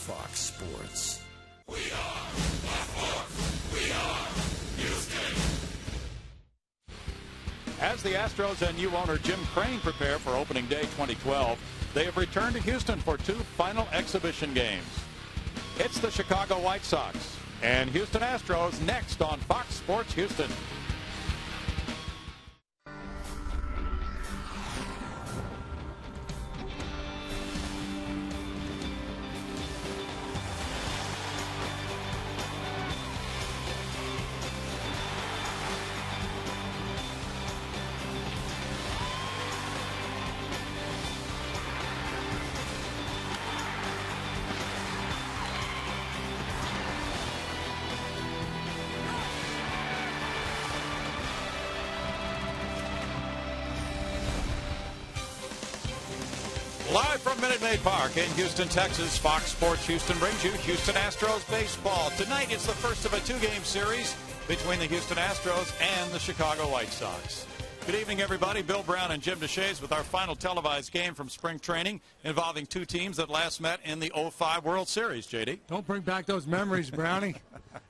Fox Sports. We are Fox Sports. We are Houston. As the Astros and new owner Jim Crane prepare for opening day 2012, they have returned to Houston for 2 final exhibition games. It's the Chicago White Sox and Houston Astros next on Fox Sports Houston. Live from Minute Maid Park in Houston, Texas, Fox Sports Houston brings you Houston Astros baseball. Tonight it's the first of a 2-game series between the Houston Astros and the Chicago White Sox. Good evening, everybody. Bill Brown and Jim DeShays with our final televised game from spring training involving 2 teams that last met in the '05 World Series, JD. Don't bring back those memories, Brownie.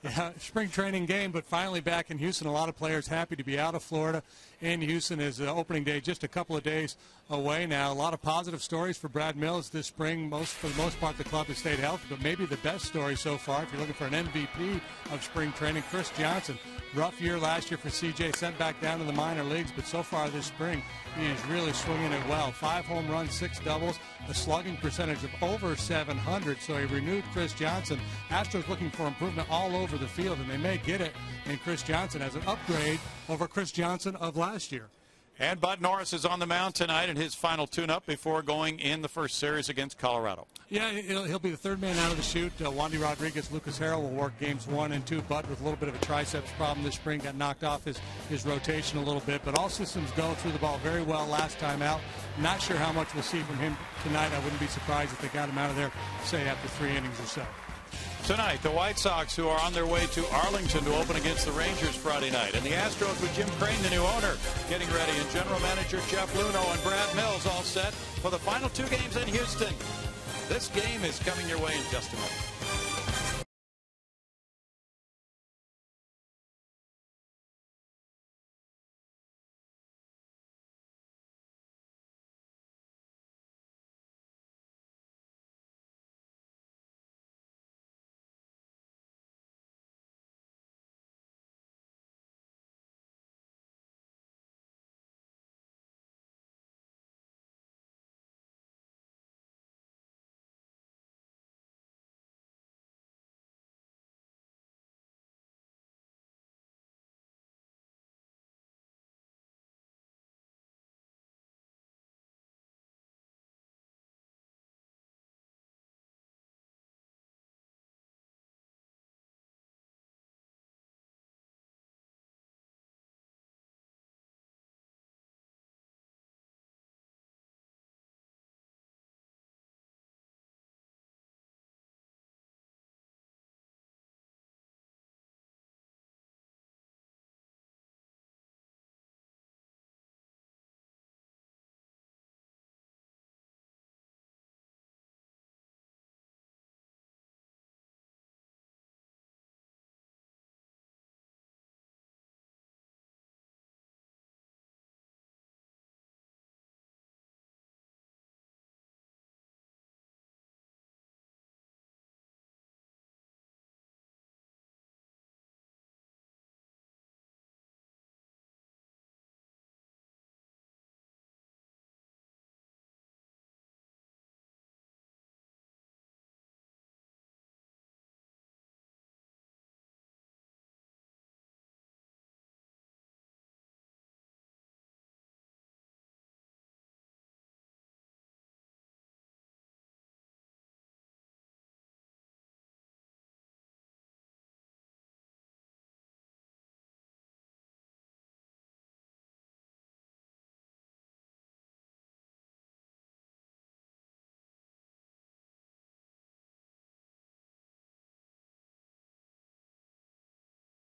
Yeah, spring training game, but finally back in Houston. A lot of players happy to be out of Florida. In Houston is opening day just a couple of days away now. A lot of positive stories for Brad Mills this spring. For the most part, the club has stayed healthy, but maybe the best story so far, if you're looking for an MVP of spring training, Chris Johnson. Rough year last year for CJ, sent back down to the minor leagues, but so far this spring, he is really swinging it well. 5 home runs, 6 doubles, a slugging percentage of over 700. So he renewed Chris Johnson. Astros looking for improvement all over the field, and they may get it in Chris Johnson as an upgrade over Chris Johnson of last year. And Bud Norris is on the mound tonight in his final tune-up before going in the first series against Colorado. Yeah, he'll be the third man out of the chute. Wandy Rodriguez, Lucas Harrell will work games 1 and 2. Bud with a little bit of a triceps problem this spring, got knocked off his rotation a little bit. But all systems go, through the ball very well last time out. Not sure how much we'll see from him tonight. I wouldn't be surprised if they got him out of there, say, after 3 innings or so. Tonight, the White Sox, who are on their way to Arlington to open against the Rangers Friday night. And the Astros with Jim Crane, the new owner, getting ready. And general manager Jeff Luhnow and Brad Mills all set for the final 2 games in Houston. This game is coming your way in just a moment.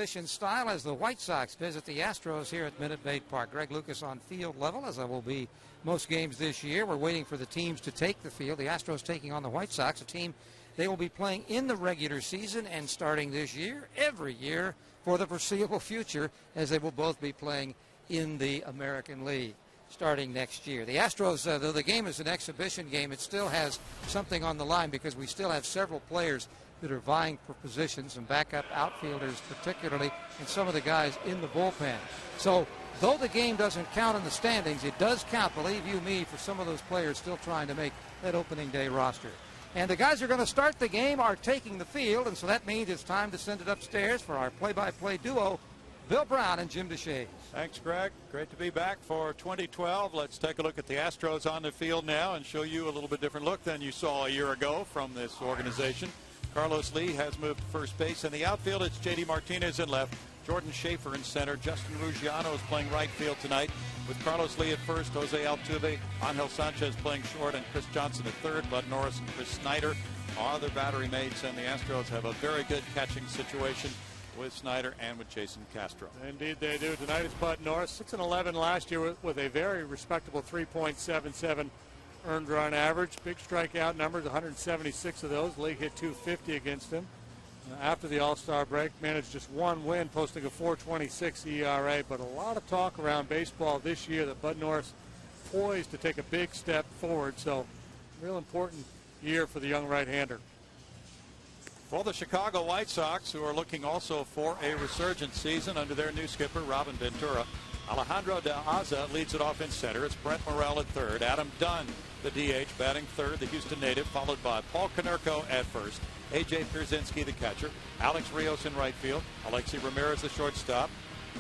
Style as the White Sox visit the Astros here at Minute Maid Park. Greg Lucas on field level, as I will be most games this year. We're waiting for the teams to take the field. The Astros taking on the White Sox, a team they will be playing in the regular season and starting this year, every year for the foreseeable future, as they will both be playing in the American League starting next year. The Astros, though the game is an exhibition game, it still has something on the line because we still have several players that are vying for positions, some backup outfielders particularly, and some of the guys in the bullpen. So though the game doesn't count in the standings, it does count, believe you me, for some of those players still trying to make that opening day roster. And the guys who are going to start the game are taking the field, and so that means it's time to send it upstairs for our play-by-play duo, Bill Brown and Jim Deshaies. Thanks, Greg. Great to be back for 2012. Let's take a look at the Astros on the field now and show you a little bit different look than you saw a year ago from this organization. Carlos Lee has moved to first base. In the outfield, it's J.D. Martinez in left, Jordan Schaefer in center. Justin Ruggiano is playing right field tonight with Carlos Lee at first, Jose Altuve, Angel Sanchez playing short, and Chris Johnson at third. Bud Norris and Chris Snyder are their battery mates, and the Astros have a very good catching situation with Snyder and with Jason Castro. Indeed they do. Tonight is Bud Norris, 6-11 last year with a very respectable 3.77 earned run average. Big strikeout numbers, 176 of those. League hit 250 against him. After the All-Star break, managed just one win, posting a 4.26 ERA. But a lot of talk around baseball this year that Bud Norris poised to take a big step forward. So, real important year for the young right-hander. For the Chicago White Sox, who are looking also for a resurgent season under their new skipper, Robin Ventura, Alejandro De Aza leads it off in center. It's Brent Morel at third. Adam Dunn, the DH, batting third, the Houston native, followed by Paul Konerko at first. A.J. Pierzynski, the catcher. Alex Rios in right field. Alexi Ramirez, the shortstop.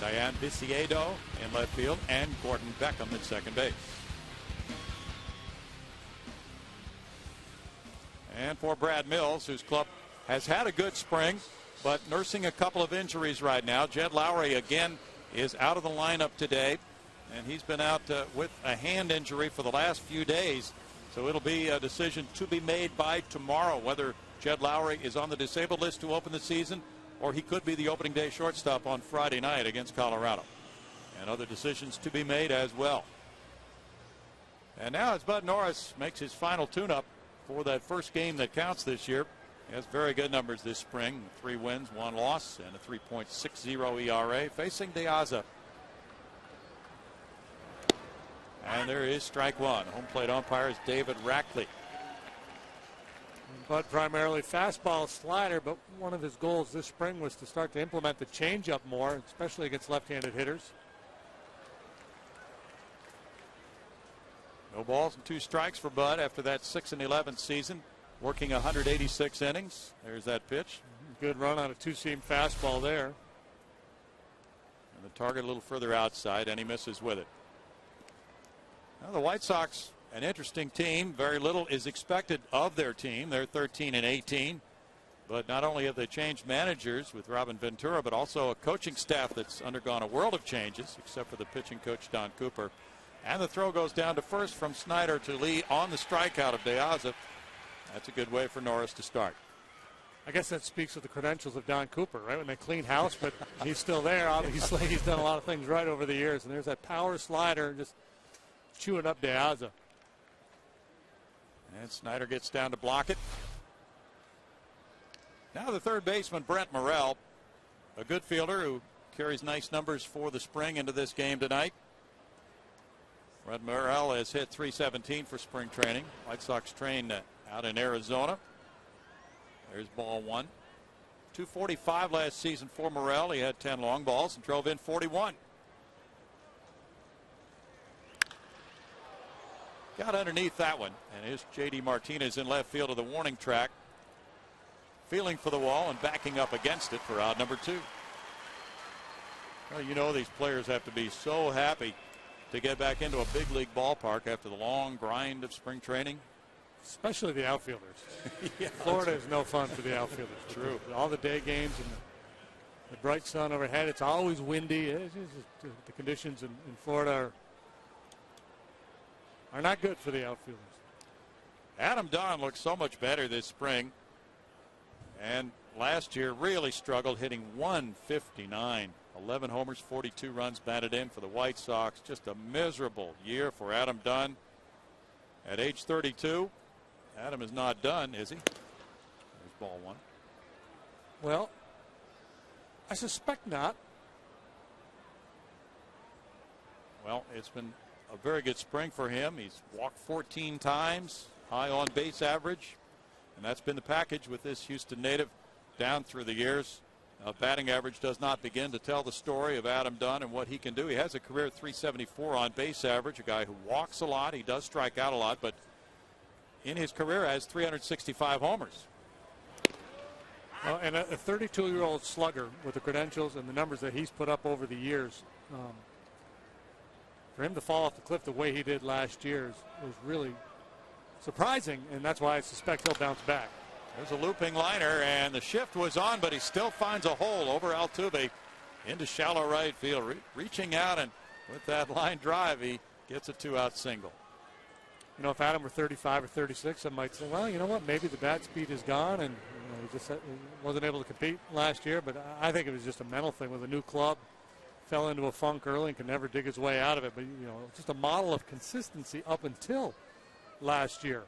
Diane Viciedo in left field. And Gordon Beckham at second base. And for Brad Mills, whose club has had a good spring, but nursing a couple of injuries right now. Jed Lowry again is out of the lineup today, and he's been out with a hand injury for the last few days. So it'll be a decision to be made by tomorrow whether Jed Lowry is on the disabled list to open the season, or he could be the opening day shortstop on Friday night against Colorado. And other decisions to be made as well. And now as Bud Norris makes his final tune-up for that first game that counts this year. He has very good numbers this spring. 3 wins, 1 loss, and a 3.60 ERA facing De Aza. And there is strike one. Home plate umpire is David Rackley. Bud primarily fastball slider, but one of his goals this spring was to start to implement the changeup more, especially against left-handed hitters. No balls and 2 strikes for Bud after that 6-11 season, working 186 innings. There's that pitch. Good run on a 2-seam fastball there. And the target a little further outside, and he misses with it. Now the White Sox, an interesting team. Very little is expected of their team. They're 13-18. But not only have they changed managers with Robin Ventura, but also a coaching staff that's undergone a world of changes, except for the pitching coach Don Cooper. And the throw goes down to first from Snyder to Lee on the strikeout of De Aza. That's a good way for Norris to start. I guess that speaks of the credentials of Don Cooper, right? When they clean house, but he's still there. Obviously, he's done a lot of things right over the years. And there's that power slider just chewing up De Aza. And Snyder gets down to block it. Now the third baseman, Brent Morel, a good fielder who carries nice numbers for the spring into this game tonight. Brent Morel has hit .317 for spring training. White Sox trained out in Arizona. There's ball one. .245 last season for Morel. He had 10 long balls and drove in 41. Got underneath that one, and here's J.D. Martinez in left field of the warning track, feeling for the wall and backing up against it for out number 2. Well, you know these players have to be so happy to get back into a big league ballpark after the long grind of spring training. Especially the outfielders. Yeah, Florida is no fun for the outfielders. True. All the day games and the bright sun overhead. It's always windy. The conditions in Florida are not good for the outfielders. Adam Dunn looks so much better this spring. And last year really struggled, hitting 159. 11 homers, 42 runs batted in for the White Sox. Just a miserable year for Adam Dunn. At age 32, Adam is not done, is he? There's ball one. Well, I suspect not. Well, it's been a very good spring for him. He's walked 14 times, high on base average, and that's been the package with this Houston native down through the years. Batting average does not begin to tell the story of Adam Dunn and what he can do. He has a career 374 on base average, a guy who walks a lot. He does strike out a lot, but in his career has 365 homers. And a 32-year-old slugger with the credentials and the numbers that he's put up over the years, for him to fall off the cliff the way he did last year was really surprising, and that's why I suspect he'll bounce back. There's a looping liner, and the shift was on, but he still finds a hole over Altuve into shallow right field. Reaching out, and with that line drive, he gets a 2-out single. You know, if Adam were 35 or 36, I might say, well, you know what, maybe the bat speed is gone, and he just wasn't able to compete last year. But I think it was just a mental thing with a new club. Fell into a funk early and could never dig his way out of it. But, you know, just a model of consistency up until last year.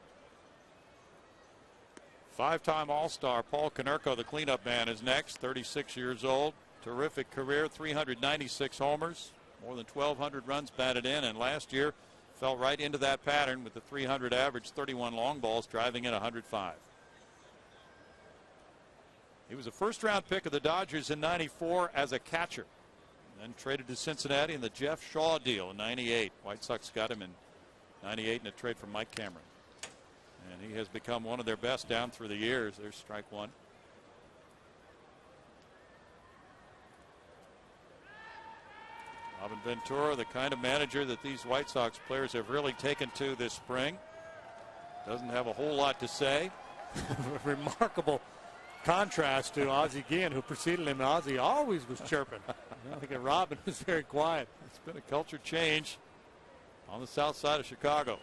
Five-time All-Star Paul Konerko, the cleanup man, is next. 36 years old. Terrific career, 396 homers, more than 1,200 runs batted in, and last year fell right into that pattern with the 300 average, 31 long balls, driving in 105. He was a first-round pick of the Dodgers in '94 as a catcher, then traded to Cincinnati in the Jeff Shaw deal in '98. White Sox got him in '98 in a trade from Mike Cameron. And he has become one of their best down through the years. There's strike one. Robin Ventura, the kind of manager that these White Sox players have really taken to this spring. Doesn't have a whole lot to say. Remarkable contrast to Ozzie Guillen, who preceded him. Ozzie always was chirping. I think Robin was very quiet. It's been a culture change on the south side of Chicago.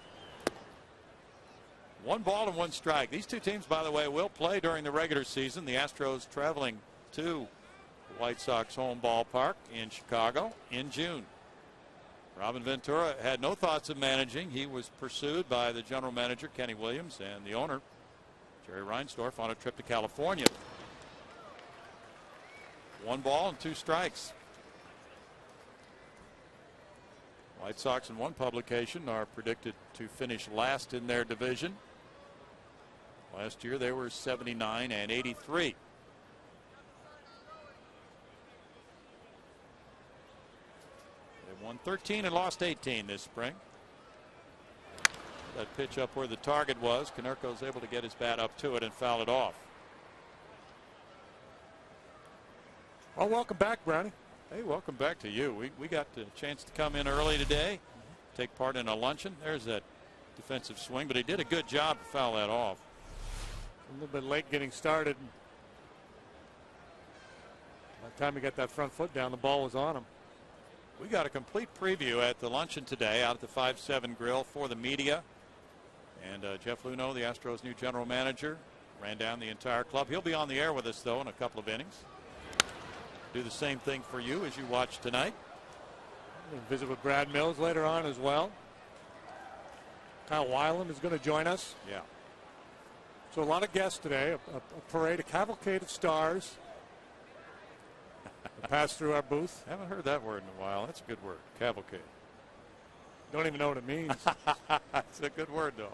1 ball and 1 strike. These two teams, by the way, will play during the regular season. The Astros traveling to the White Sox home ballpark in Chicago in June. Robin Ventura had no thoughts of managing. He was pursued by the general manager, Kenny Williams, and the owner, Jerry Reinsdorf, on a trip to California. 1 ball and 2 strikes. White Sox in one publication are predicted to finish last in their division. Last year they were 79 and 83. They won 13 and lost 18 this spring. That pitch up where the target was. Konerko's able to get his bat up to it and foul it off. Well, welcome back, Brownie. Hey, welcome back to you. We got the chance to come in early today, take part in a luncheon. There's that defensive swing, but he did a good job to foul that off. A little bit late getting started. By the time he got that front foot down, the ball was on him. We got a complete preview at the luncheon today out at the 5-7 Grill for the media. And Jeff Luhnow, the Astros' new general manager, ran down the entire club. He'll be on the air with us, though, in a couple of innings. Do the same thing for you as you watch tonight. We'll visit with Brad Mills later on as well. Kyle Weiland is going to join us. Yeah. So a lot of guests today. A parade, a cavalcade of stars. Pass through our booth. Haven't heard that word in a while. That's a good word. Cavalcade. Don't even know what it means. It's a good word, though.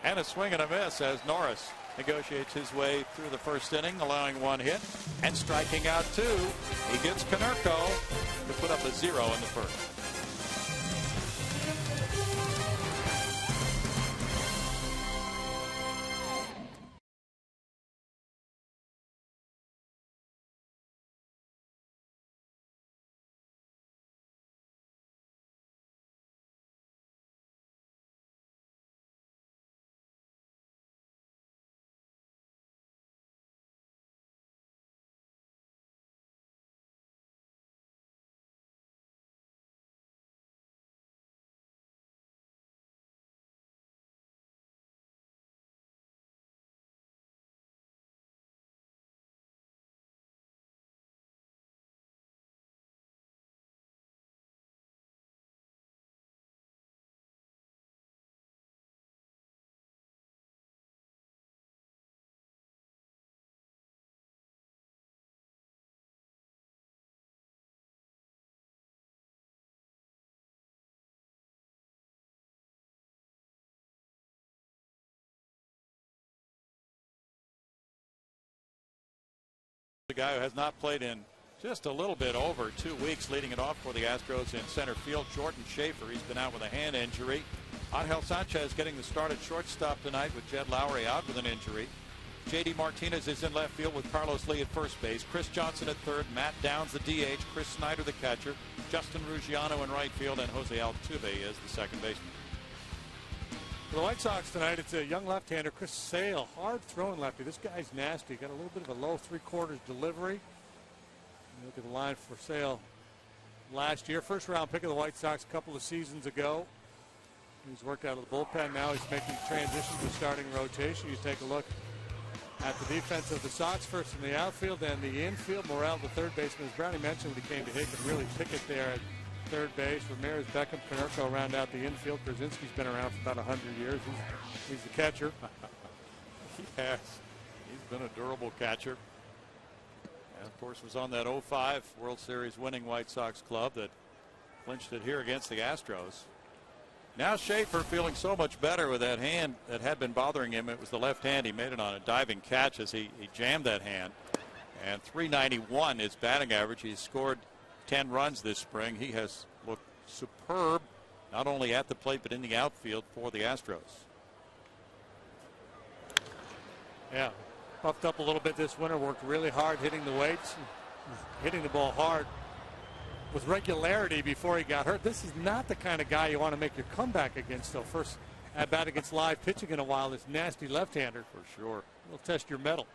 And a swing and a miss as Norris negotiates his way through the first inning, allowing 1 hit and striking out 2. He gets Konerko to put up a 0 in the first. The guy who has not played in just a little bit over 2 weeks, leading it off for the Astros in center field. Jordan Schaefer, he's been out with a hand injury. Angel Sanchez getting the start at shortstop tonight with Jed Lowry out with an injury. J.D. Martinez is in left field with Carlos Lee at first base. Chris Johnson at third. Matt Downs, the DH. Chris Snyder, the catcher. Justin Ruggiano in right field. And Jose Altuve is the second baseman. For the White Sox tonight, it's a young left-hander, Chris Sale. Hard-throwing lefty. This guy's nasty. Got a little bit of a low three-quarters delivery. Look at the line for Sale last year. First-round pick of the White Sox a couple of seasons ago. He's worked out of the bullpen. Now he's making the transition to starting rotation. You take a look at the defense of the Sox, first in the outfield, then the infield. Morel, the third baseman, as Brownie mentioned, when he came to hit, could really pick it there at third base. Ramirez, Beckham, Konerko round out the infield. Brzezinski's been around for about 100 years. He's the catcher. He has. He's been a durable catcher. And, of course, was on that 05 World Series winning White Sox club that clinched it here against the Astros. Now Schaefer feeling so much better with that hand that had been bothering him. It was the left hand. He made it on a diving catch as he jammed that hand. And 391 is batting average. He's scored 10 runs this spring. He has looked superb, not only at the plate but in the outfield for the Astros. Yeah, puffed up a little bit this winter. Worked really hard hitting the weights, hitting the ball hard with regularity before he got hurt. This is not the kind of guy you want to make your comeback against, though. First at bat against live pitching in a while, this nasty left-hander. For sure. Will test your mettle.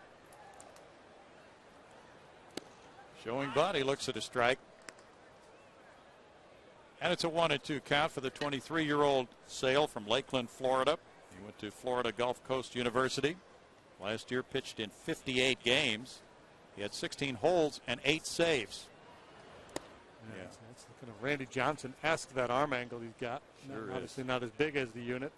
Showing bunt. He looks at a strike. And it's a 1-2 count for the 23-year-old Sale from Lakeland, Florida. He went to Florida Gulf Coast University. Last year pitched in 58 games. He had 16 holds and 8 saves. Yeah. It's kind of Randy Johnson-esque, that arm angle he's got. Sure Obviously not as big as the unit,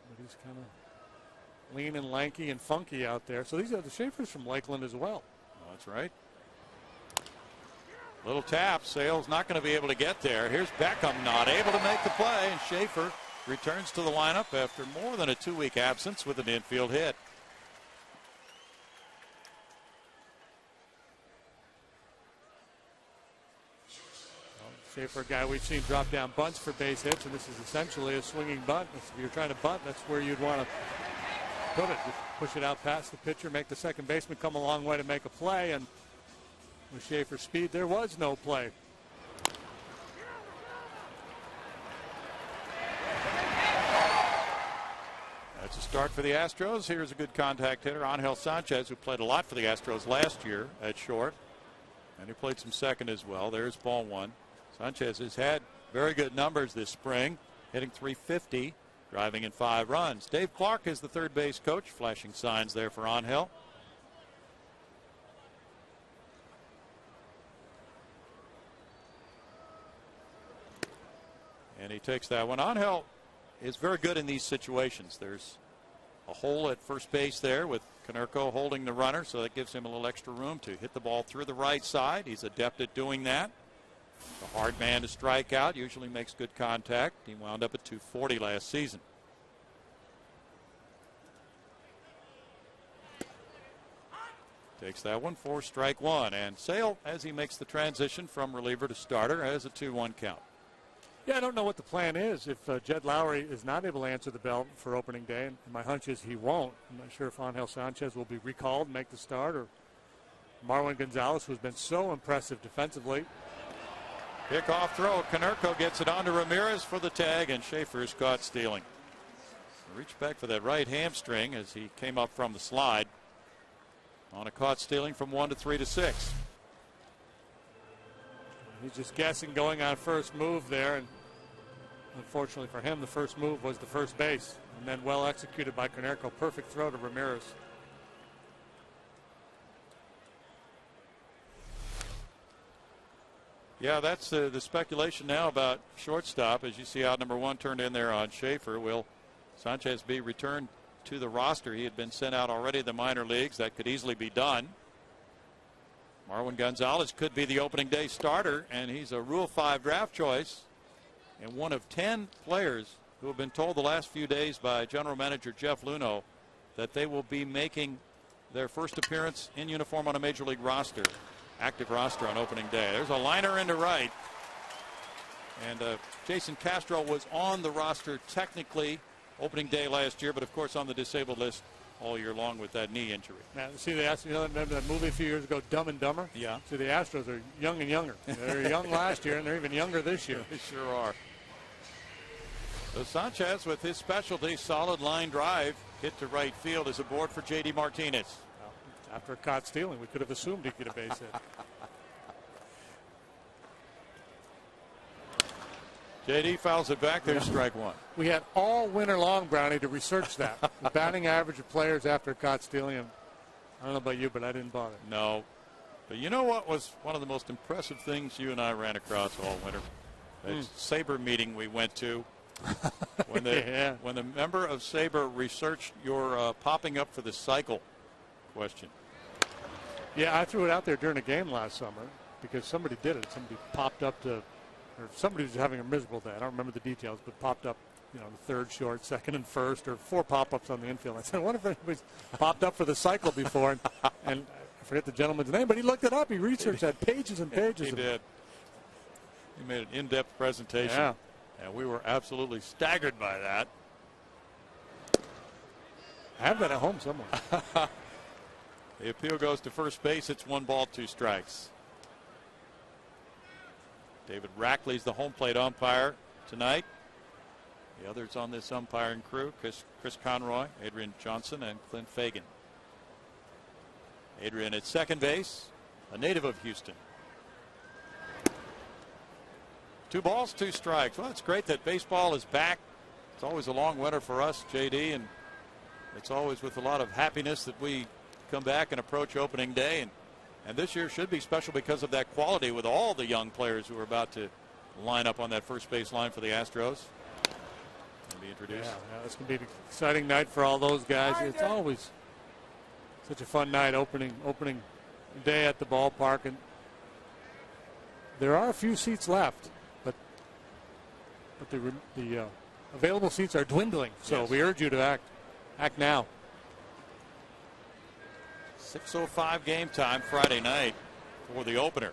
but he's kind of lean and lanky and funky out there. So these are the Schaefers from Lakeland as well. Oh, that's right. Little tap. Sale's not going to be able to get there. Here's Beckham, not able to make the play, and Schaefer returns to the lineup after more than a 2-week absence with an infield hit. Schaefer, a guy we've seen drop down bunts for base hits, and this is essentially a swinging bunt. If you're trying to bunt, that's where you'd want to put it. Just push it out past the pitcher, make the second baseman come a long way to make a play, and with Schaefer's speed, there was no play. That's a start for the Astros. Here's a good contact hitter, Angel Sanchez, who played a lot for the Astros last year at short, and he played some second as well. There's ball one. Sanchez has had very good numbers this spring, hitting .350, driving in 5 runs. Dave Clark is the third base coach, flashing signs there for Angel. And he takes that one. Angel is very good in these situations. There's a hole at first base there with Konerko holding the runner, so that gives him a little extra room to hit the ball through the right side. He's adept at doing that. The hard man to strike out, usually makes good contact. He wound up at .240 last season. Takes that one for strike one. And Sale, as he makes the transition from reliever to starter, has a 2-1 count. Yeah, I don't know what the plan is. If Jed Lowry is not able to answer the bell for opening day, and my hunch is he won't. I'm not sure if Angel Sanchez will be recalled and make the start, or Marwin Gonzalez, who's been so impressive defensively. Kickoff throw. Konerko gets it on to Ramirez for the tag, and Schaefer is caught stealing. Reached back for that right hamstring as he came up from the slide. On a caught stealing from 1 to 3 to 6. He's just guessing, going on first move there, and unfortunately for him, the first move was the first base, and then well executed by Konerko. Perfect throw to Ramirez. Yeah, that's the speculation now about shortstop. As you see out number 1 turned in there on Schaefer. Will Sanchez be returned to the roster? He had been sent out already in the minor leagues. That could easily be done. Marwin Gonzalez could be the opening day starter, and he's a Rule 5 draft choice, and one of 10 players who have been told the last few days by general manager Jeff Luhnow that they will be making their first appearance in uniform on a major league roster, active roster on opening day. There's a liner into right. And Jason Castro was on the roster technically opening day last year, but of course on the disabled list all year long with that knee injury. Now, see, the Astros, remember that movie a few years ago, Dumb and Dumber? Yeah. See, the Astros are young and younger. They were young last year, and they're even younger this year. They sure are. So Sanchez with his specialty, solid line drive, hit to right field, is aboard for J.D. Martinez. Well, after caught stealing, we could have assumed he could have base hit. J.D. fouls it back. There's strike one. We had all winter long, Brownie, to research that. The batting average of players after caught stealing. And I don't know about you, but I didn't bother. No. But you know what was one of the most impressive things you and I ran across all winter? That SABR meeting we went to. When the member of SABR researched your popping up for the cycle question. Yeah, I threw it out there during a game last summer because somebody did it. Somebody popped up to, or somebody was having a miserable day. I don't remember the details, but popped up, the third short, second and first, or 4 pop-ups on the infield. I said, I wonder if anybody's popped up for the cycle before. And I forget the gentleman's name, but he looked it up. He researched that pages and pages. He did. He made an in-depth presentation. Yeah. And we were absolutely staggered by that. I have that at home somewhere. The appeal goes to first base. It's 1 ball, 2 strikes. David Rackley's the home plate umpire tonight. The others on this umpiring crew, Chris Conroy, Adrian Johnson, and Clint Fagan. Adrian at second base, a native of Houston. 2 balls, 2 strikes. Well, it's great that baseball is back. It's always a long winter for us, JD, and it's always with a lot of happiness that we come back and approach opening day. And this year should be special because of that quality with all the young players who are about to line up on that first base line for the Astros and be introduced. Yeah, it's going to be an exciting night for all those guys. It's always such a fun night opening day at the ballpark. And there are a few seats left, but the available seats are dwindling. So Yes. we urge you to act now. 6:05 game time Friday night for the opener.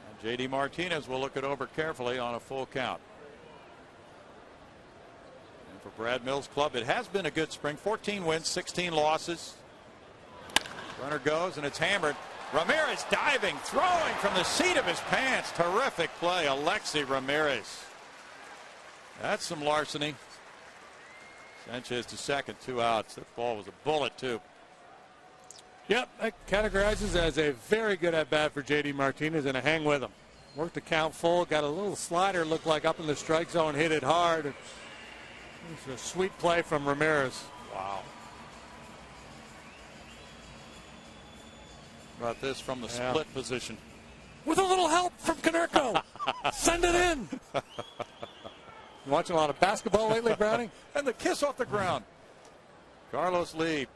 And J.D. Martinez will look it over carefully on a full count. And for Brad Mills' club, it has been a good spring. 14 wins, 16 losses. Runner goes, and it's hammered. Ramirez diving, throwing from the seat of his pants. Terrific play, Alexi Ramirez. That's some larceny. Sanchez to second, 2 outs. That ball was a bullet, too. Yep, that categorizes as a very good at-bat for J.D. Martinez, and a hang with him. Worked the count full, got a little slider, looked like up in the strike zone, hit it hard. It's a sweet play from Ramirez. Wow. How about this from the split position? With a little help from Konerko. Send it in. You watching a lot of basketball lately, Browning? And the kiss off the ground. Carlos Lee.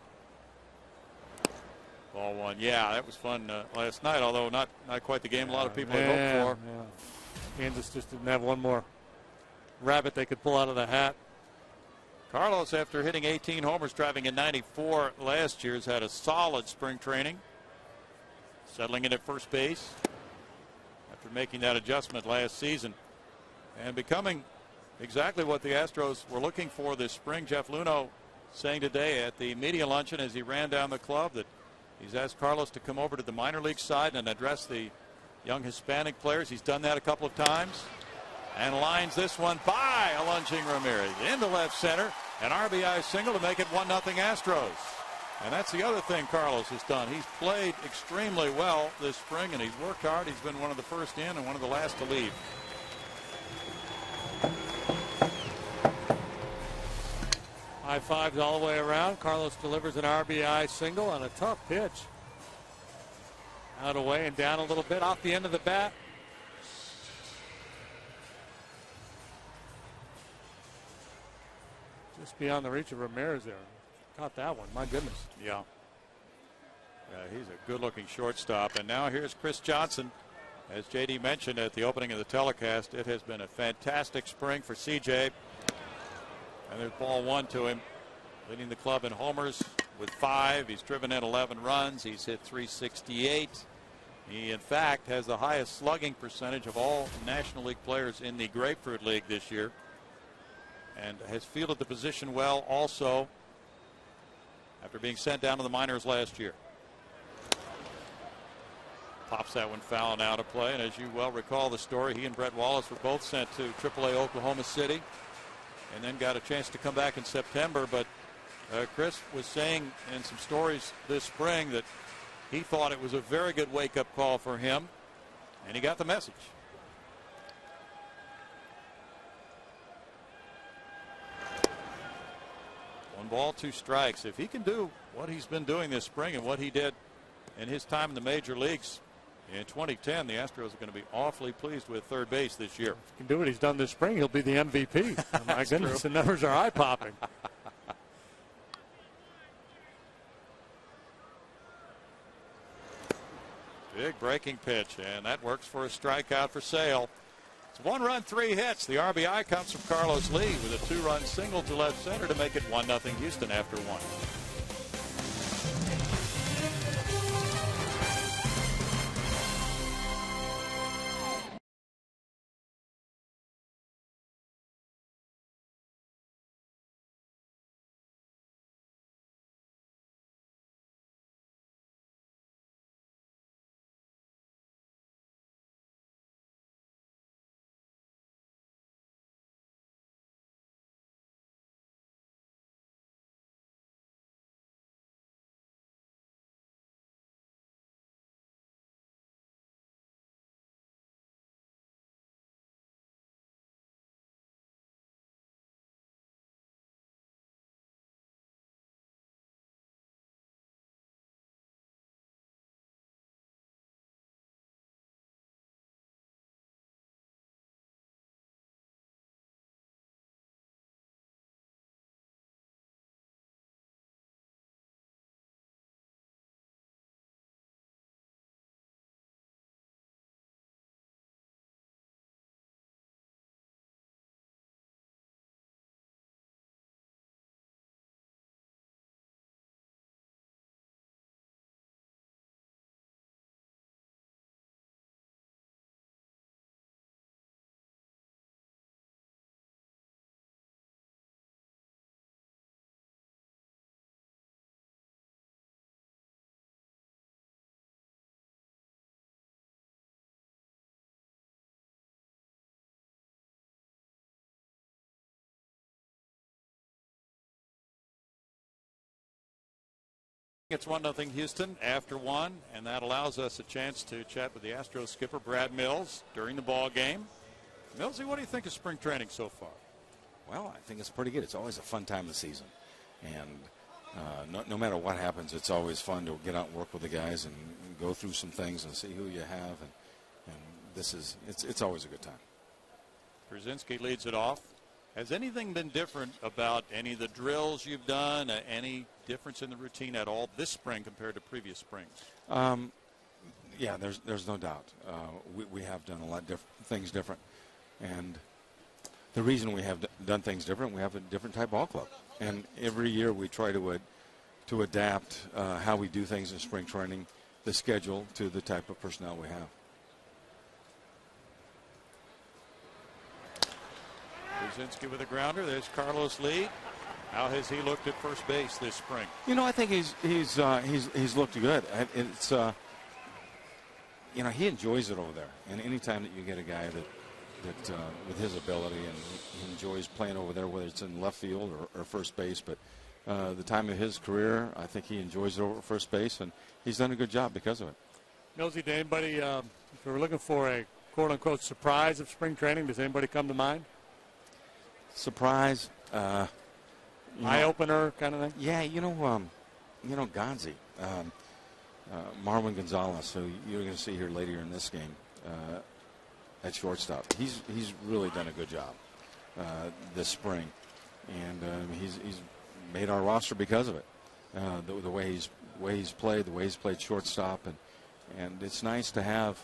Ball 1. Yeah, that was fun last night, although not quite the game a lot of people had hoped for. Yeah. Kansas just didn't have one more rabbit they could pull out of the hat. Carlos, after hitting 18 homers, driving in 94 last year, has had a solid spring training. Settling in at first base after making that adjustment last season and becoming exactly what the Astros were looking for this spring. Jeff Luhnow saying today at the media luncheon as he ran down the club that he's asked Carlos to come over to the minor league side and address the young Hispanic players. He's done that a couple of times and lines this one by a lunging Ramirez into left center. An RBI single to make it 1-0 Astros. And that's the other thing Carlos has done. He's played extremely well this spring, and he's worked hard. He's been one of the first in and one of the last to leave. High fives all the way around. Carlos delivers an RBI single on a tough pitch. Out away and down a little bit off the end of the bat. Just beyond the reach of Ramirez there. Caught that one. My goodness. Yeah. Yeah, he's a good-looking shortstop. And now here's Chris Johnson As J.D. mentioned at the opening of the telecast, it has been a fantastic spring for C.J. And there's ball 1 to him, leading the club in homers with 5. He's driven in 11 runs. He's hit .368. He, in fact, has the highest slugging percentage of all National League players in the Grapefruit League this year, and has fielded the position well also after being sent down to the minors last year. Pops that one foul and out of play. And as you well recall the story, he and Brett Wallace were both sent to AAA Oklahoma City and then got a chance to come back in September. But Chris was saying in some stories this spring that he thought it was a very good wake-up call for him, and he got the message. One ball, 2 strikes. If he can do what he's been doing this spring and what he did in his time in the major leagues in 2010, the Astros are going to be awfully pleased with third base this year. If he can do what he's done this spring, he'll be the MVP. Oh, my goodness, the numbers are eye-popping. Big breaking pitch, and that works for a strikeout for Sale. It's 1 run, 3 hits. The RBI comes from Carlos Lee with a 2-run single to left center to make it 1-0 Houston after 1. It's 1-0 Houston after 1, and that allows us a chance to chat with the Astros skipper Brad Mills during the ball game. Millsy, what do you think of spring training so far? Well, I think it's pretty good. It's always a fun time of the season, and no matter what happens, it's always fun to get out and work with the guys and go through some things and see who you have, and it's always a good time. Brzezinski leads it off. Has anything been different about any of the drills you've done, any difference in the routine at all this spring compared to previous springs? Yeah, there's no doubt. We have done a lot of things different, and the reason we have done things different, we have a different type ball club, and every year we try to adapt how we do things in spring training, the schedule, to the type of personnel we have. Brzezinski with a grounder. There's Carlos Lee. How has he looked at first base this spring? You know, I think he's looked good. It's you know, he enjoys it over there, and anytime that you get a guy that with his ability, and he enjoys playing over there, whether it's in left field or first base, but the time of his career, I think he enjoys it over at first base, and he's done a good job because of it. Millsy, did anybody, if we were looking for a quote-unquote surprise of spring training, does anybody come to mind? Surprise, eye-opener kind of thing? Yeah, you know, Gonzi, Marwin Gonzalez, who you're going to see here later in this game at shortstop. He's really done a good job this spring, and he's made our roster because of it. The way he's played, the way he's played shortstop, and it's nice to have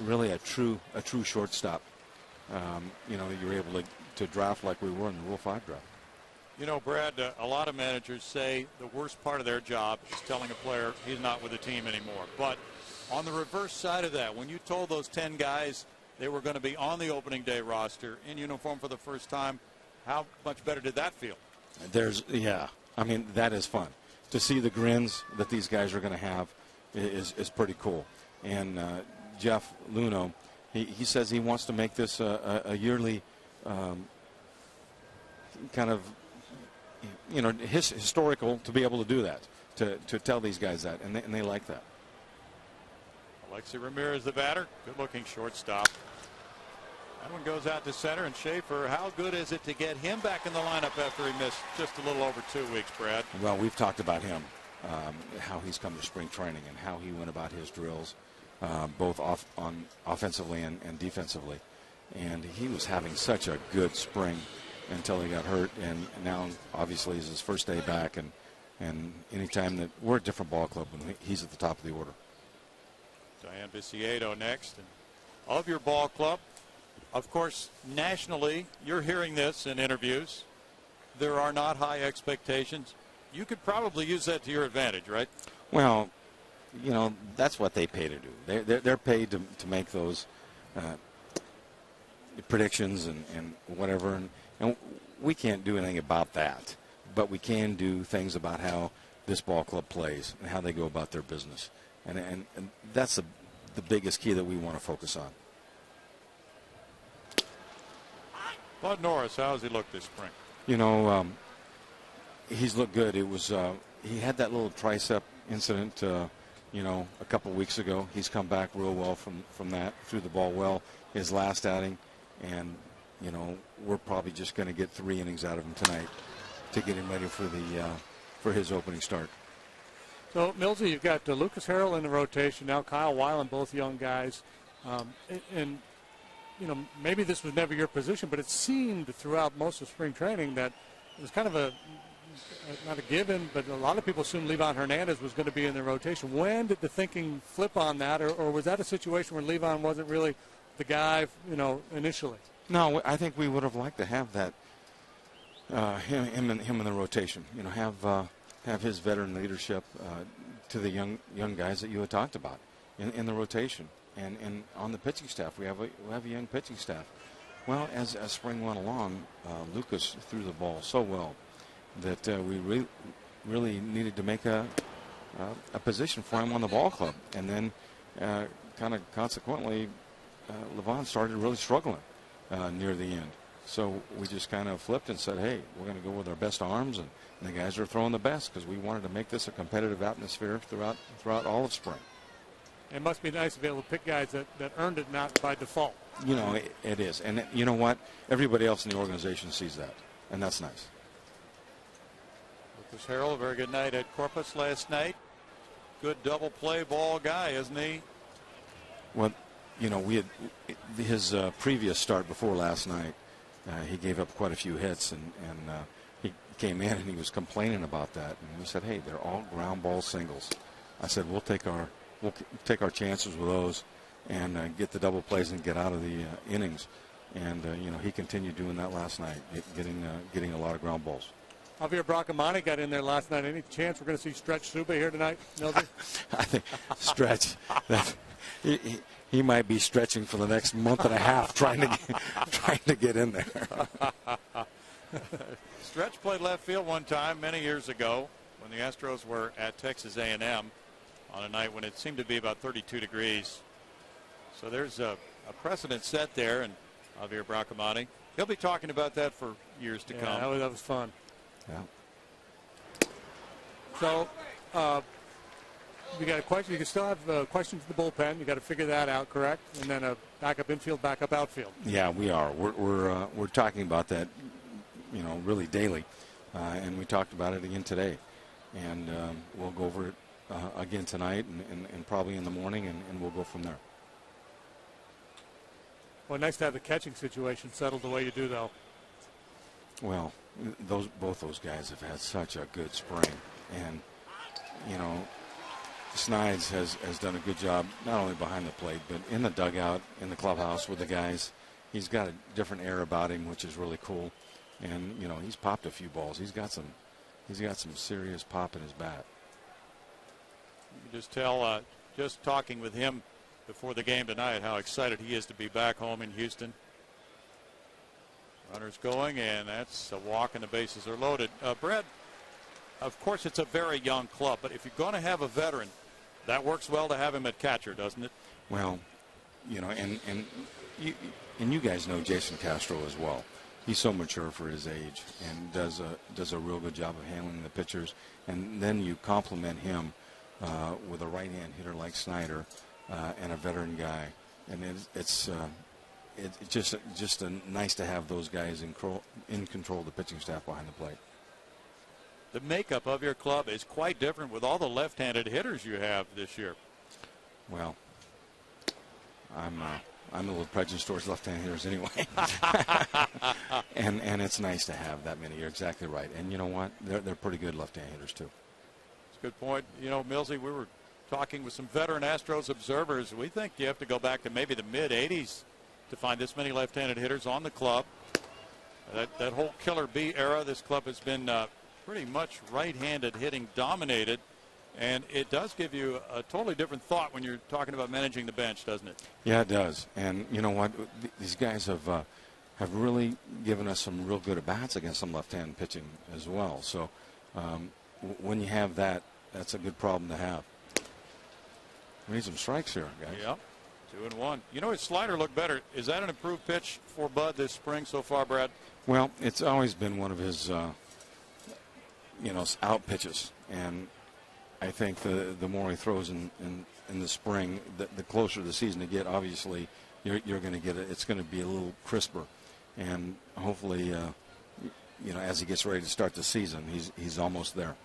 really a true shortstop. You know, you're able to draft like we were in the Rule 5 draft. You know, Brad, a lot of managers say the worst part of their job is telling a player he's not with the team anymore. But on the reverse side of that, when you told those 10 guys they were going to be on the opening day roster in uniform for the first time, how much better did that feel? Yeah. I mean, that is fun. To see the grins that these guys are going to have is pretty cool. And Jeff Luno, he says he wants to make this a yearly kind of, you know, historical to be able to do that, to tell these guys that, and they like that. Alexi Ramirez, the batter, good-looking shortstop. That one goes out to center, and Schaefer, how good is it to get him back in the lineup after he missed just a little over 2 weeks, Brad? Well, we've talked about him, how he's come to spring training and how he went about his drills, both offensively and defensively. And he was having such a good spring until he got hurt, and now obviously is his first day back. And anytime that we're a different ball club when he's at the top of the order. Diane Biciedo next. And of your ball club, of course, nationally, you're hearing this in interviews. There are not high expectations. You could probably use that to your advantage, right? Well, you know, that's what they pay to do. They're paid to make those predictions and whatever. And we can't do anything about that. But we can do things about how this ball club plays and how they go about their business. And that's the biggest key that we want to focus on. Bud Norris, how has he looked this spring? You know, he's looked good. It was he had that little tricep incident, you know, a couple weeks ago. He's come back real well from that, threw the ball well his last outing, and you know, we're probably just going to get 3 innings out of him tonight to get him ready for his opening start. So, Millsy, you've got Lucas Harrell in the rotation now, Kyle Weiland, both young guys, and you know, maybe this was never your position, but it seemed throughout most of spring training that it was kind of not a given, but a lot of people assumed Levon Hernandez was going to be in the rotation. When did the thinking flip on that, or was that a situation where Levon wasn't really the guy, you know, initially? No, I think we would have liked to have that him in the rotation. You know, have his veteran leadership to the young guys that you had talked about in the rotation. And on the pitching staff, we have a young pitching staff. Well, as spring went along, Lucas threw the ball so well that we really needed to make a position for him on the ball club. And then kind of consequently, Levon started really struggling near the end. So we just kind of flipped and said, hey, we're going to go with our best arms, and the guys are throwing the best because we wanted to make this a competitive atmosphere throughout all of spring. It must be nice to be able to pick guys that earned it, not by default. You know, it is. And you know what? Everybody else in the organization sees that, and that's nice. Lucas Harrell, a very good night at Corpus last night. Good double play ball guy, isn't he? Well, you know, we had his previous start before last night. He gave up quite a few hits, and he came in and he was complaining about that. And we said, hey, they're all ground ball singles. I said, we'll take our chances with those and get the double plays and get out of the innings. And you know, he continued doing that last night, getting a lot of ground balls. Javier Bracamani got in there last night. Any chance we're going to see Stretch Suba here tonight, Millsy? I think Stretch. He might be stretching for the next month and a half trying to get in there. Stretch played left field one time many years ago when the Astros were at Texas A&M on a night when it seemed to be about 32 degrees. So there's a precedent set there, and Javier Bracamani, he'll be talking about that for years to come. That was fun. Yeah. So you got a question. You can still have questions in the bullpen. You got to figure that out, correct? And then a backup infield, backup outfield. Yeah, we are. We're talking about that, you know, really daily, and we talked about it again today, and we'll go over it again tonight and probably in the morning, and we'll go from there. Well, nice to have the catching situation settled the way you do, though. Well, both those guys have had such a good spring, and you know, Snides has done a good job, not only behind the plate, but in the dugout, in the clubhouse with the guys. He's got a different air about him, which is really cool. And, you know, he's popped a few balls. He's got some serious pop in his bat. You can just tell, just talking with him before the game tonight, how excited he is to be back home in Houston. Runners going, and that's a walk, and the bases are loaded. Brett, of course, it's a very young club, but if you're going to have a veteran, that works well to have him at catcher, doesn't it? Well, you know, and you guys know Jason Castro as well. He's so mature for his age and does a real good job of handling the pitchers. And then you complement him with a right-hand hitter like Snyder and a veteran guy, and it's just nice to have those guys in control of the pitching staff behind the plate. The makeup of your club is quite different with all the left-handed hitters you have this year. Well, I'm a little prejudiced towards left-handed hitters anyway, and it's nice to have that many. You're exactly right, and you know what? They're pretty good left-handed hitters too. It's a good point. You know, Millsy, we were talking with some veteran Astros observers. We think you have to go back to maybe the mid-'80s to find this many left-handed hitters on the club. That whole Killer B era, this club has been pretty much right-handed hitting dominated, and it does give you a totally different thought when you're talking about managing the bench, doesn't it? Yeah, it does. And you know what? These guys have really given us some real good at-bats against some left-hand pitching as well. So when you have that, that's a good problem to have. We need some strikes here, guys. Yep. 2-1. You know, his slider looked better. Is that an improved pitch for Bud this spring so far, Brad? Well, it's always been one of his, out pitches. And I think the more he throws in the spring, the closer the season to get, obviously, you're going to get it. It's going to be a little crisper. And hopefully, as he gets ready to start the season, he's almost there.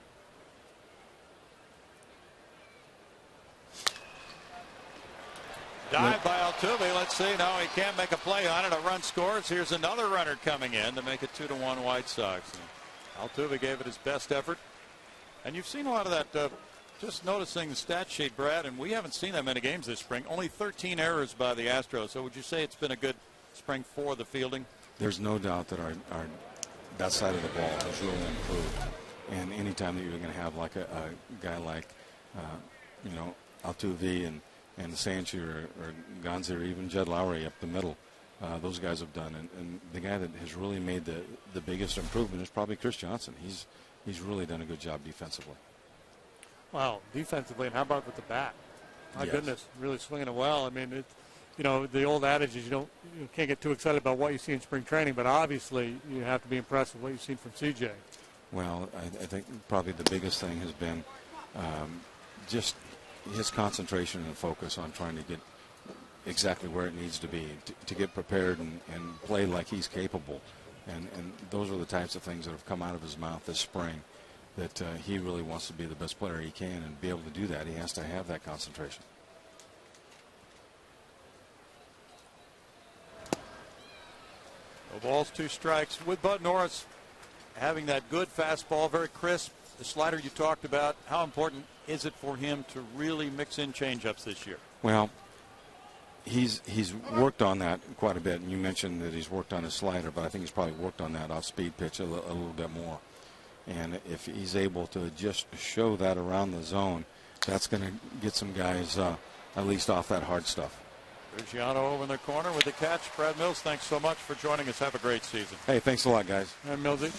Dive by Altuve. Let's see. No, he can't make a play on it. A run scores. Here's another runner coming in to make it 2-1 White Sox. And Altuve gave it his best effort. And you've seen a lot of that. Just noticing the stat sheet, Brad, and we haven't seen that many games this spring. Only 13 errors by the Astros. So would you say it's been a good spring for the fielding? There's no doubt that our that side of the ball has really improved. And anytime that you're going to have like a guy like, Altuve and Sanchi or Gonzi or even Jed Lowry up the middle, those guys have done. And the guy that has really made the biggest improvement is probably Chris Johnson. He's really done a good job defensively. Wow, defensively, and how about with the bat? My Yes. goodness, really swinging it well. I mean, the old adage is you can't get too excited about what you see in spring training, but obviously you have to be impressed with what you've seen from CJ. Well, I think probably the biggest thing has been just his concentration and focus on trying to get exactly where it needs to be to get prepared and play like he's capable. And those are the types of things that have come out of his mouth this spring, that he really wants to be the best player he can, and be able to do that, he has to have that concentration. No balls, 2 strikes. With Bud Norris having that good fastball, very crisp, the slider you talked about, how important is it for him to really mix in changeups this year? Well, he's worked on that quite a bit, and you mentioned that he's worked on his slider, but I think he's probably worked on that off-speed pitch a little bit more. And if he's able to just show that around the zone, that's going to get some guys at least off that hard stuff. Luciano over in the corner with the catch. Brad Mills, thanks so much for joining us. Have a great season. Hey, thanks a lot, guys. And Millsy.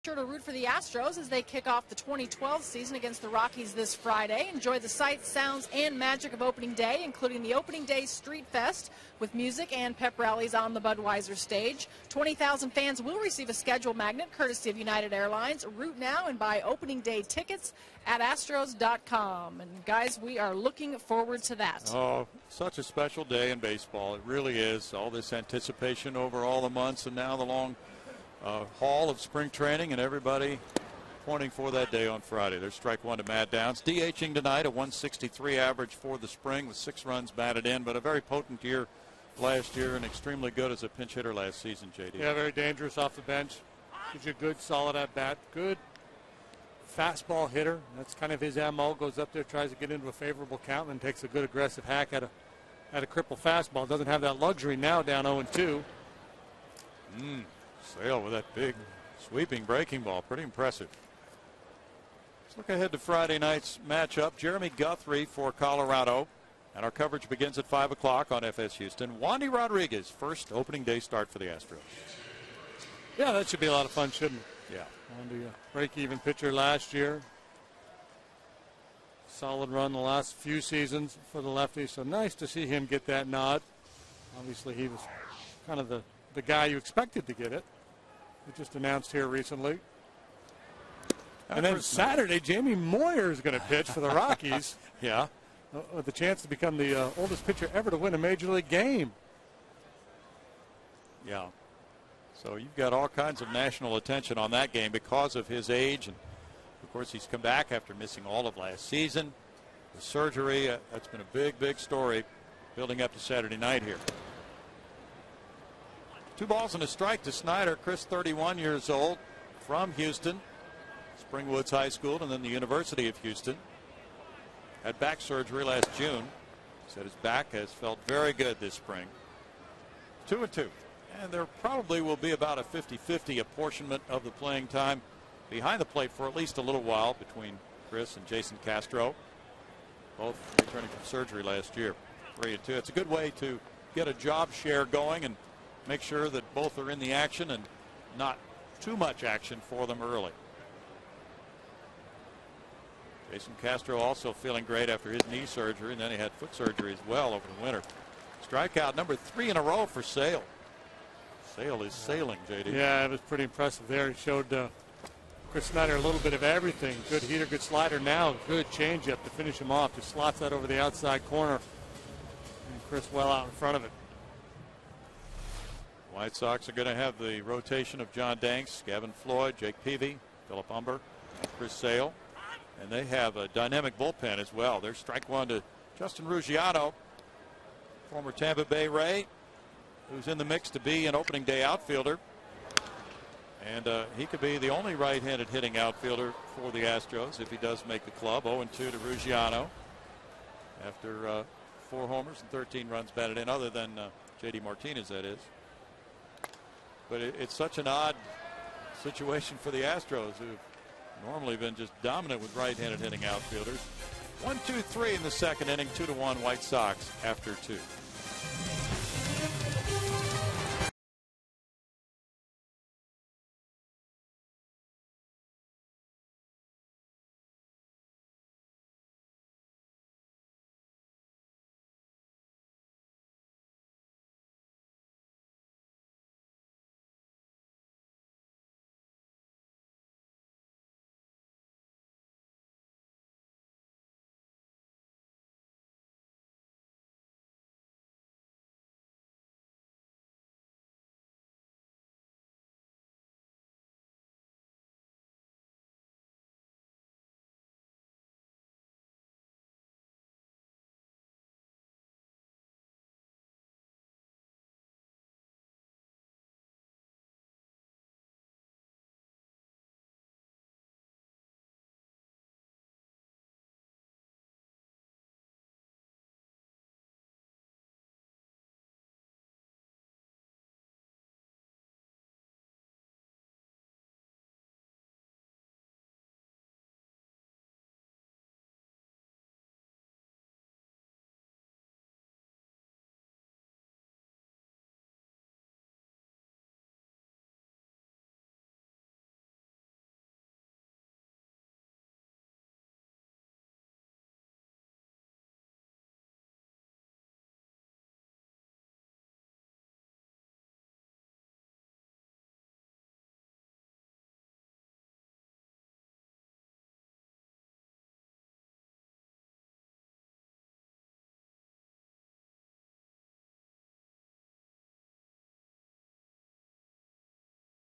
Sure to root for the Astros as they kick off the 2012 season against the Rockies this Friday. Enjoy the sights, sounds, and magic of opening day, including the opening day street fest with music and pep rallies on the Budweiser stage. 20,000 fans will receive a schedule magnet courtesy of United Airlines. Root now and buy opening day tickets at astros.com. And guys, we are looking forward to that. Oh, such a special day in baseball. It really is. All this anticipation over all the months and now the long haul of spring training, and everybody pointing for that day on Friday. There's strike one to Matt Downs. DHing tonight, a 163 average for the spring with 6 runs batted in, but a very potent year last year and extremely good as a pinch hitter last season, JD. Yeah, very dangerous off the bench. Gives you a good, solid at bat. Good fastball hitter. That's kind of his MO. Goes up there, tries to get into a favorable count, and takes a good aggressive hack at a crippled fastball. Doesn't have that luxury now, down 0-2. Sale with that big sweeping breaking ball. Pretty impressive. Let's look ahead to Friday night's matchup. Jeremy Guthrie for Colorado. And our coverage begins at 5 o'clock on FS Houston. Wandy Rodriguez, first opening day start for the Astros. Yeah, that should be a lot of fun, shouldn't it? Yeah. Wandy, break-even pitcher last year. Solid run the last few seasons for the lefty, so nice to see him get that nod. Obviously, he was kind of the guy you expected to get it. We just announced here recently. And then Saturday, Jamie Moyer is going to pitch for the Rockies. Yeah. With the chance to become the oldest pitcher ever to win a Major League game. Yeah. So you've got all kinds of national attention on that game because of his age. And, of course, he's come back after missing all of last season. The surgery, that's been a big, big story building up to Saturday night here. 2 balls and a strike to Snyder. Chris, 31 years old, from Houston, Springwoods High School, and then the University of Houston. Had back surgery last June. Said his back has felt very good this spring. 2-2. And there probably will be about a 50-50 apportionment of the playing time behind the plate for at least a little while between Chris and Jason Castro, both returning from surgery last year. 3-2. It's a good way to get a job share going and make sure that both are in the action and not too much action for them early. Jason Castro also feeling great after his knee surgery, and then he had foot surgery as well over the winter. Strikeout number 3 in a row for Sale. Sale is sailing, JD. Yeah, it was pretty impressive there. He showed Chris Snyder a little bit of everything. Good heater, good slider now. Good changeup to finish him off. Just slots that over the outside corner. And Chris well out in front of it. White Sox are going to have the rotation of John Danks, Gavin Floyd, Jake Peavy, Philip Humber, Chris Sale. And they have a dynamic bullpen as well. There's strike one to Justin Ruggiano, former Tampa Bay Ray, who's in the mix to be an opening day outfielder. And he could be the only right-handed hitting outfielder for the Astros if he does make the club. 0-2 to Ruggiano after 4 homers and 13 runs batted in, other than J.D. Martinez, that is. But it's such an odd situation for the Astros, who've normally been just dominant with right-handed hitting outfielders. 1-2-3 in the second inning, 2-1 White Sox after 2.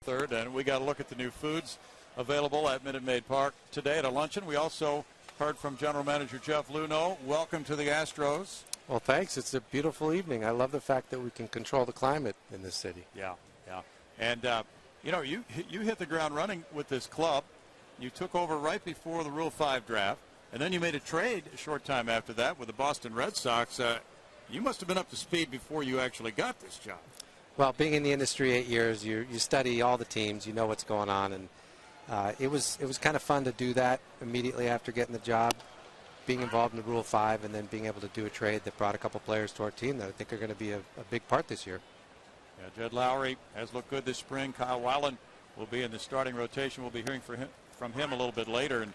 3rd, and we got to look at the new foods available at Minute Maid Park today at a luncheon. We also heard from General Manager Jeff Luhnow. Welcome to the Astros. Well, thanks. It's a beautiful evening. I love the fact that we can control the climate in this city. Yeah. And, you hit the ground running with this club. You took over right before the Rule 5 draft, and then you made a trade a short time after that with the Boston Red Sox. You must have been up to speed before you actually got this job. Well, being in the industry 8 years, you study all the teams, you know what's going on, and it was kind of fun to do that immediately after getting the job, being involved in the Rule 5, and then being able to do a trade that brought a couple players to our team that I think are going to be a big part this year. Yeah, Jed Lowry has looked good this spring. Kyle Weiland will be in the starting rotation. We'll be hearing from him a little bit later. And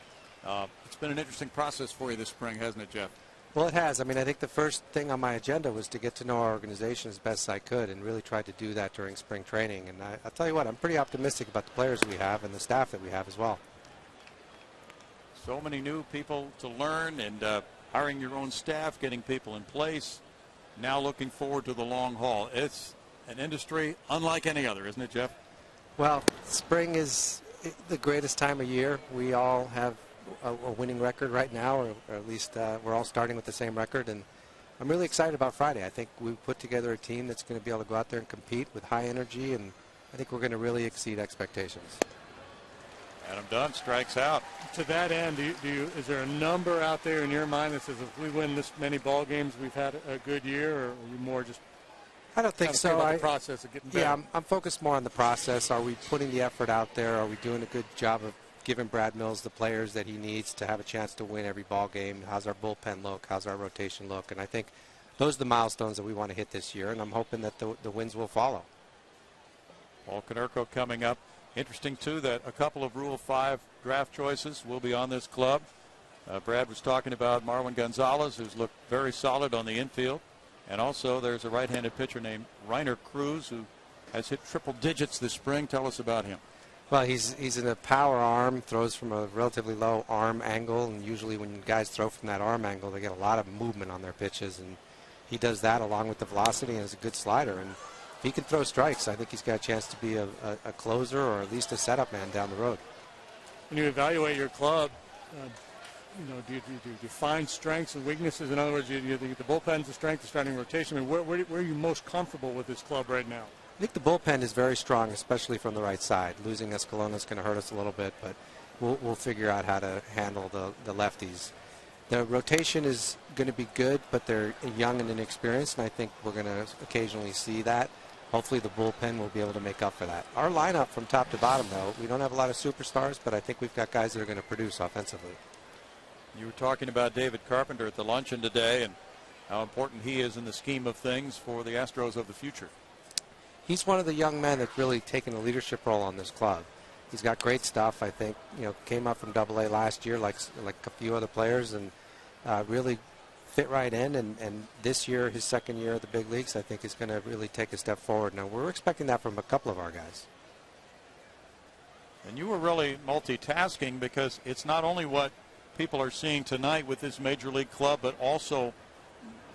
it's been an interesting process for you this spring, hasn't it, Jeff? Well, it has. I mean, I think the first thing on my agenda was to get to know our organization as best I could and really tried to do that during spring training. And I'll tell you what, I'm pretty optimistic about the players we have and the staff that we have as well. So many new people to learn and hiring your own staff, getting people in place. Now looking forward to the long haul. It's an industry unlike any other, isn't it, Jeff? Well, spring is the greatest time of year. We all have a winning record right now, or at least we're all starting with the same record. And I'm really excited about Friday. I think we've put together a team that's going to be able to go out there and compete with high energy, and I think we're going to really exceed expectations. Adam Dunn strikes out. To that end, is there a number out there in your mind that says if we win this many ball games, we've had a good year, or are you more just? I don't think so. The process of getting better? Yeah, I'm focused more on the process. Are we putting the effort out there? Are we doing a good job of giving Brad Mills the players that he needs to have a chance to win every ball game? How's our bullpen look? How's our rotation look? And I think those are the milestones that we want to hit this year, and I'm hoping that the wins will follow. Paul Konerko coming up. Interesting, too, that a couple of Rule 5 draft choices will be on this club. Brad was talking about Marwin Gonzalez, who's looked very solid on the infield. And also there's a right-handed pitcher named Reiner Cruz, who has hit triple digits this spring. Tell us about him. Well, he's in a power arm, throws from a relatively low arm angle, and usually when guys throw from that arm angle, they get a lot of movement on their pitches, and he does that along with the velocity and is a good slider. And if he can throw strikes, I think he's got a chance to be a closer or at least a setup man down the road. When you evaluate your club, do you find strengths and weaknesses? In other words, the bullpen's the strength, the starting rotation. I mean, where are you most comfortable with this club right now? I think the bullpen is very strong, especially from the right side. Losing Escalona is going to hurt us a little bit, but we'll figure out how to handle the lefties. The rotation is going to be good, but they're young and inexperienced, and I think we're going to occasionally see that. Hopefully the bullpen will be able to make up for that. Our lineup from top to bottom, though, we don't have a lot of superstars, but I think we've got guys that are going to produce offensively. You were talking about David Carpenter at the luncheon today and how important he is in the scheme of things for the Astros of the future. He's one of the young men that's really taken a leadership role on this club. He's got great stuff. I think came up from AA last year like a few other players and really fit right in. And this year, his second year of the big leagues, I think is going to really take a step forward. Now, we're expecting that from a couple of our guys. And you were really multitasking because it's not only what people are seeing tonight with this major league club, but also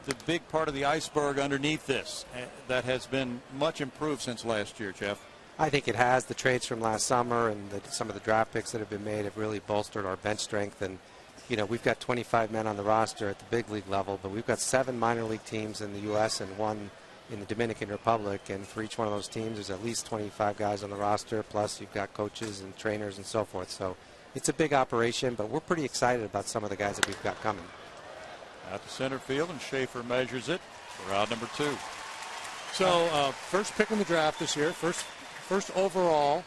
the big part of the iceberg underneath this that has been much improved since last year, Jeff. I think it has. The trades from last summer and some of the draft picks that have been made have really bolstered our bench strength. And, we've got 25 men on the roster at the big league level, but we've got 7 minor league teams in the U.S. and 1 in the Dominican Republic. And for each one of those teams, there's at least 25 guys on the roster, plus you've got coaches and trainers and so forth. So it's a big operation, but we're pretty excited about some of the guys that we've got coming. Out to center field, and Schaefer measures it for out number 2. So first pick in the draft this year, first overall.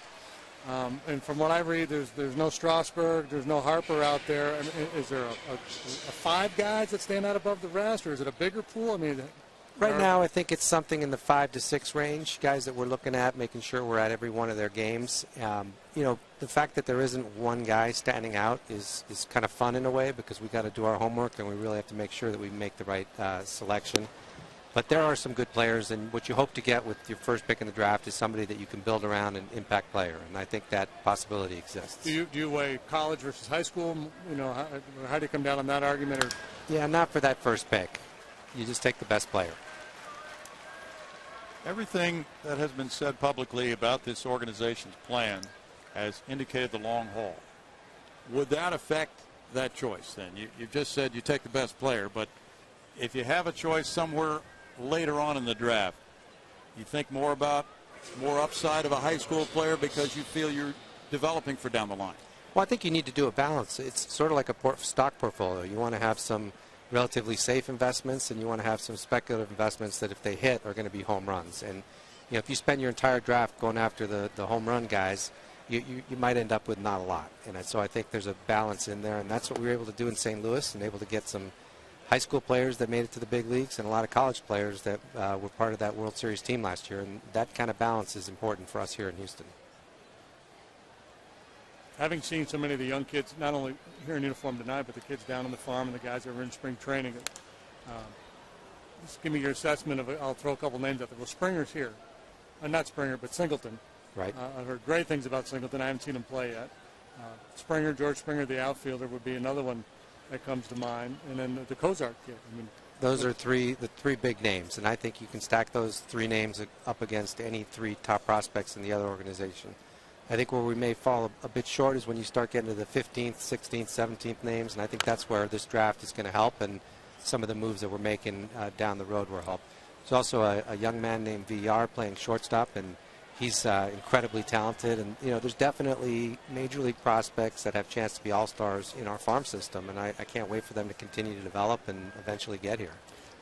And from what I read, there's no Strasburg, there's no Harper out there. I mean, is there a 5 guys that stand out above the rest, or is it a bigger pool? I mean, right now, I think it's something in the 5 to 6 range, guys that we're looking at, making sure we're at every one of their games. The fact that there isn't one guy standing out is kind of fun in a way because we got to do our homework and we really have to make sure that we make the right selection. But there are some good players, and what you hope to get with your first pick in the draft is somebody that you can build around an impact player, and I think that possibility exists. Do you weigh college versus high school? How do you come down on that argument? Or? Yeah, not for that first pick. You just take the best player. Everything that has been said publicly about this organization's plan has indicated the long haul. Would that affect that choice then? You've just said you take the best player, but if you have a choice somewhere later on in the draft, you think more about more upside of a high school player because you feel you're developing for down the line? Well, I think you need to do a balance. It's sort of like a stock portfolio. You want to have some relatively safe investments, and you want to have some speculative investments that if they hit are going to be home runs. And if you spend your entire draft going after the home run guys, you might end up with not a lot. And so I think there's a balance in there, and that's what we were able to do in St. Louis, and able to get some high school players that made it to the big leagues and a lot of college players that were part of that World Series team last year. And that kind of balance is important for us here in Houston. Having seen so many of the young kids, not only here in uniform tonight, but the kids down on the farm and the guys that were in spring training, just give me your assessment of it. I'll throw a couple names out there. Well, Springer's here. Not Springer, but Singleton. Right. I've heard great things about Singleton. I haven't seen him play yet. Springer, George Springer, the outfielder, would be another one that comes to mind. And then the Kozart kid. I mean, those are the three big names, and I think you can stack those three names up against any three top prospects in the other organization. I think where we may fall a bit short is when you start getting to the 15th, 16th, 17th names, and I think that's where this draft is going to help, and some of the moves that we're making down the road will help. There's also a young man named VR playing shortstop, and he's incredibly talented. And there's definitely major league prospects that have a chance to be all-stars in our farm system, and I can't wait for them to continue to develop and eventually get here.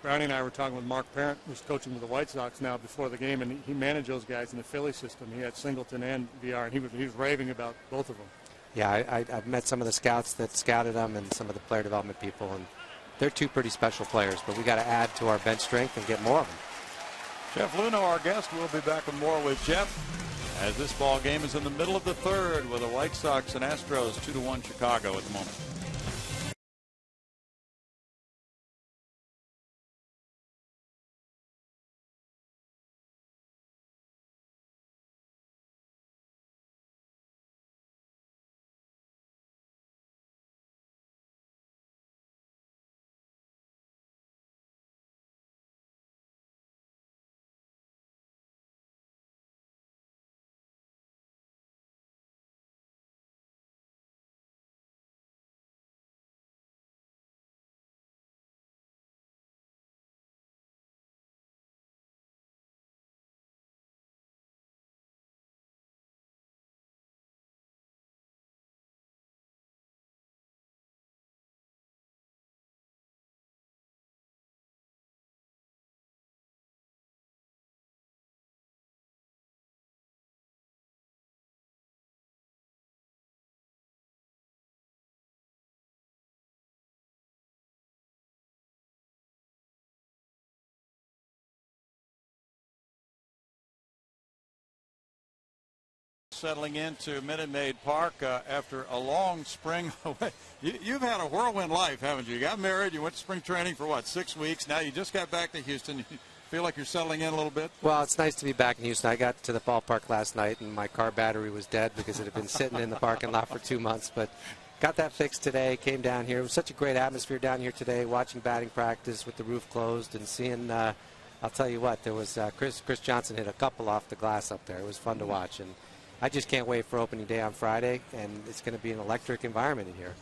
Brownie and I were talking with Mark Parent, who's coaching with the White Sox now before the game, and he managed those guys in the Philly system. He had Singleton and VR, and he was raving about both of them. Yeah, I've met some of the scouts that scouted them and some of the player development people, and they're two pretty special players, but we got to add to our bench strength and get more of them. Jeff Luno, our guest. We'll be back with more with Jeff as this ball game is in the middle of the third with the White Sox and Astros 2-1 Chicago at the moment. Settling into Minute Maid Park after a long spring. You've had a whirlwind life, haven't you? You got married, you went to spring training for, 6 weeks? Now you just got back to Houston. You feel like you're settling in a little bit? Well, it's nice to be back in Houston. I got to the ballpark last night, and my car battery was dead because it had been sitting in the parking lot for 2 months. But got that fixed today, came down here. It was such a great atmosphere down here today, watching batting practice with the roof closed and seeing, I'll tell you what, there was Chris Johnson hit a couple off the glass up there. It was fun to watch. And I just can't wait for opening day on Friday, and it's going to be an electric environment in here.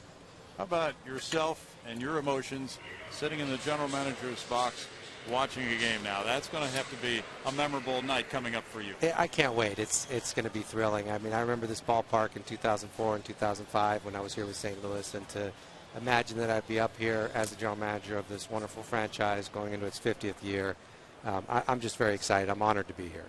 How about yourself and your emotions sitting in the general manager's box watching a game now? That's going to have to be a memorable night coming up for you. I can't wait. It's going to be thrilling. I mean, I remember this ballpark in 2004 and 2005 when I was here with St. Louis, and to imagine that I'd be up here as the general manager of this wonderful franchise going into its 50th year, I'm just very excited. I'm honored to be here.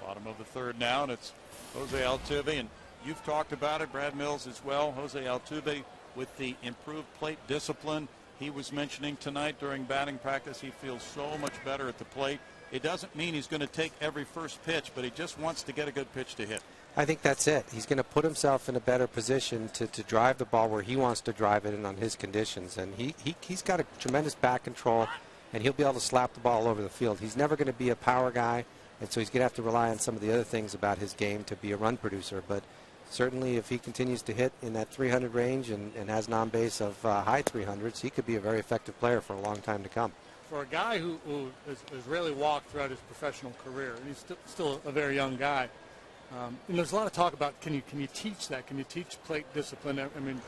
Bottom of the third now, and it's Jose Altuve, and you've talked about it, Brad Mills as well. Jose Altuve with the improved plate discipline. He was mentioning tonight during batting practice he feels so much better at the plate. It doesn't mean he's going to take every first pitch, but he just wants to get a good pitch to hit. I think that's it. He's going to put himself in a better position to drive the ball where he wants to drive it and on his conditions. And he's got a tremendous back control, and he'll be able to slap the ball all over the field. He's never going to be a power guy, and so he's going to have to rely on some of the other things about his game to be a run producer. But certainly if he continues to hit in that 300 range and has an on-base of high 300s, he could be a very effective player for a long time to come. for a guy who has rarely walked throughout his professional career, and he's still a very young guy, and there's a lot of talk about can you teach that? Can you teach plate discipline? I mean,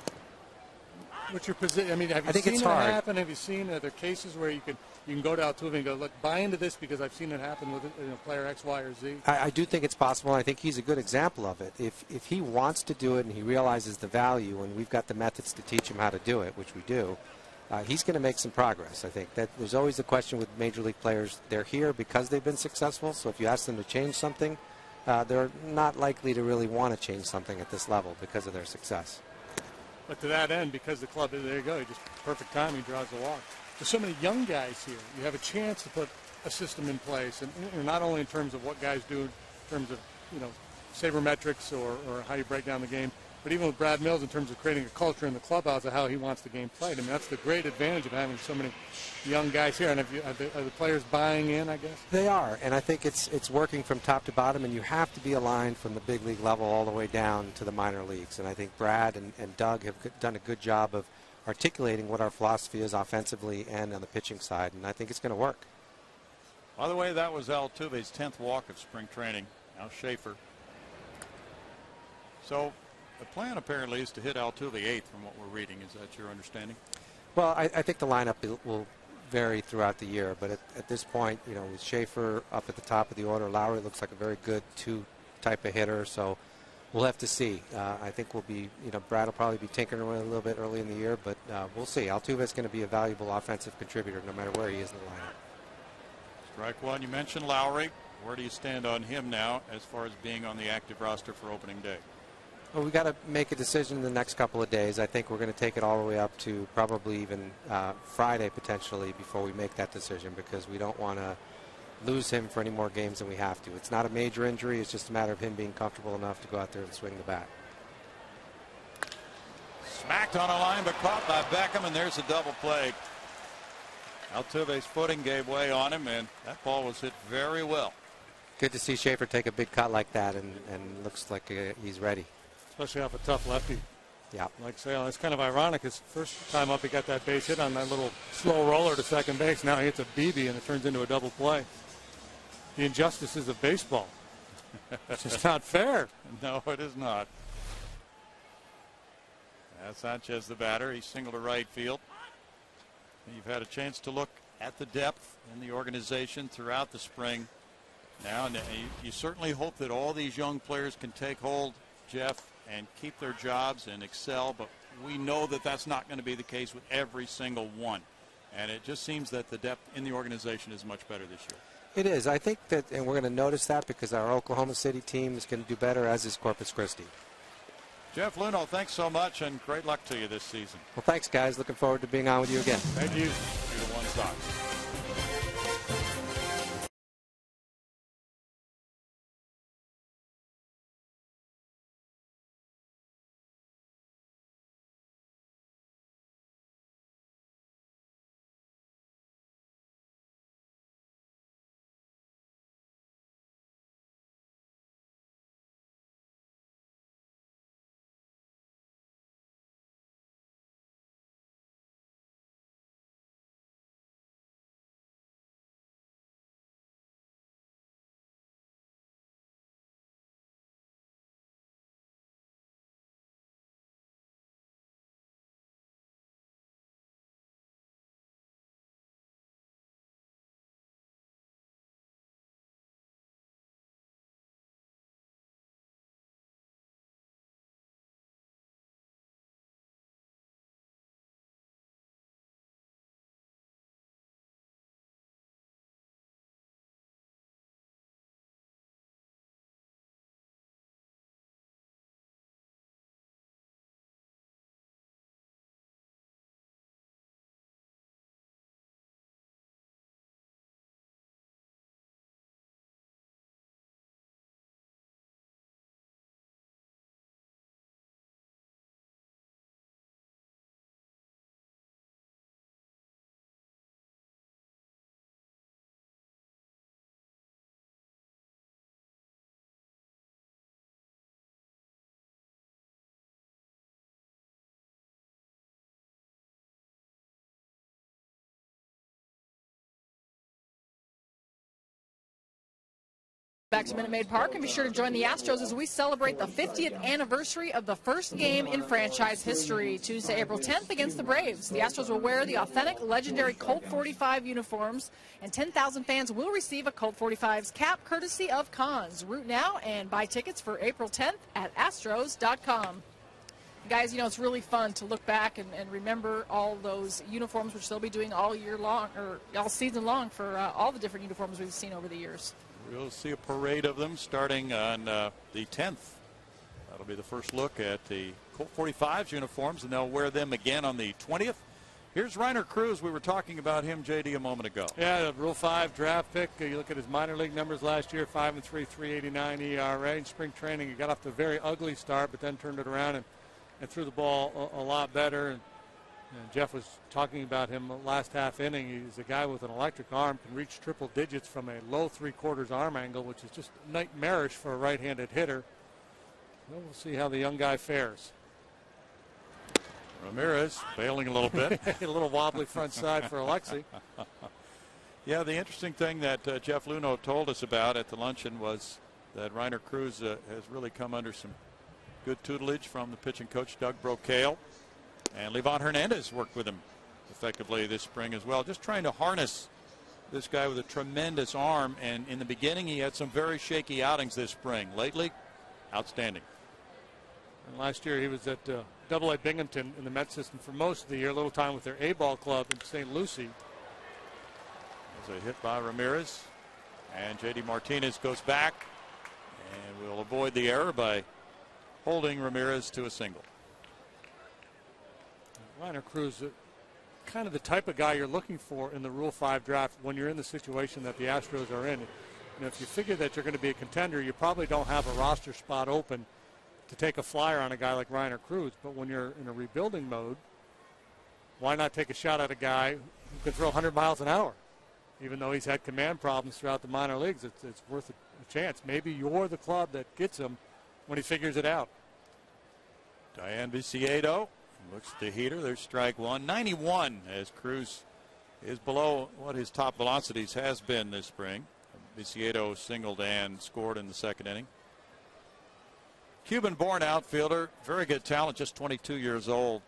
what's your position? I mean, have you seen it happen? Have you seen are there cases where you can go to Altuve and go, look, buy into this because I've seen it happen with player X, Y, or Z? I do think it's possible. I think he's a good example of it. If he wants to do it and he realizes the value, and we've got the methods to teach him how to do it, which we do, he's going to make some progress. I think that there's always the question with major league players. They're here because they've been successful. So if you ask them to change something, they're not likely to really want to change something at this level because of their success. But to that end, because the club, there you go, just perfect timing, draws the walk. There's so many young guys here. You have a chance to put a system in place, and not only in terms of what guys do in terms of, sabermetrics or how you break down the game, but even with Brad Mills in terms of creating a culture in the clubhouse of how he wants the game played. I mean, that's the great advantage of having so many young guys here. And are the players buying in, I guess? They are, and I think it's working from top to bottom, and you have to be aligned from the big league level all the way down to the minor leagues. And I think Brad and Doug have done a good job of articulating what our philosophy is offensively and on the pitching side, and I think it's going to work. By the way, that was Altuve's 10th walk of spring training. Now Schaefer. So the plan apparently is to hit Altuve 8th from what we're reading. Is that your understanding? Well, I think the lineup will vary throughout the year, but at this point, with Schaefer up at the top of the order, Lowry looks like a very good 2 type of hitter, so we'll have to see. I think we'll be, Brad will probably be tinkering with it a little bit early in the year, but we'll see. Altuve is going to be a valuable offensive contributor no matter where he is in the lineup. Strike one. You mentioned Lowry. Where do you stand on him now as far as being on the active roster for opening day? Well, we got to make a decision in the next couple of days. I think we're going to take it all the way up to probably even Friday potentially before we make that decision, because we don't want to lose him for any more games than we have to. It's not a major injury. It's just a matter of him being comfortable enough to go out there and swing the bat. Smacked on a line, but caught by Beckham, and there's a double play. Altuve's footing gave way on him, and that ball was hit very well. Good to see Schaefer take a big cut like that, and looks like he's ready. Especially off a tough lefty. Yeah. Like Sale. It's kind of ironic. His first time up, he got that base hit on that little slow roller to second base. Now he hits a BB, and it turns into a double play. The injustices of baseball. It's just not fair. No, it is not. That's Sanchez, the batter. He's single to right field. You've had a chance to look at the depth in the organization throughout the spring. Now, and you certainly hope that all these young players can take hold, Jeff, and keep their jobs and excel, but we know that that's not going to be the case with every single one. And it just seems that the depth in the organization is much better this year. It is. I think that, and we're going to notice that because our Oklahoma City team is going to do better, as is Corpus Christi. Jeff Luhnow, thanks so much, and great luck to you this season. Well, thanks, guys. Looking forward to being on with you again. Thank you. 2-1 Sox. Back to Minute Maid Park, and be sure to join the Astros as we celebrate the 50th anniversary of the first game in franchise history. Tuesday, April 10th against the Braves. The Astros will wear the authentic, legendary Colt 45 uniforms, and 10,000 fans will receive a Colt 45's cap courtesy of Cons. Root now and buy tickets for April 10th at Astros.com. Guys, you know, it's really fun to look back and remember all those uniforms, which they'll be doing all year long, or all season long, for all the different uniforms we've seen over the years. We'll see a parade of them starting on the 10th. That'll be the first look at the Colt 45's uniforms, and they'll wear them again on the 20th. Here's Reiner Cruz. We were talking about him, J.D., a moment ago. Yeah, the Rule 5 draft pick. You look at his minor league numbers last year, 5-3, 3.89 ERA. In spring training, he got off to a very ugly start, but then turned it around and threw the ball a lot better. And Jeff was talking about him last half inning. He's a guy with an electric arm, can reach triple digits from a low three-quarters arm angle, which is just nightmarish for a right-handed hitter. Well, we'll see how the young guy fares. Ramirez failing a little bit. A little wobbly front side for Alexi. Yeah, the interesting thing that Jeff Luhnow told us about at the luncheon was that Reiner Cruz has really come under some good tutelage from the pitching coach, Doug Brocail. And Livan Hernandez worked with him effectively this spring as well, just trying to harness this guy with a tremendous arm. And in the beginning, he had some very shaky outings this spring. Lately, outstanding. And last year, he was at Double-A Binghamton in the Met system for most of the year, a little time with their A-ball club in St. Lucie. There's a hit by Ramirez, and J.D. Martinez goes back, and will avoid the error by holding Ramirez to a single. Reiner Cruz, kind of the type of guy you're looking for in the Rule 5 draft when you're in the situation that the Astros are in. You know, if you figure that you're going to be a contender, you probably don't have a roster spot open to take a flyer on a guy like Reiner Cruz. But when you're in a rebuilding mode, why not take a shot at a guy who can throw 100 miles an hour? Even though he's had command problems throughout the minor leagues, it's worth a chance. Maybe you're the club that gets him when he figures it out. Diane Viciedo looks at the heater. There's strike one. 91 as Cruz is below what his top velocities has been this spring. Viciedo singled and scored in the second inning. Cuban-born outfielder, very good talent, just 22 years old.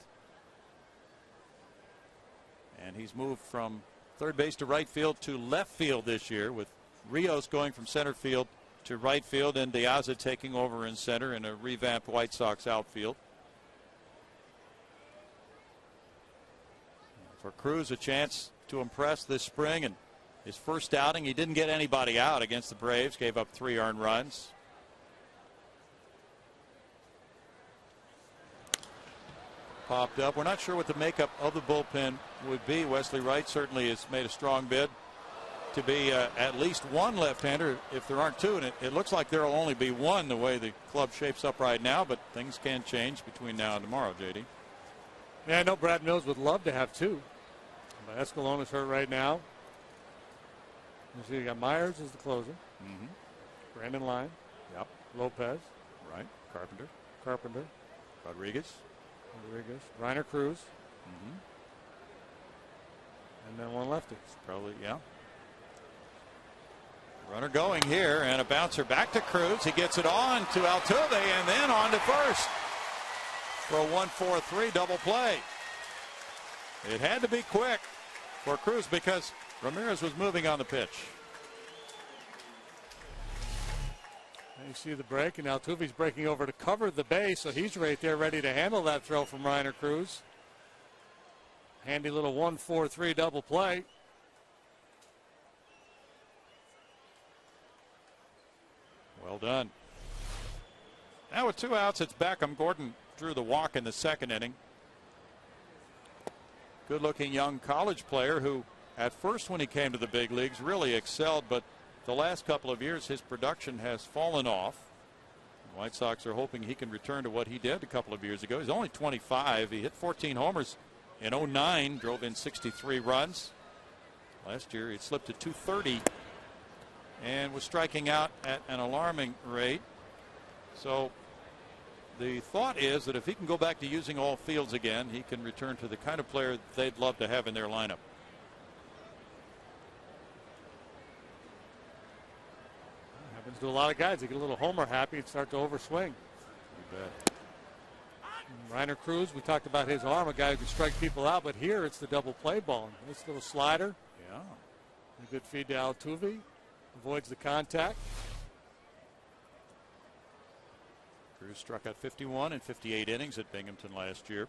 And he's moved from third base to right field to left field this year, with Rios going from center field to right field and De Aza taking over in center in a revamped White Sox outfield. For Cruz, a chance to impress this spring, and his first outing, he didn't get anybody out against the Braves, gave up 3 earned runs. Popped up. We're not sure what the makeup of the bullpen would be. Wesley Wright certainly has made a strong bid to be at least one left-hander if there aren't two, and it looks like there will only be one the way the club shapes up right now, but things can change between now and tomorrow, J.D. Yeah, I know Brad Mills would love to have two. But Escalona's hurt right now. You see, you got Myers as the closer. Mm-hmm. Brandon Line. Yep. Lopez. Right. Carpenter. Rodriguez. Reiner Cruz. Mm-hmm. And then one lefty. Probably, yeah. Runner going here, and a bouncer back to Cruz. He gets it on to Altuve and then on to first for a 1-4-3 double play. It had to be quick for Cruz because Ramirez was moving on the pitch. And you see the break, and Altuve's breaking over to cover the base, so he's right there ready to handle that throw from Reiner Cruz. Handy little 1-4-3 double play. Well done. Now with 2 outs, it's Beckham. Gordon drew the walk in the second inning. Good-looking young college player who, at first when he came to the big leagues, really excelled, but the last couple of years his production has fallen off. The White Sox are hoping he can return to what he did a couple of years ago. He's only 25. He hit 14 homers in 09, drove in 63 runs. Last year he slipped to 230 and was striking out at an alarming rate. So the thought is that if he can go back to using all fields again, he can return to the kind of player they'd love to have in their lineup. Happens to a lot of guys. They get a little homer happy and start to overswing. You bet. Reiner Cruz, we talked about his arm, a guy who can strike people out, but here it's the double play ball. Nice little slider. Yeah. A good feed to Altuve. Avoids the contact. Cruz struck out 51 in 58 innings at Binghamton last year.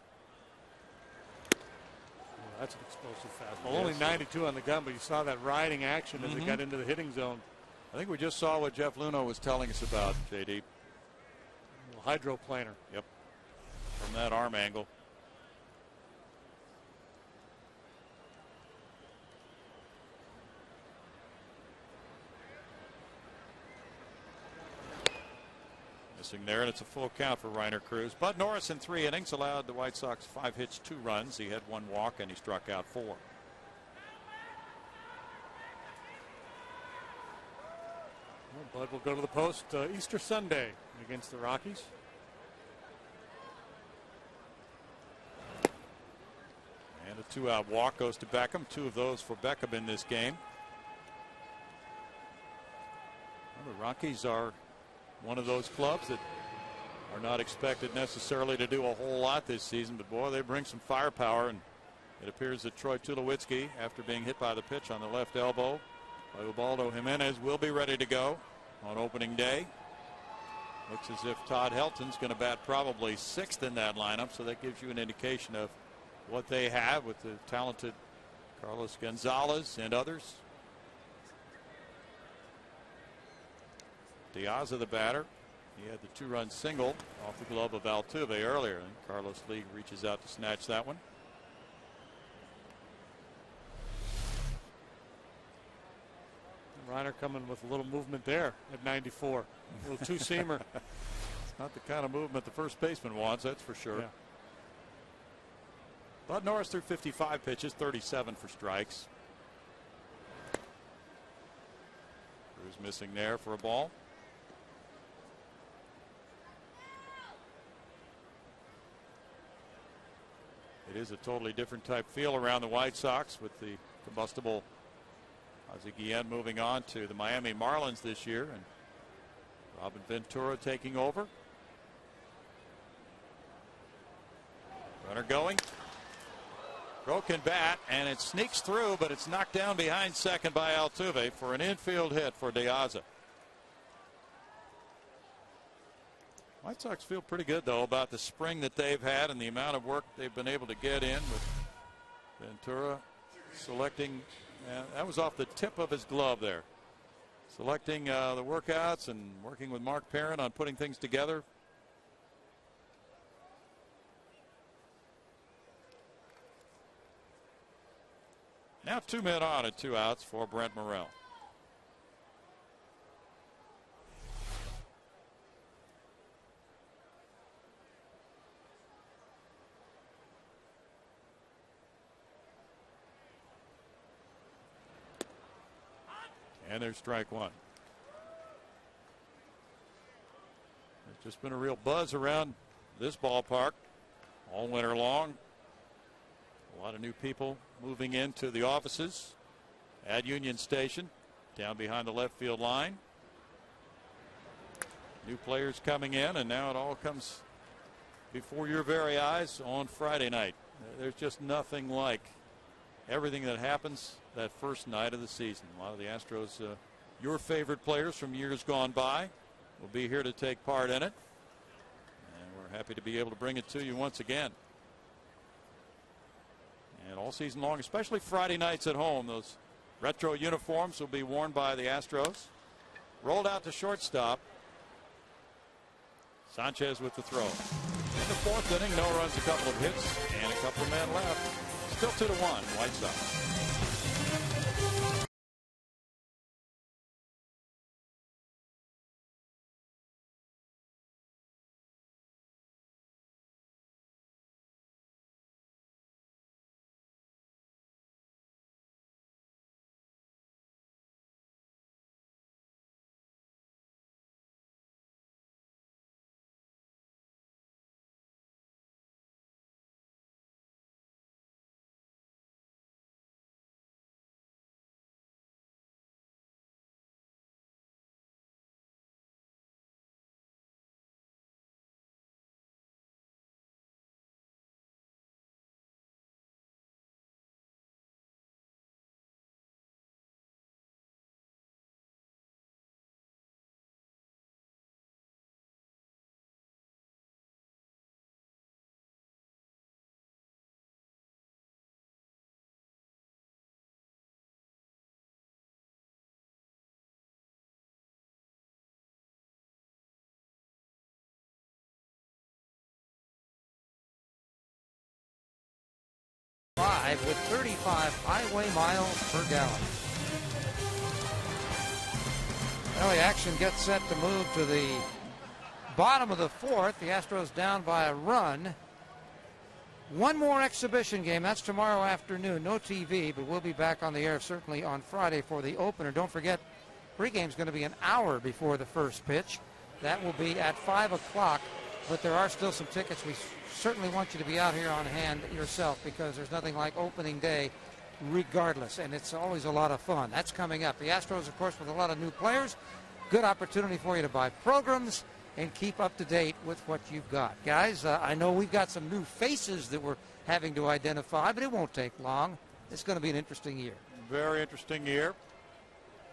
That's an explosive fastball. Only 92 on the gun, but you saw that riding action as it got into the hitting zone. I think we just saw what Jeff Luno was telling us about, JD. Hydroplaner. Yep. From that arm angle. Missing there, and it's a full count for Reiner Cruz. Bud Norris in 3 innings allowed the White Sox 5 hits, 2 runs. He had 1 walk, and he struck out 4. Well, Bud will go to the post Easter Sunday against the Rockies. And a 2-out walk goes to Beckham. 2 of those for Beckham in this game. Well, the Rockies are one of those clubs that are not expected necessarily to do a whole lot this season, but boy, they bring some firepower, and it appears that Troy Tulowitzki, after being hit by the pitch on the left elbow by Ubaldo Jimenez, will be ready to go on opening day. Looks as if Todd Helton's going to bat probably 6th in that lineup, so that gives you an indication of what they have with the talented Carlos Gonzalez and others. Diaz, the batter. He had the 2-run single off the glove of Altuve earlier, and Carlos Lee reaches out to snatch that one. Reiner coming with a little movement there at 94. A little two-seamer. It's not the kind of movement the first baseman wants, that's for sure. Yeah. Bud Norris threw 55 pitches, 37 for strikes. Cruz missing there for a ball. It is a totally different type feel around the White Sox with the combustible Ozzie Guillen moving on to the Miami Marlins this year, and Robin Ventura taking over. Runner going. Broken bat, and it sneaks through, but it's knocked down behind second by Altuve for an infield hit for Diaz. White Sox feel pretty good, though, about the spring that they've had and the amount of work they've been able to get in with Ventura selecting. That was off the tip of his glove there. Selecting the workouts and working with Mark Parent on putting things together. Now 2 men on and 2 outs for Brent Morel. And there's strike 1. There's just been a real buzz around this ballpark all winter long. A lot of new people moving into the offices at Union Station down behind the left field line. New players coming in, and now it all comes before your very eyes on Friday night. There's just nothing like everything that happens that first night of the season. A lot of the Astros, your favorite players from years gone by, will be here to take part in it. And we're happy to be able to bring it to you once again. And all season long, especially Friday nights at home, those retro uniforms will be worn by the Astros. Rolled out to shortstop. Sanchez with the throw. In the 4th inning, no runs, a couple of hits, and a couple of men left. Still 2-1, White Sox. 5 with 35 highway miles per gallon. Well, the action gets set to move to the bottom of the fourth. The Astros down by a run. One more exhibition game. That's tomorrow afternoon. No TV, but we'll be back on the air certainly on Friday for the opener. Don't forget, pregame's going to be an hour before the first pitch. That will be at 5 o'clock, but there are still some tickets. We certainly want you to be out here on hand yourself because there's nothing like opening day regardless, and it's always a lot of fun. That's coming up. The Astros, of course, with a lot of new players. Good opportunity for you to buy programs and keep up to date with what you've got. Guys, I know we've got some new faces that we're having to identify, but it won't take long. It's going to be an interesting year. Very interesting year.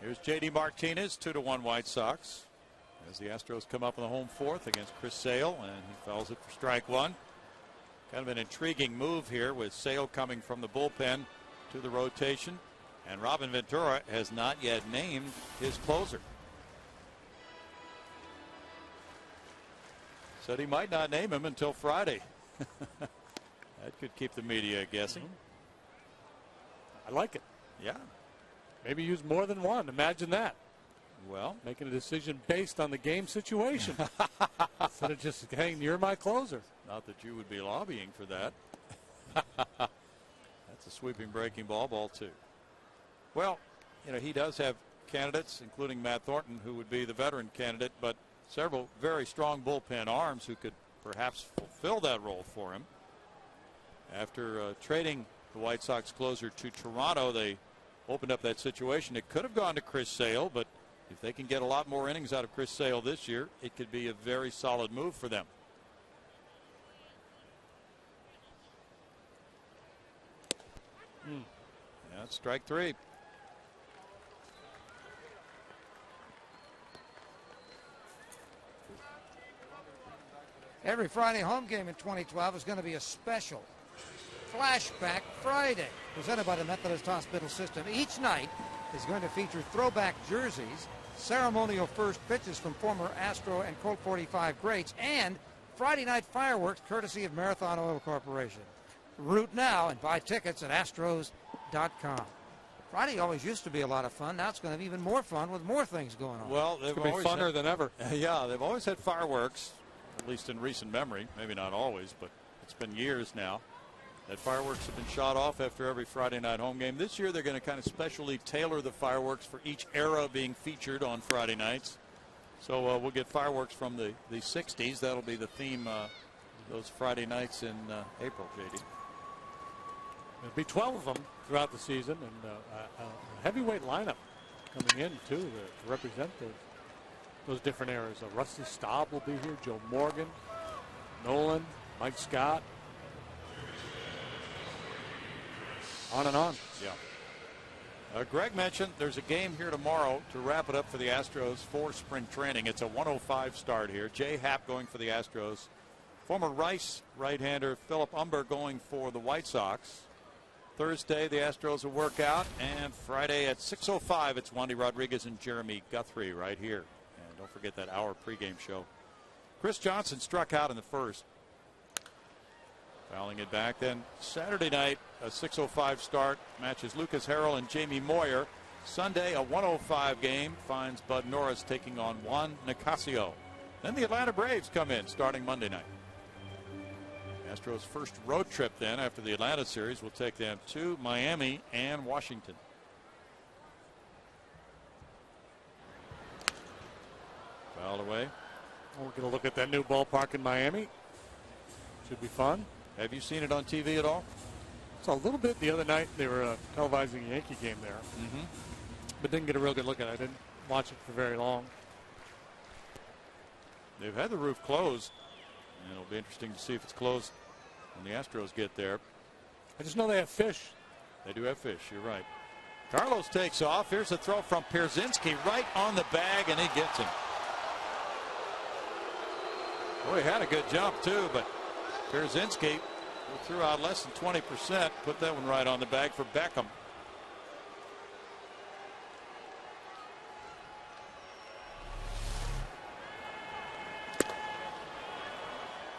Here's J.D. Martinez, 2-1 White Sox, as the Astros come up in the home fourth against Chris Sale, and he fouls it for strike one. Kind of an intriguing move here with Sale coming from the bullpen to the rotation, and Robin Ventura has not yet named his closer. Said he might not name him until Friday. That could keep the media guessing. I like it. Yeah. Maybe use more than one. Imagine that. Well, making a decision based on the game situation instead of just saying, you're my closer. Not that you would be lobbying for that. That's a sweeping breaking ball, ball two. Well, you know, he does have candidates, including Matt Thornton, who would be the veteran candidate, but several very strong bullpen arms who could perhaps fulfill that role for him. After trading the White Sox closer to Toronto, they opened up that situation. It could have gone to Chris Sale, but if they can get a lot more innings out of Chris Sale this year, it could be a very solid move for them. That's strike three. Every Friday home game in 2012 is going to be a special Flashback Friday presented by the Methodist Hospital System. Each night is going to feature throwback jerseys, ceremonial first pitches from former Astro and Colt 45 greats, and Friday night fireworks courtesy of Marathon Oil Corporation. Root now and buy tickets at astros.com. Friday always used to be a lot of fun. Now it's going to be even more fun with more things going on. Well, they've always be funner than ever. Yeah, they've always had fireworks, at least in recent memory. Maybe not always, but it's been years now that fireworks have been shot off after every Friday night home game. This year they're going to kind of specially tailor the fireworks for each era being featured on Friday nights. So we'll get fireworks from the 60s. That'll be the theme those Friday nights in April, J.D. There'll be 12 of them throughout the season, and a heavyweight lineup coming in, too, to represent those different eras. Rusty Staub will be here, Joe Morgan, Nolan, Mike Scott. On and on. Yeah. Greg mentioned there's a game here tomorrow to wrap it up for the Astros for spring training. It's a 105 start here. Jay Happ going for the Astros. Former Rice right-hander Philip Umber going for the White Sox. Thursday, the Astros will work out, and Friday at 6:05, it's Wandy Rodriguez and Jeremy Guthrie right here. And don't forget that hour pregame show. Chris Johnson struck out in the first. Fouling it back. Then Saturday night, a 6:05 start matches Lucas Harrell and Jamie Moyer. Sunday, a 105 game finds Bud Norris taking on Juan Nicasio. Then the Atlanta Braves come in starting Monday night. Astros' first road trip then after the Atlanta series will take them to Miami and Washington. Fouled away. We're going to look at that new ballpark in Miami. Should be fun. Have you seen it on TV at all? So a little bit the other night. They were televising a Yankee game there. But didn't get a real good look at it. I didn't watch it for very long. They've had the roof closed. And it'll be interesting to see if it's closed when the Astros get there. I just know they have fish. They do have fish. You're right. Carlos takes off. Here's a throw from Pierzynski right on the bag, and he gets him. Boy, he had a good jump, too, but Pierzynski threw out less than 20%. Put that one right on the bag for Beckham.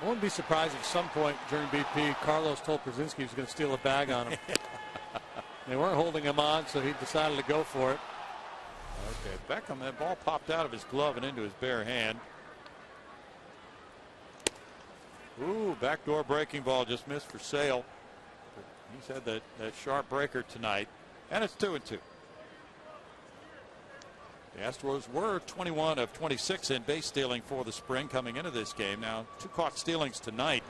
I wouldn't be surprised if at some point during BP, Carlos told Brzezinski he was going to steal a bag on him. They weren't holding him on, so he decided to go for it. Okay, Beckham, that ball popped out of his glove and into his bare hand. Ooh, backdoor breaking ball just missed for Sale. He's had that sharp breaker tonight, and it's 2-2. The Astros were 21 of 26 in base stealing for the spring coming into this game. Now 2 caught stealings tonight.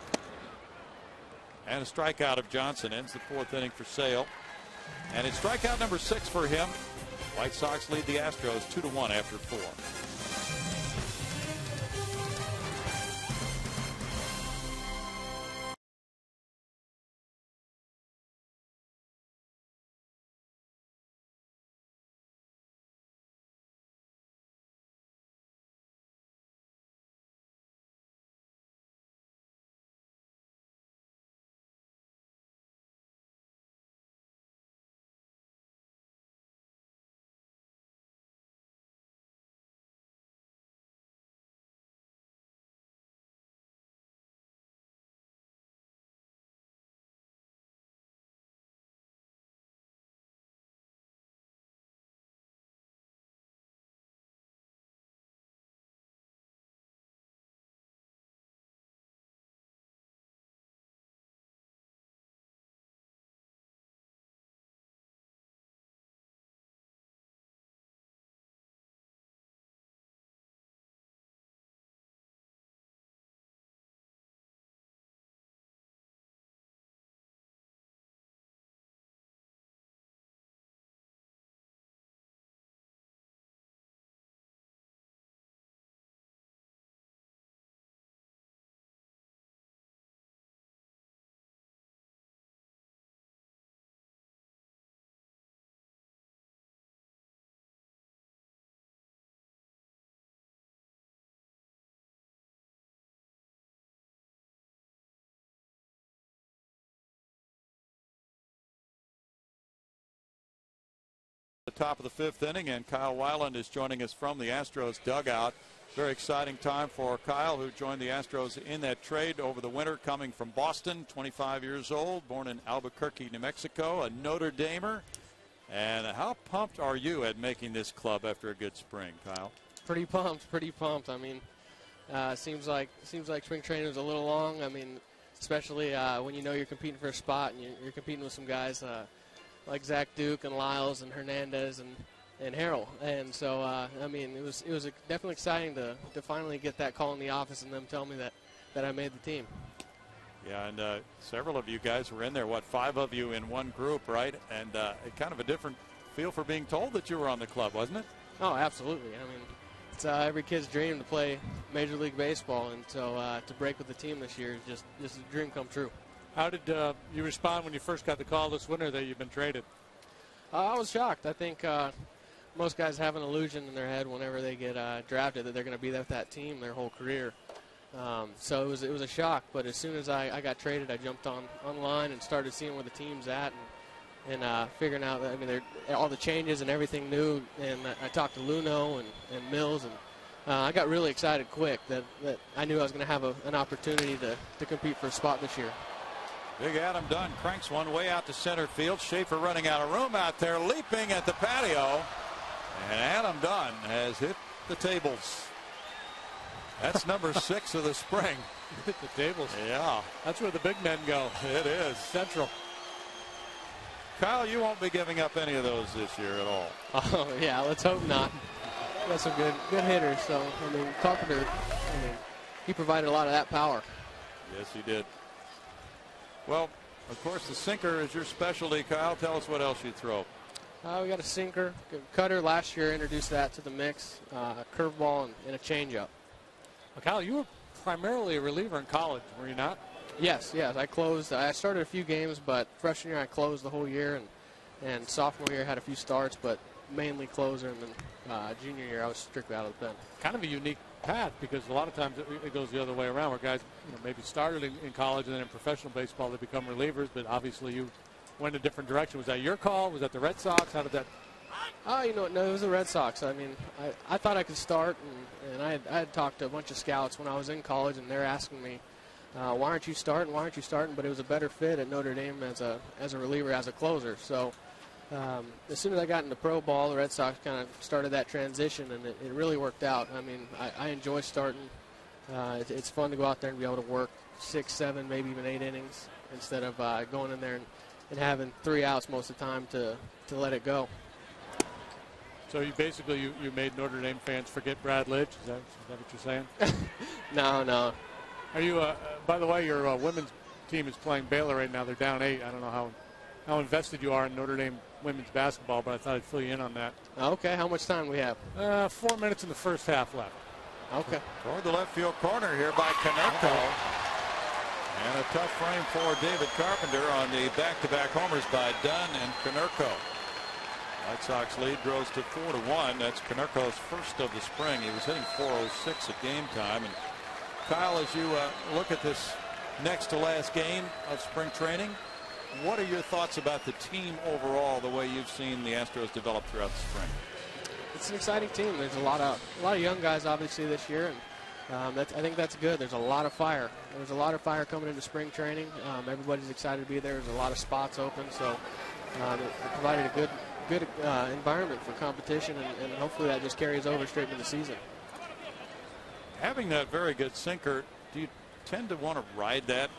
And a strikeout of Johnson ends the 4th inning for Sale. And it's strikeout number 6 for him. White Sox lead the Astros 2-1 after 4. The top of the 5th inning, and Kyle Weiland is joining us from the Astros dugout. Very exciting time for Kyle, who joined the Astros in that trade over the winter, coming from Boston, 25 years old, born in Albuquerque, New Mexico, a Notre Damer. And how pumped are you at making this club after a good spring, Kyle? Pretty pumped, pretty pumped. I mean, seems like spring training was a little long. I mean, especially when you know you're competing for a spot and you're competing with some guys like Zach Duke and Lyles and Hernandez and Harrell. And so, I mean, it was definitely exciting to finally get that call in the office and them tell me that I made the team. Yeah, and several of you guys were in there, 5 of you in one group, right? And kind of a different feel for being told that you were on the club, wasn't it? Oh, absolutely. I mean, it's every kid's dream to play Major League Baseball, and so to break with the team this year is just a dream come true. How did you respond when you first got the call this winter that you've been traded? I was shocked. I think most guys have an illusion in their head whenever they get drafted that they're going to be with that team their whole career. So it was a shock. But as soon as I got traded, I jumped online and started seeing where the team's at and figuring out that, I mean, all the changes and everything new. And I talked to Luno and Mills, and I got really excited quick that I knew I was going to have an opportunity to compete for a spot this year. Big Adam Dunn cranks one way out to center field. Schaefer running out of room out there, leaping at the patio. And Adam Dunn has hit the tables. That's number 6 of the spring. Hit the tables. Yeah. That's where the big men go. It is. Central. Kyle, you won't be giving up any of those this year at all. Oh, yeah, let's hope not. Got some good hitters. So, I mean, Carpenter, he provided a lot of that power. Yes, he did. Well, of course, the sinker is your specialty, Kyle. Tell us what else you throw. We got a sinker. Cutter last year introduced that to the mix. A curveball and a changeup. Well, Kyle, you were primarily a reliever in college, were you not? Yes. I started a few games, but freshman year I closed the whole year, and sophomore year I had a few starts, but mainly closer, and then junior year I was strictly out of the pen. Kind of a unique path, because a lot of times it goes the other way around, where guys maybe started in college and then in professional baseball they become relievers, but obviously you went a different direction. Was that your call? Was that the Red Sox? How did that? No, it was the Red Sox. I mean, I thought I could start, and I had talked to a bunch of scouts when I was in college, and they're asking me why aren't you starting? Why aren't you starting? But it was a better fit at Notre Dame as a reliever, as a closer. So as soon as I got into pro ball, the Red Sox kind of started that transition, and it really worked out. I mean, I enjoy starting. It's fun to go out there and be able to work 6, 7, maybe even 8 innings instead of going in there and having 3 outs most of the time to let it go. So you basically you made Notre Dame fans forget Brad Lidge. Is that what you're saying? No. Are you? By the way, your women's team is playing Baylor right now. They're down 8. I don't know how invested you are in Notre Dame women's basketball, but I thought I'd fill you in on that. Okay. How much time do we have? 4 minutes in the first half left. Okay. Toward the left field corner here by Canerco. And a tough frame for David Carpenter on the back-to-back homers by Dunn and Canerco. White Sox lead grows to 4-1. That's Canerco's first of the spring. He was hitting .406 at game time. And Kyle, as you look at this next to last game of spring training, what are your thoughts about the team overall, the way you've seen the Astros develop throughout the spring? It's an exciting team. There's a lot of young guys obviously this year, and I think that's good. There's a lot of fire. There's a lot of fire coming into spring training. Everybody's excited to be there. There's a lot of spots open, so it provided a good environment for competition, and hopefully that just carries over straight into the season. Having that very good sinker, do you tend to want to ride that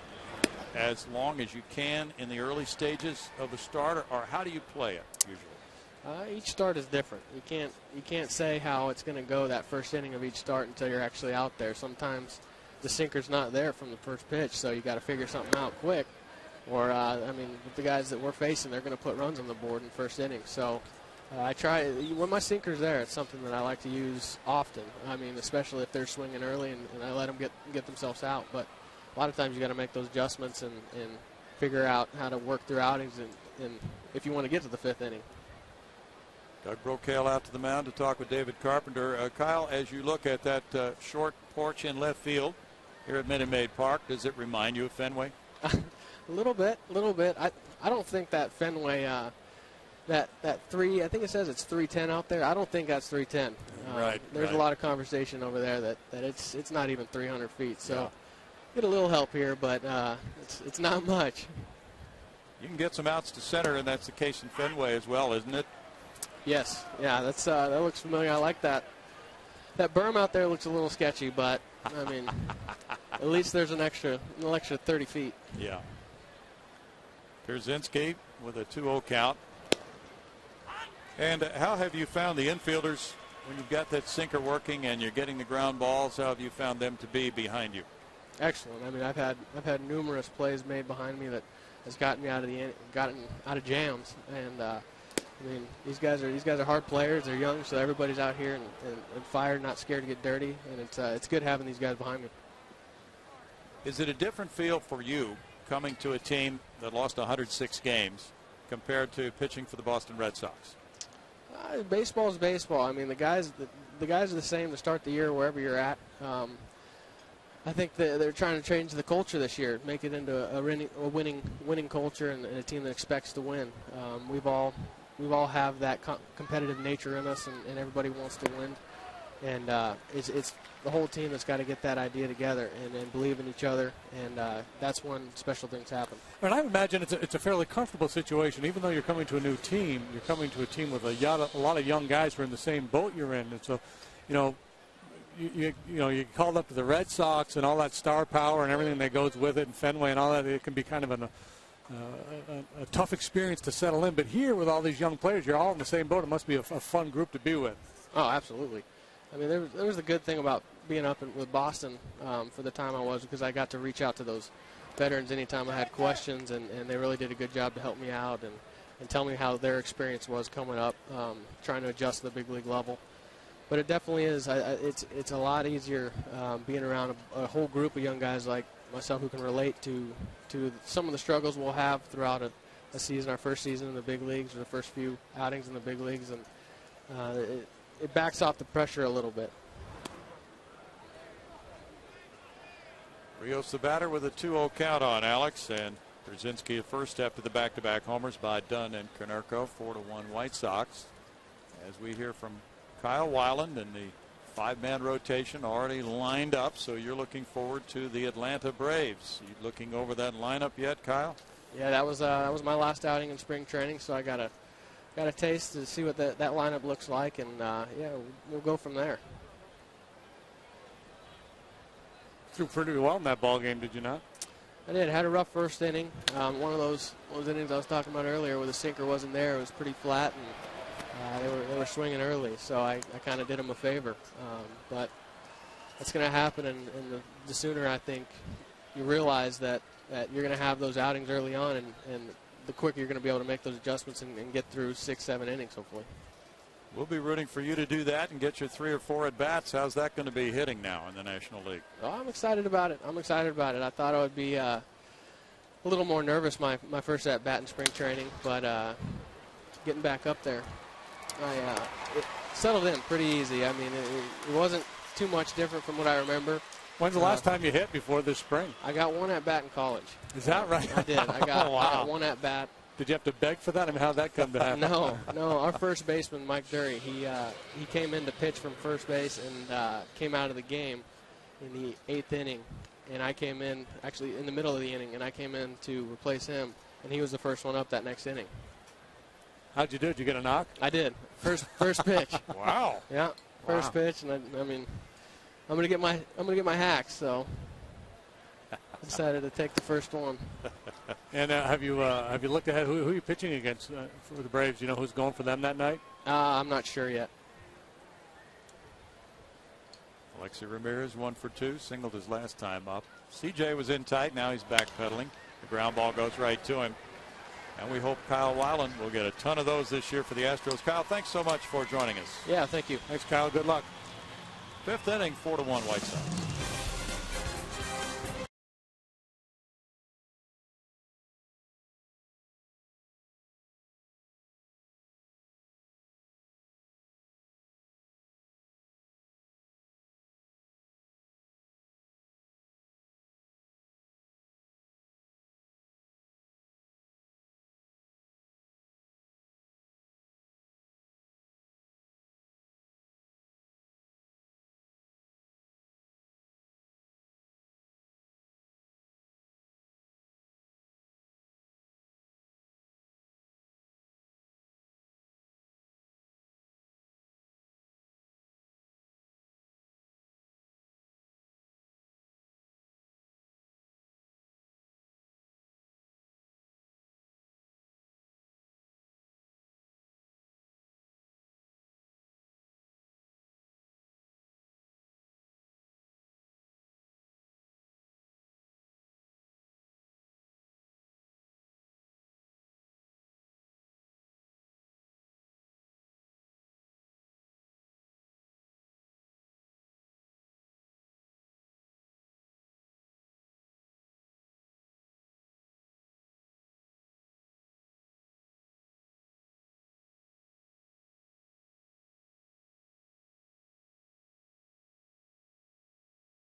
as long as you can in the early stages of a start, or how do you play it usually? Each start is different. You can't say how it's going to go that first inning of each start until you're actually out there. Sometimes the sinker's not there from the first pitch, so you got to figure something out quick. Or, with the guys that we're facing, they're going to put runs on the board in first inning. So I try, when my sinker's there, it's something that I like to use often. I mean, especially if they're swinging early and I let them get themselves out. But a lot of times you got to make those adjustments and figure out how to work through outings and if you want to get to the 5th inning. Doug Brocail out to the mound to talk with David Carpenter. Kyle, as you look at that short porch in left field here at Minute Maid Park, does it remind you of Fenway? A little bit. I don't think that Fenway, that 3, I think it says it's 310 out there. I don't think that's 310. Right. There's a lot of conversation over there that it's not even 300 feet. So get a little help here, but it's not much. You can get some outs to center, and that's the case in Fenway as well, isn't it? Yes. Yeah, that looks familiar. I like that. That berm out there looks a little sketchy, but I mean, at least there's an extra 30 feet. Yeah. Pierzynski with a 2-0 count. And how have you found the infielders when you've got that sinker working and you're getting the ground balls? How have you found them to be behind you? Excellent. I mean, I've had numerous plays made behind me that has gotten me out of jams. And I mean, these guys are hard players. They're young, so everybody's out here and fired, not scared to get dirty. And it's good having these guys behind me. Is it a different feel for you coming to a team that lost 106 games compared to pitching for the Boston Red Sox? Baseball is baseball. I mean, the guys are the same to start the year wherever you're at. I think they're trying to change the culture this year, make it into a winning culture and a team that expects to win. We've all have that competitive nature in us, and everybody wants to win. And it's the whole team that's got to get that idea together and believe in each other, and that's when special things happen. And I imagine it's a fairly comfortable situation. Even though you're coming to a new team, you're coming to a team with a lot of young guys who are in the same boat you're in. And so, you called up to the Red Sox and all that star power and everything that goes with it, and Fenway and all that. It can be kind of a tough experience to settle in. But here, with all these young players, you're all in the same boat. It must be a fun group to be with. Oh, absolutely. I mean, there was a good thing about being up with Boston for the time I was, because I got to reach out to those veterans anytime I had questions, and they really did a good job to help me out and tell me how their experience was coming up, trying to adjust to the big league level. But it definitely is. It's a lot easier being around a whole group of young guys like myself who can relate to some of the struggles we'll have throughout a season, our first season in the big leagues, or the first few outings in the big leagues, and it backs off the pressure a little bit. Rios the batter with a 2-0 count on Alex, and Pierzynski at first after the back-to-back homers by Dunn and Canerco. 4-1 White Sox. As we hear from Kyle Weiland in the 5-man rotation already lined up, so you're looking forward to the Atlanta Braves. You looking over that lineup yet, Kyle? Yeah, that was my last outing in spring training, so I got a taste to see what that lineup looks like, and yeah, we'll go from there. Threw pretty well in that ball game, did you not? I did. Had a rough first inning. One of those innings I was talking about earlier where the sinker wasn't there. It was pretty flat, and they were swinging early, so I kind of did them a favor. But that's going to happen, and the sooner I think you realize that you're going to have those outings early on, and the quicker you're going to be able to make those adjustments and get through 6-7 innings, hopefully. We'll be rooting for you to do that and get your 3 or 4 at-bats. How's that going to be hitting now in the National League? Oh, I'm excited about it. I thought I would be a little more nervous my first at-bat in spring training, but getting back up there, it settled in pretty easy. I mean, it wasn't too much different from what I remember. When's the last time you hit before this spring? I got one at-bat in college. Is that right? I did. I got, wow. I got one at-bat. Did you have to beg for that? I mean, how'd that come to happen? No. Our first baseman, Mike Dury, he came in to pitch from first base and came out of the game in the 8th inning. And I came in, actually in the middle of the inning, and I came in to replace him. And he was the first one up that next inning. How'd you do? Did you get a knock? I did. First pitch. Wow. Yeah, first pitch, and I mean, I'm gonna get my hacks, so I decided to take the first one. And have you looked ahead? Who are you pitching against for the Braves? You know who's going for them that night? I'm not sure yet. Alexi Ramirez 1 for 2, singled his last time up. CJ was in tight, now he's backpedaling. The ground ball goes right to him. And we hope Kyle Weiland will get a ton of those this year for the Astros. Kyle, thanks so much for joining us. Yeah, thank you. Thanks, Kyle. Good luck. 5th inning, 4-1 White Sox.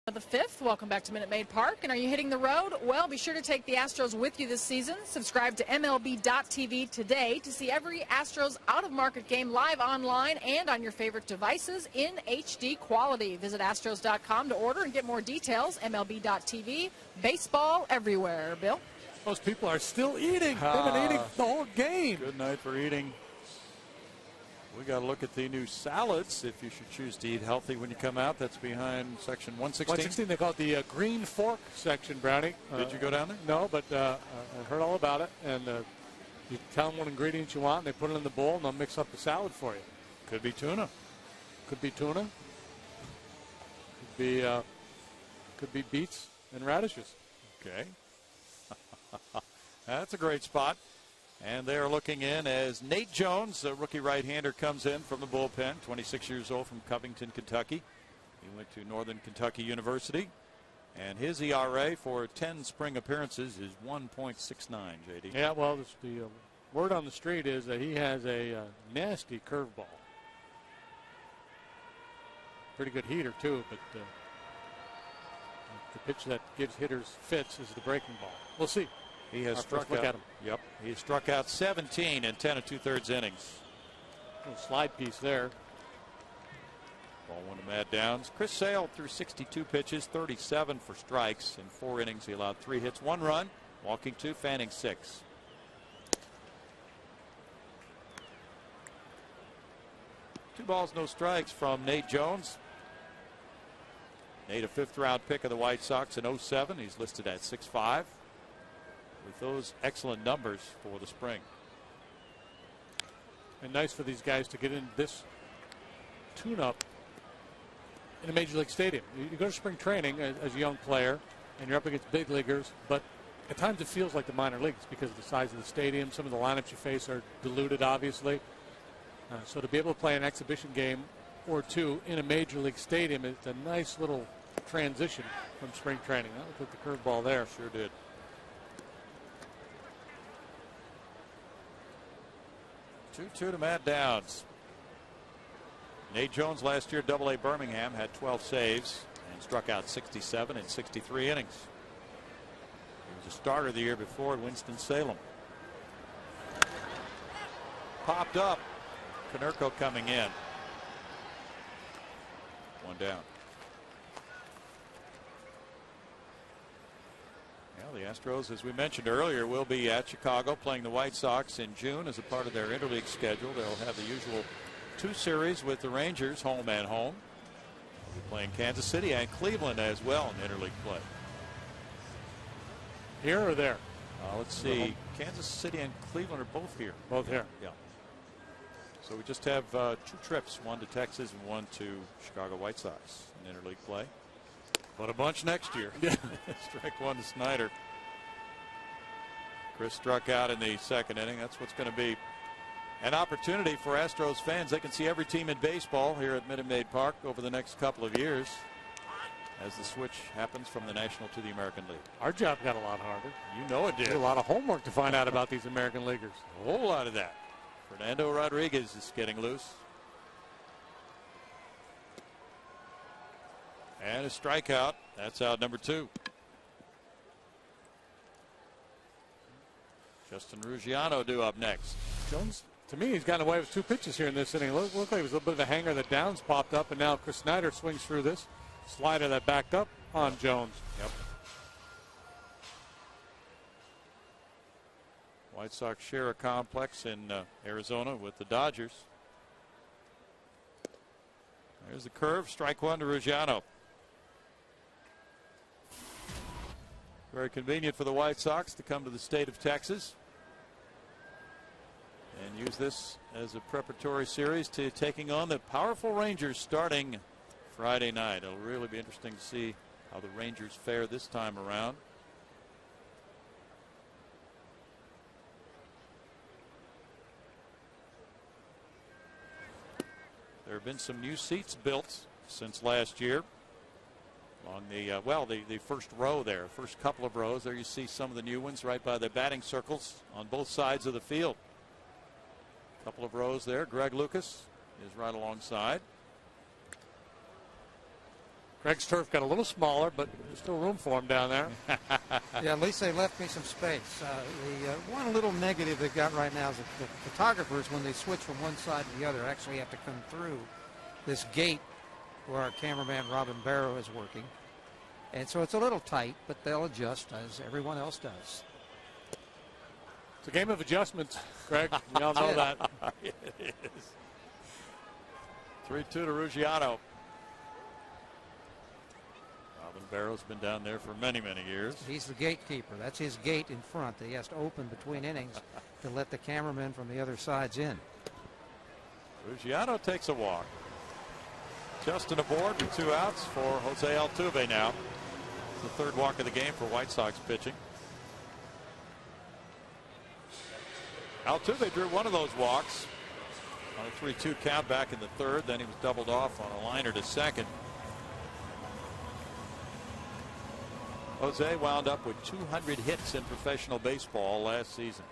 The 5th. Welcome back to Minute Maid Park. And are you hitting the road? Well, be sure to take the Astros with you this season. Subscribe to MLB.tv today to see every Astros out-of-market game live online and on your favorite devices in HD quality. Visit Astros.com to order and get more details. MLB.tv, baseball everywhere. Bill? Those people are still eating. They've been eating the whole game. Good night for eating. We got to look at the new salads if you should choose to eat healthy when you come out. That's behind section 116. 116, they call it the green fork section, Brownie. Did you go down there? No, but I heard all about it. And you tell them what ingredients you want, and they put it in the bowl, and they'll mix up the salad for you. Could be tuna. Could be tuna. Could be beets and radishes. Okay. That's a great spot. And they're looking in as Nate Jones, a rookie right-hander, comes in from the bullpen, 26 years old from Covington, Kentucky. He went to Northern Kentucky University. And his ERA for 10 spring appearances is 1.69, J.D. Yeah, well, the word on the street is that he has a nasty curveball. Pretty good heater, too, but the pitch that gives hitters fits is the breaking ball. We'll see. He has struck out. At him. Yep, he has struck out 17 in 10 2/3 innings. Little slide piece there. Ball 1 to Matt Downs. Chris Sale threw 62 pitches, 37 for strikes. In 4 innings, he allowed 3 hits, 1 run, walking 2, fanning 6. Two balls, no strikes from Nate Jones. Nate, a 5th-round pick of the White Sox in 07. He's listed at 6'5", with those excellent numbers for the spring. And nice for these guys to get in this tune-up in a major league stadium. You go to spring training as a young player, and you're up against big leaguers, but at times it feels like the minor leagues because of the size of the stadium. Some of the lineups you face are diluted, obviously. So to be able to play an exhibition game or two in a major league stadium, it's a nice little transition from spring training. That looked like the curveball there. Sure did. 2-2 to Matt Downs. Nate Jones last year, Double-A Birmingham, had 12 saves and struck out 67 in 63 innings. He was a starter the year before at Winston-Salem. Popped up. Konerko coming in. 1 down. Well, the Astros, as we mentioned earlier, will be at Chicago playing the White Sox in June as a part of their interleague schedule. They'll have the usual 2 series with the Rangers, home and home. They'll be playing Kansas City and Cleveland as well in interleague play. Here or there? Let's see. Kansas City and Cleveland are both here. Both here. Yeah. So we just have 2 trips, 1 to Texas and 1 to Chicago White Sox in interleague play. But a bunch next year. Strike 1 to Snyder. Chris struck out in the 2nd inning. That's what's going to be an opportunity for Astros fans. They can see every team in baseball here at Minute Maid Park over the next couple of years as the switch happens from the National to the American League. Our job got a lot harder. You know it did. A lot of homework to find out about these American leaguers. A whole lot of that. Fernando Rodriguez is getting loose. And a strikeout. That's out number 2. Justin Ruggiano due up next. Jones, to me, he's gotten away with 2 pitches here in this inning. Looked like it was a little bit of a hanger that Downs popped up, and now Chris Snyder swings through this slider that backed up on Jones. Yep. White Sox share a complex in Arizona with the Dodgers. There's the curve. Strike 1 to Ruggiano. Very convenient for the White Sox to come to the state of Texas and use this as a preparatory series to taking on the powerful Rangers starting Friday night. It'll really be interesting to see how the Rangers fare this time around. There have been some new seats built since last year. On the first row there, first couple of rows there, you see some of the new ones right by the batting circles on both sides of the field. A couple of rows there. Greg Lucas is right alongside. Greg's turf got a little smaller, but there's still room for him down there. Yeah, at least they left me some space. The one little negative they've got right now is that the photographers, when they switch from one side to the other, actually have to come through this gate where our cameraman Robin Barrow is working. And so it's a little tight, but they'll adjust as everyone else does. It's a game of adjustments, Greg. We all know that. It is. 3-2 to Ruggiano. Robin Barrow's been down there for many, many years. He's the gatekeeper. That's his gate in front that he has to open between innings to let the cameramen from the other sides in. Ruggiano takes a walk. Justin aboard with 2 outs for Jose Altuve now. The 3rd walk of the game for White Sox pitching. Altuve drew one of those walks on a 3-2 count back in the 3rd. Then he was doubled off on a liner to 2nd. Jose wound up with 200 hits in professional baseball last season.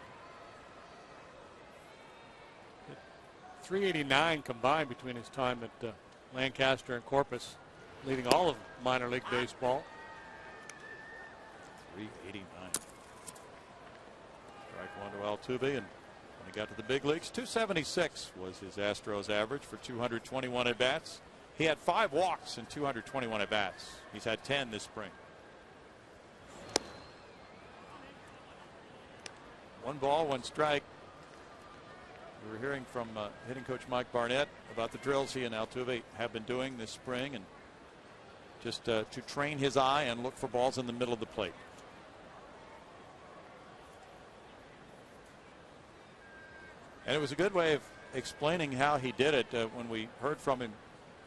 389 combined between his time at Lancaster and Corpus, leading all of minor league baseball. 389. Strike 1 to Altuve, and when he got to the big leagues, 276 was his Astros average for 221 at bats. He had 5 walks in 221 at-bats. He's had 10 this spring. 1 ball, 1 strike. We were hearing from hitting coach Mike Barnett about the drills he and Altuve have been doing this spring, and just to train his eye and look for balls in the middle of the plate. And it was a good way of explaining how he did it when we heard from him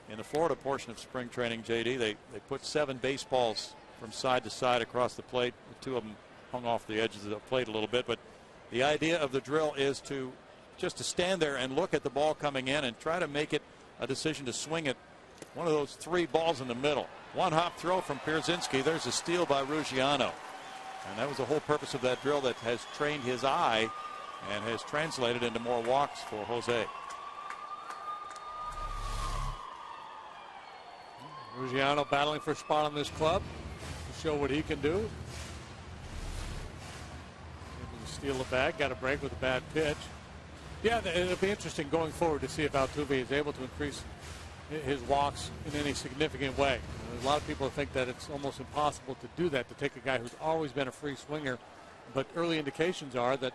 in the Florida portion of spring training. JD, they put 7 baseballs from side to side across the plate. 2 of them hung off the edges of the plate a little bit, but the idea of the drill is just to stand there and look at the ball coming in and try to make it a decision to swing at one of those 3 balls in the middle. 1 hop throw from Pierzynski. There's a steal by Ruggiano. And that was the whole purpose of that drill that has trained his eye and has translated into more walks for Jose. Ruggiano battling for a spot on this club to show what he can do. Able to steal the bag, got a break with a bad pitch. Yeah, it'll be interesting going forward to see if Altuve is able to increase his walks in any significant way. A lot of people think that it's almost impossible to do that, to take a guy who's always been a free swinger, but early indications are that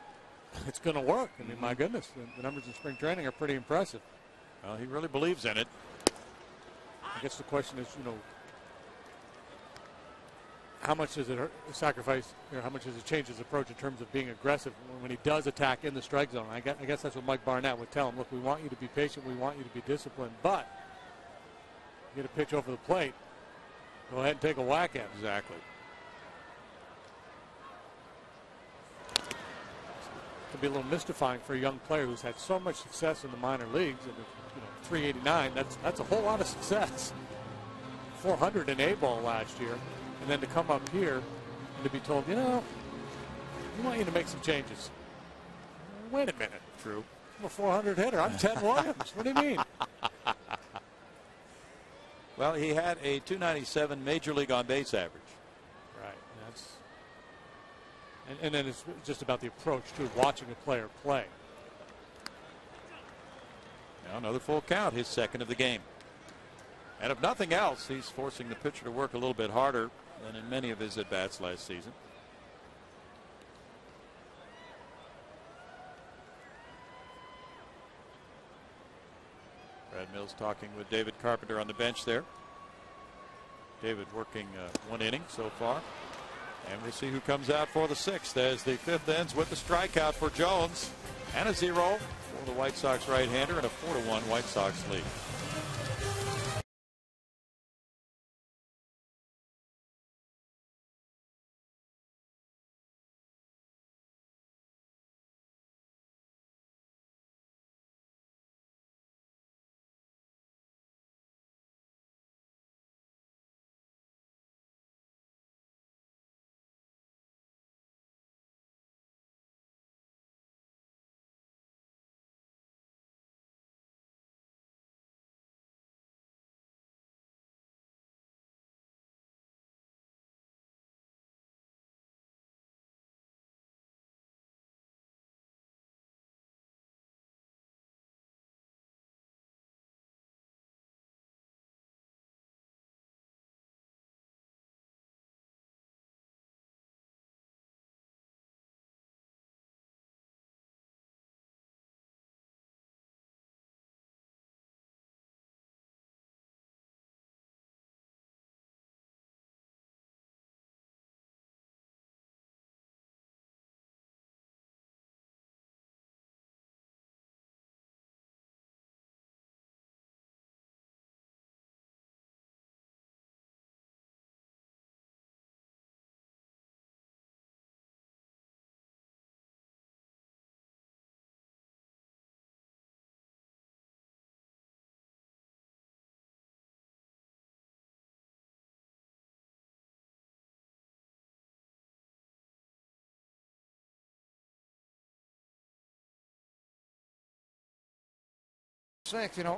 it's going to work. I mean, my goodness, the numbers in spring training are pretty impressive. Well, he really believes in it. I guess the question is, how much does it sacrifice, how much does it change his approach in terms of being aggressive when he does attack in the strike zone? I guess that's what Mike Barnett would tell him. Look, we want you to be patient, we want you to be disciplined, but you get a pitch over the plate, go ahead and take a whack at it. Exactly. It can be a little mystifying for a young player who's had so much success in the minor leagues. And 389, that's a whole lot of success. 400 in A-ball last year, and then to come up here and to be told, we want you to make some changes. Wait a minute. True. I'm a 400 hitter. I'm Ted Williams. What do you mean? Well, he had a 297 major league on base average. Right. And then it's just about the approach to watching a player play. Now another full count, his 2nd of the game. And if nothing else, he's forcing the pitcher to work a little bit harder than in many of his at-bats last season. Brad Mills talking with David Carpenter on the bench there. David working 1 inning so far. And we'll see who comes out for the 6th as the 5th ends with the strikeout for Jones and a 0 for the White Sox right-hander and a 4-1 White Sox lead.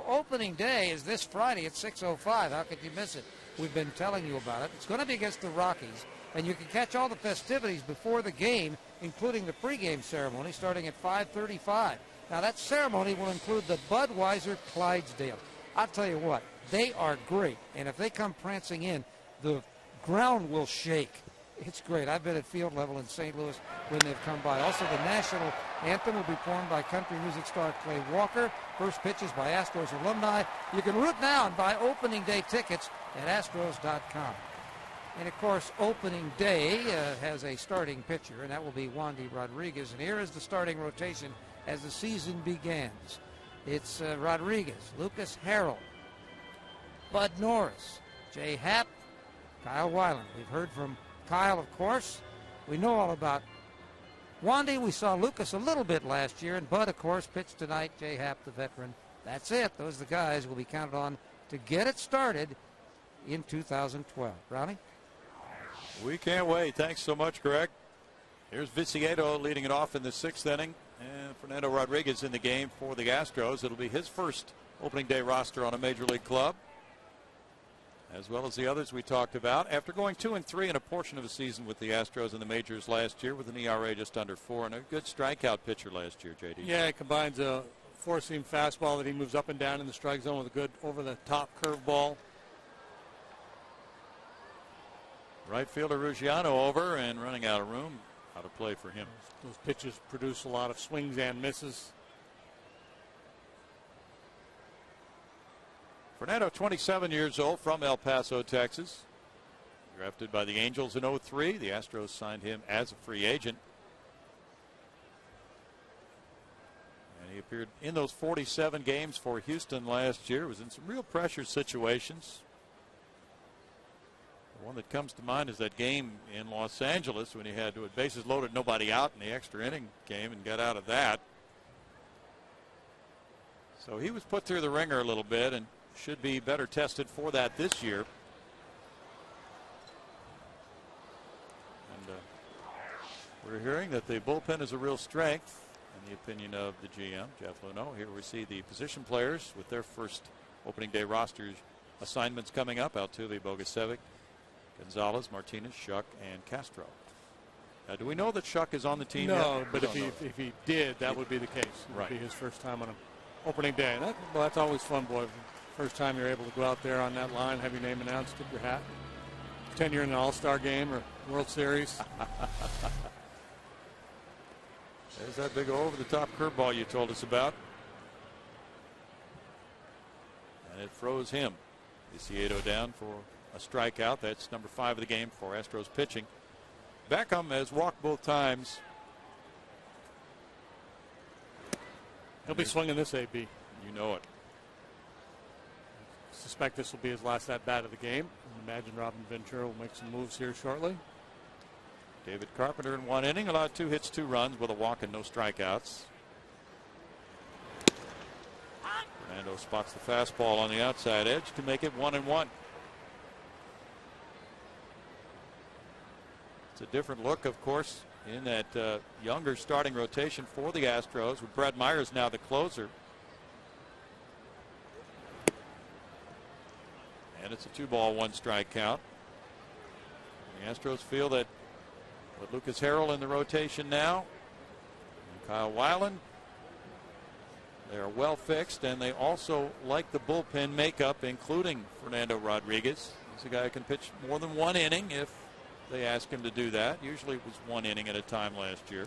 Opening day is this Friday at 6:05. How could you miss it? We've been telling you about it. It's going to be against the Rockies, and you can catch all the festivities before the game, including the pregame ceremony starting at 5:35. Now, that ceremony will include the Budweiser Clydesdale. I'll tell you what, they are great. And if they come prancing in, the ground will shake. It's great. I've been at field level in St. Louis when they've come by. Also, the national anthem will be performed by country music star Clay Walker. First pitches by Astros alumni. You can root now and buy opening day tickets at Astros.com. And, of course, opening day has a starting pitcher, and that will be Wandy Rodriguez. And here is the starting rotation as the season begins. It's Rodriguez, Lucas Harrell, Bud Norris, Jay Happ, Kyle Weiland. We've heard from Kyle, of course. We know all about Wandy. We saw Lucas a little bit last year, and Bud, of course, pitched tonight. Jay Happ, the veteran. That's it. Those are the guys will be counted on to get it started in 2012. Ronnie? We can't wait. Thanks so much, Greg. Here's Viciedo leading it off in the 6th inning. And Fernando Rodriguez in the game for the Astros. It'll be his first opening day roster on a major league club, as well as the others we talked about. After going 2-3 in a portion of the season with the Astros in the majors last year with an ERA just under 4 and a good strikeout pitcher last year, JD. Yeah, he combines a four-seam fastball that he moves up and down in the strike zone with a good over-the-top curveball. Right fielder Ruggiano over and running out of room. Out of play for him. Those pitches produce a lot of swings and misses. Fernando, 27 years old, from El Paso, Texas. Drafted by the Angels in 2003. The Astros signed him as a free agent. And he appeared in those 47 games for Houston last year. Was in some real pressure situations. The one that comes to mind is that game in Los Angeles when he had to bases loaded, nobody out in the extra inning game and got out of that. So he was put through the ringer a little bit and should be better tested for that this year. And we're hearing that the bullpen is a real strength in the opinion of the GM, Jeff Luhnow. Here we see the position players with their first opening day rosters assignments coming up. Altuve, Bogasevic, Gonzalez, Martinez, Shuck, and Castro. Now, do we know that Shuck is on the team No, yet? but if he did, that would be the case. It would be his first time on an opening day. And that's always fun, boy. First time you're able to go out there on that line, have your name announced, tip your hat. 10-year in an All-Star game or World Series. There's that big over-the-top curveball you told us about. And it froze him. Viciedo down for a strikeout. That's number 5 of the game for Astros pitching. Beckham has walked both times. He'll be swinging this, AB. You know it. Suspect this will be his last at-bat of the game. Imagine Robin Ventura will make some moves here shortly. David Carpenter in 1 inning allowed 2 hits, 2 runs with a walk and no strikeouts. Fernando spots the fastball on the outside edge to make it 1-1. It's a different look, of course, in that younger starting rotation for the Astros with Brad Myers now the closer. And it's a 2-ball, 1-strike count. The Astros feel that with Lucas Harrell in the rotation now, and Kyle Weiland, they are well fixed, and they also like the bullpen makeup, including Fernando Rodriguez. He's a guy who can pitch more than 1 inning if they ask him to do that. Usually it was 1 inning at a time last year.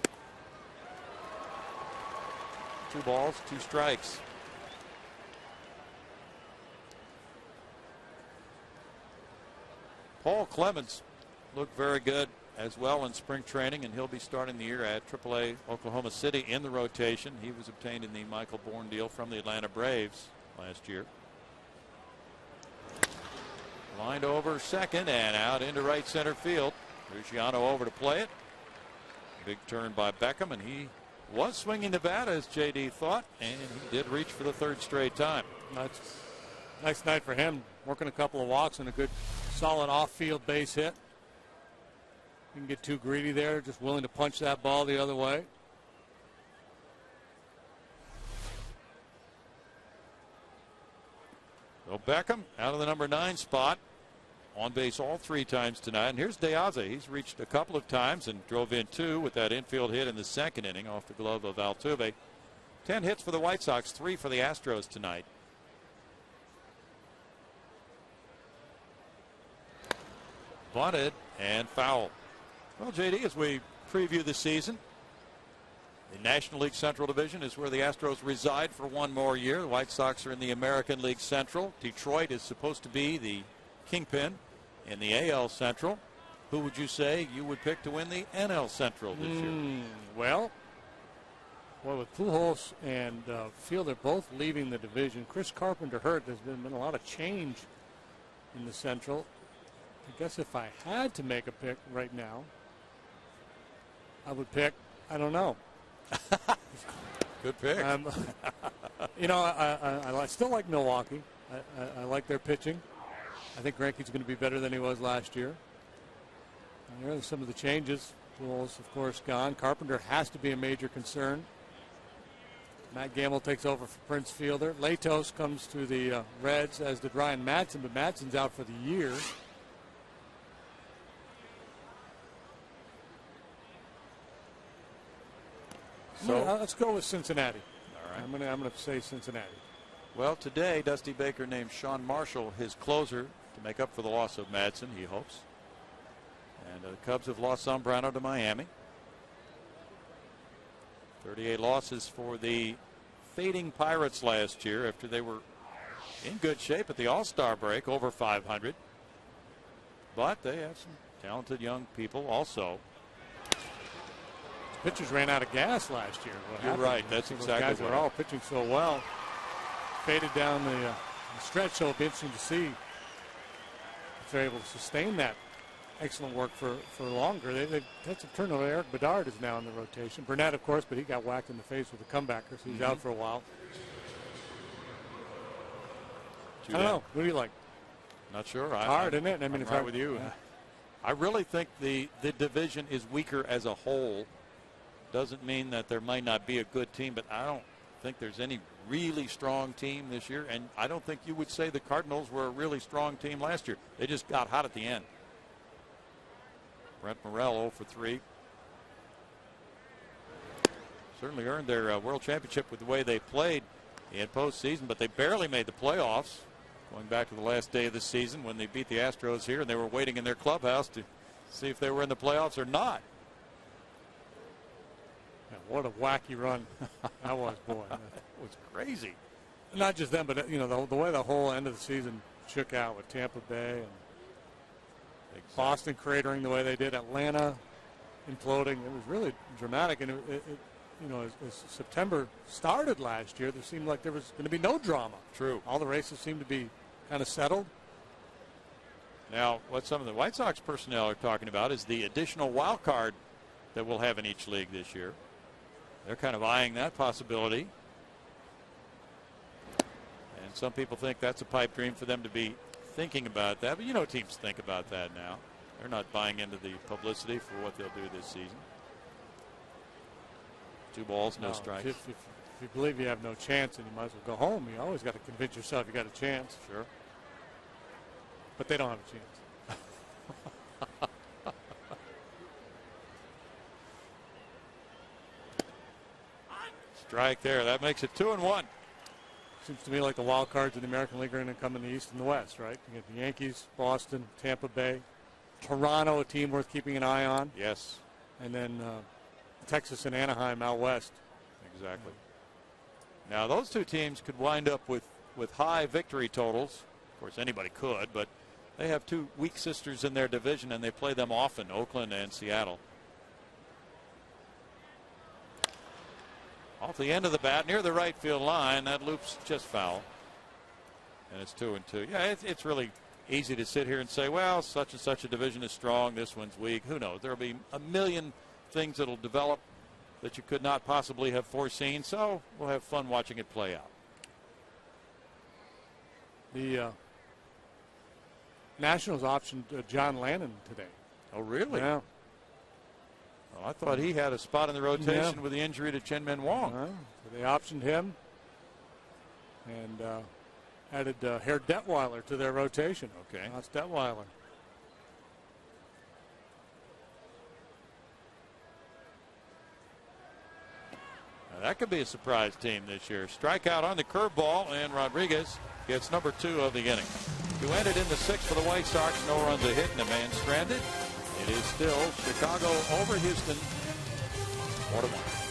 2 balls, 2 strikes. Paul Clemens looked very good as well in spring training, and he'll be starting the year at AAA Oklahoma City in the rotation. He was obtained in the Michael Bourne deal from the Atlanta Braves last year. Lined over second and out into right center field. Ruggiano over to play it. Big turn by Beckham, and he was swinging the bat as JD thought, and he did reach for the 3rd straight time. Nice night for him, working a couple of walks and a good solid off-field base hit. Didn't get too greedy there, just willing to punch that ball the other way. So Beckham out of the number 9 spot. On base all 3 times tonight. And here's De Aza. He's reached a couple of times and drove in 2 with that infield hit in the 2nd inning off the glove of Altuve. 10 hits for the White Sox, 3 for the Astros tonight. bunted and foul. Well, JD, as we preview the season, the National League Central Division is where the Astros reside for one more year. The White Sox are in the American League Central. Detroit is supposed to be the kingpin in the AL Central. Who would you say you would pick to win the NL Central this year? Well, with Pujols and Fielder both leaving the division, Chris Carpenter hurt, there's been a lot of change in the Central. I guess if I had to make a pick right now, I would pick, I don't know. Good pick. I still like Milwaukee. I like their pitching. I think Greinke's going to be better than he was last year. And there are some of the changes. Pujols, of course, gone. Carpenter has to be a major concern. Matt Gamble takes over for Prince Fielder. Latos comes to the Reds, as did Ryan Madson, but Madson's out for the year. So let's go with Cincinnati. All right. I'm going to say Cincinnati. Well, today, Dusty Baker named Sean Marshall his closer to make up for the loss of Madson, he hopes. And the Cubs have lost Zambrano to Miami. 38 losses for the fading Pirates last year after they were in good shape at the All-Star break, over 500. But they have some talented young people also. Pitchers ran out of gas last year. You're right. That's exactly guys what were all pitching so well. Faded down the stretch, so it'll be interesting to see if they're able to sustain that excellent work for longer. They've had some turnover. Eric Bedard is now in the rotation. Burnett, of course, but he got whacked in the face with a comebacker, so he's out for a while. I don't know. What do you like? Not sure. It's hard, isn't it? I mean, I'm it's right hard with you. I really think the division is weaker as a whole. Doesn't mean that there might not be a good team, but I don't think there's any really strong team this year. And I don't think you would say the Cardinals were a really strong team last year. They just got hot at the end. Brent Morel 0 for 3. Certainly earned their World Championship with the way they played in postseason, but they barely made the playoffs. Going back to the last day of the season when they beat the Astros here, and they were waiting in their clubhouse to see if they were in the playoffs or not. Yeah, what a wacky run that was, boy. It was crazy. Not just them, but the way the whole end of the season shook out with Tampa Bay and Boston cratering the way they did, Atlanta imploding. It was really dramatic, and as September started last year, there seemed like there was going to be no drama. True. All the races seemed to be kind of settled. Now, what some of the White Sox personnel are talking about is the additional wild card that we'll have in each league this year. They're kind of eyeing that possibility. And some people think that's a pipe dream for them to be thinking about that. But teams think about that now. They're not buying into the publicity for what they'll do this season. 2 balls, no strikes. If you believe you have no chance and you might as well go home, you always got to convince yourself you got a chance. Sure. But they don't have a chance. Strike there. That makes it 2-1. Seems to me like the wild cards in the American League are going to come in the East and the West, right? You get the Yankees, Boston, Tampa Bay, Toronto, a team worth keeping an eye on. Yes. And then Texas and Anaheim out west. Exactly. Now, those two teams could wind up with high victory totals. Of course, anybody could, but they have 2 weak sisters in their division, and they play them often, Oakland and Seattle. Off the end of the bat, near the right field line, that loop's just foul. And it's 2-2. Yeah, it's really easy to sit here and say, well, such and such a division is strong, this one's weak. Who knows? There'll be a million things that'll develop that you could not possibly have foreseen. So we'll have fun watching it play out. The Nationals optioned John Lannon today. Oh, really? Yeah. Well, I thought he had a spot in the rotation with the injury to Chen-Min Wong. So they optioned him and added Herr Detweiler to their rotation. Okay. That's Detweiler. Now that could be a surprise team this year. Strikeout on the curveball, and Rodriguez gets number 2 of the inning. To end it in the sixth for the White Sox, no runs a hit and a man stranded. It is still Chicago over Houston, 4-1.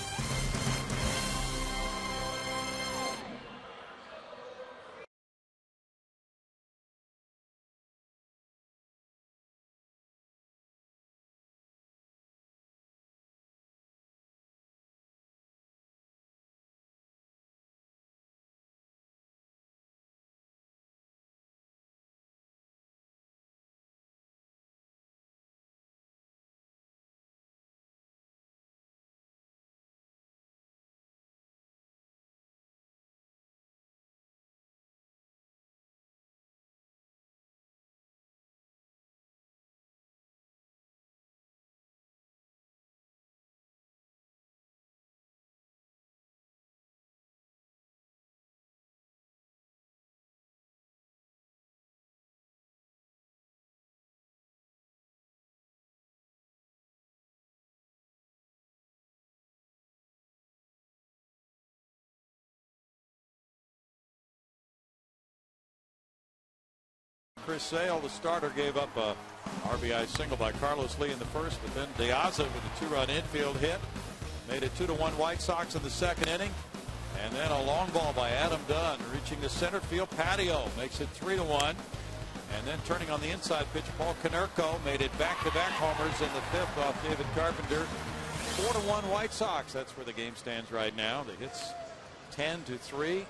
Chris Sale, the starter, gave up a RBI single by Carlos Lee in the first, but then De Aza with a 2-run infield hit made it 2-1 White Sox in the second inning. And then a long ball by Adam Dunn reaching the center field patio makes it 3-1. And then turning on the inside pitch, Paul Konerko made it back-to-back homers in the fifth off David Carpenter. 4-1 White Sox. That's where the game stands right now. The hits 10-3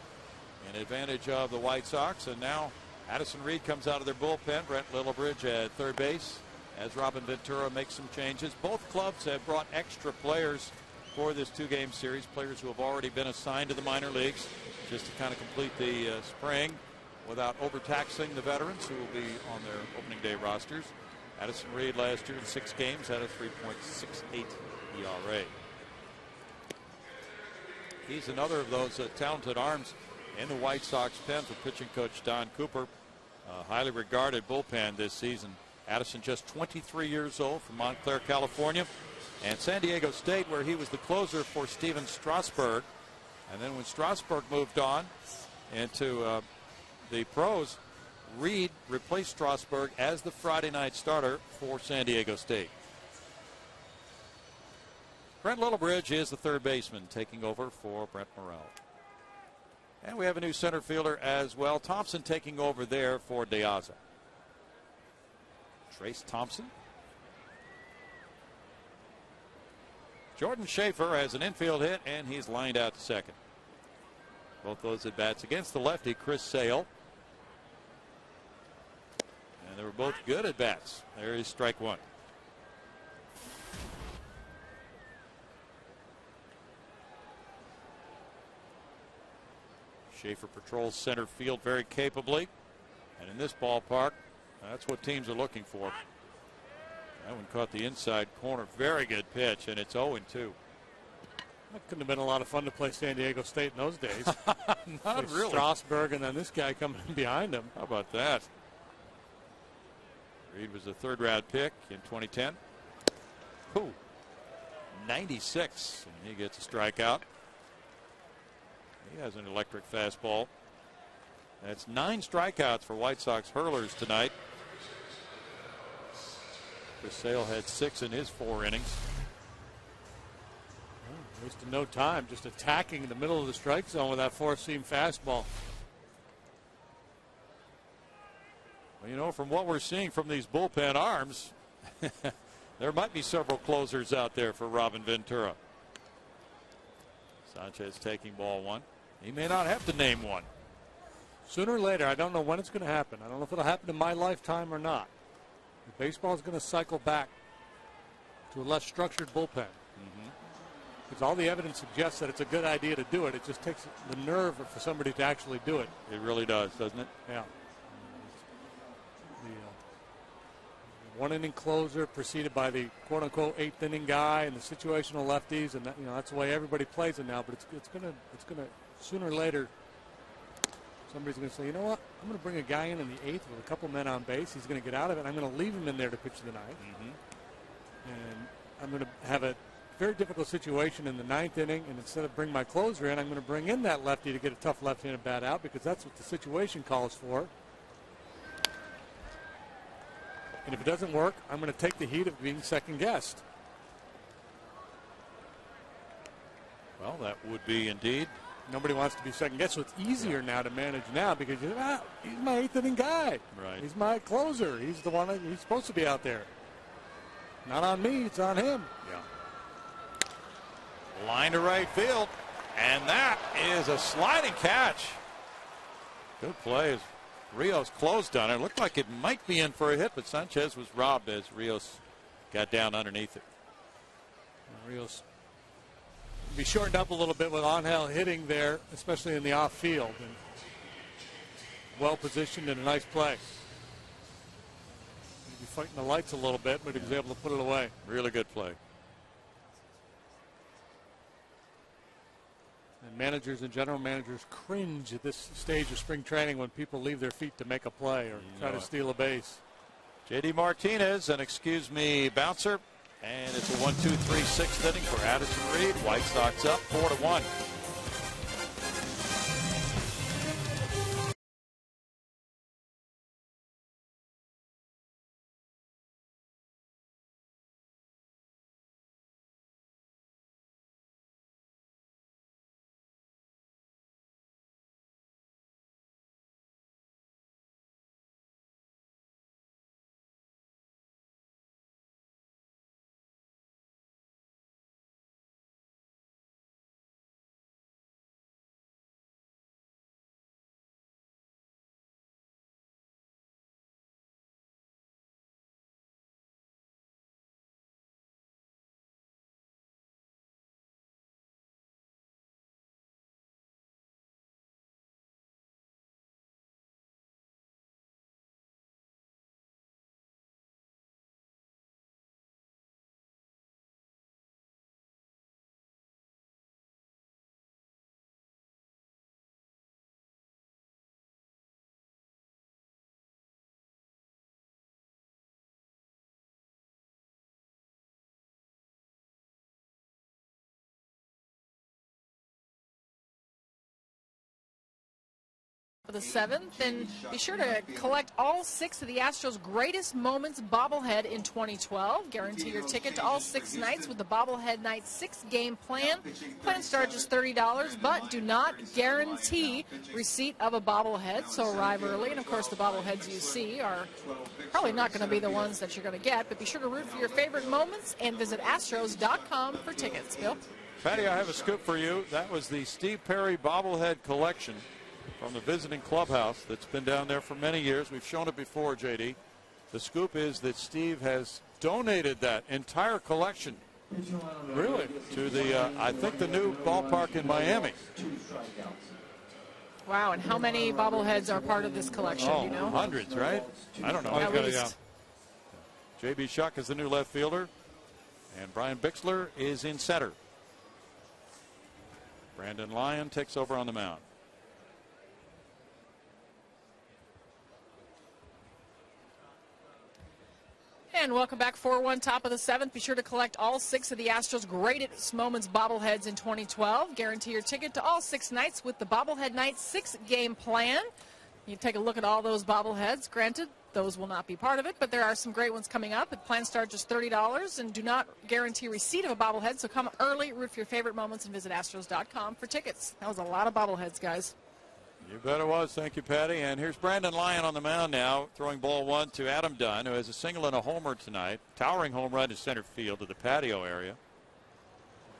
in advantage of the White Sox. And now Addison Reed comes out of their bullpen. Brent Littlebridge at third base as Robin Ventura makes some changes. Both clubs have brought extra players for this two-game series, players who have already been assigned to the minor leagues just to kind of complete the spring without overtaxing the veterans who will be on their opening day rosters. Addison Reed last year in 6 games had a 3.68 ERA. He's another of those talented arms in the White Sox pen for pitching coach Don Cooper. Highly regarded bullpen this season. Addison just 23 years old from Montclair, California. And San Diego State, where he was the closer for Steven Strasburg. And then when Strasburg moved on into the pros, Reed replaced Strasburg as the Friday night starter for San Diego State. Brent Littlebridge is the third baseman taking over for Brent Morrell. And we have a new center fielder as well. Thompson taking over there for De Aza. Trace Thompson. Jordan Schaefer has an infield hit, and he's lined out to second. Both those at bats against the lefty, Chris Sale. And they were both good at bats. There is strike one. Schaefer patrols center field very capably. And in this ballpark, that's what teams are looking for. That one caught the inside corner. Very good pitch, and it's 0-2. That couldn't have been a lot of fun to play San Diego State in those days. Not really. Strasburg and then this guy coming in behind him. How about that? Reed was a third-round pick in 2010. Ooh, 96, and he gets a strikeout. He has an electric fastball. That's 9 strikeouts for White Sox hurlers tonight. Chris Sale had 6 in his 4 innings. Wasted no time, just attacking in the middle of the strike zone with that four-seam fastball. Well, you know, from what we're seeing from these bullpen arms, there might be several closers out there for Robin Ventura. Sanchez taking ball 1. He may not have to name one. Sooner or later, I don't know when it's going to happen. I don't know if it'll happen in my lifetime or not. Baseball is going to cycle back to a less structured bullpen. Because all the evidence suggests that it's a good idea to do it. It just takes the nerve for somebody to actually do it. It really does, doesn't it? Yeah. The one-inning closer preceded by the quote-unquote 8th inning guy and the situational lefties, and that, you know, that's the way everybody plays it now. But it's gonna sooner or later. Somebody's going to say, you know what? I'm going to bring a guy in the 8th with a couple men on base. He's going to get out of it. I'm going to leave him in there to pitch the 9th. And I'm going to have a very difficult situation in the 9th inning. And instead of bring my closer in, I'm going to bring in that lefty to get a tough left-handed bat out because that's what the situation calls for. And if it doesn't work, I'm going to take the heat of being second guessed. Well, that would be indeed. Nobody wants to be second guessed, so it's easier now to manage now because he's my eighth inning guy. Right. He's my closer. He's the one he's supposed to be out there. Not on me, it's on him. Yeah. Line to right field, and that is a sliding catch. Good play. Rios closed on it. It looked like it might be in for a hit, but Sanchez was robbed as Rios got down underneath it. Rios be shortened up a little bit with Angel hitting there, especially in the off field. And well positioned and a nice play. Maybe fighting the lights a little bit, but he was able to put it away. Really good play. And managers and general managers cringe at this stage of spring training when people leave their feet to make a play or try to steal a base. J.D. Martinez, an excuse me bouncer. And it's a 1-2-3 6th inning for Addison Reed. White Sox up 4-1. For the 7th, and be sure to collect all 6 of the Astros' greatest moments bobblehead in 2012. Guarantee your ticket to all 6 nights with the Bobblehead Night 6-game plan. Plan charges $30, but do not guarantee receipt of a bobblehead, so arrive early. And of course, the bobbleheads you see are probably not going to be the ones that you're going to get, but be sure to root for your favorite moments and visit Astros.com for tickets. Bill? Patty, I have a scoop for you. That was the Steve Perry bobblehead collection from the visiting clubhouse that's been down there for many years. We've shown it before, JD. The scoop is that Steve has donated that entire collection, really, to the, I think, the new ballpark in Miami. Wow, and how many bobbleheads are part of this collection, do you know? Hundreds, right? I don't know. At least. J.B. Shuck is the new left fielder, and Brian Bixler is in center. Brandon Lyon takes over on the mound. And welcome back, 4-1, top of the 7th. Be sure to collect all 6 of the Astros' greatest moments bobbleheads in 2012. Guarantee your ticket to all 6 nights with the Bobblehead Night 6-game plan. You take a look at all those bobbleheads. Granted, those will not be part of it, but there are some great ones coming up. The plan starts just $30 and do not guarantee receipt of a bobblehead, so come early, root for your favorite moments, and visit Astros.com for tickets. That was a lot of bobbleheads, guys. You bet it was. Thank you, Patty. And here's Brandon Lyon on the mound now, throwing ball 1 to Adam Dunn, who has a single and a homer tonight. Towering home run to center field to the patio area.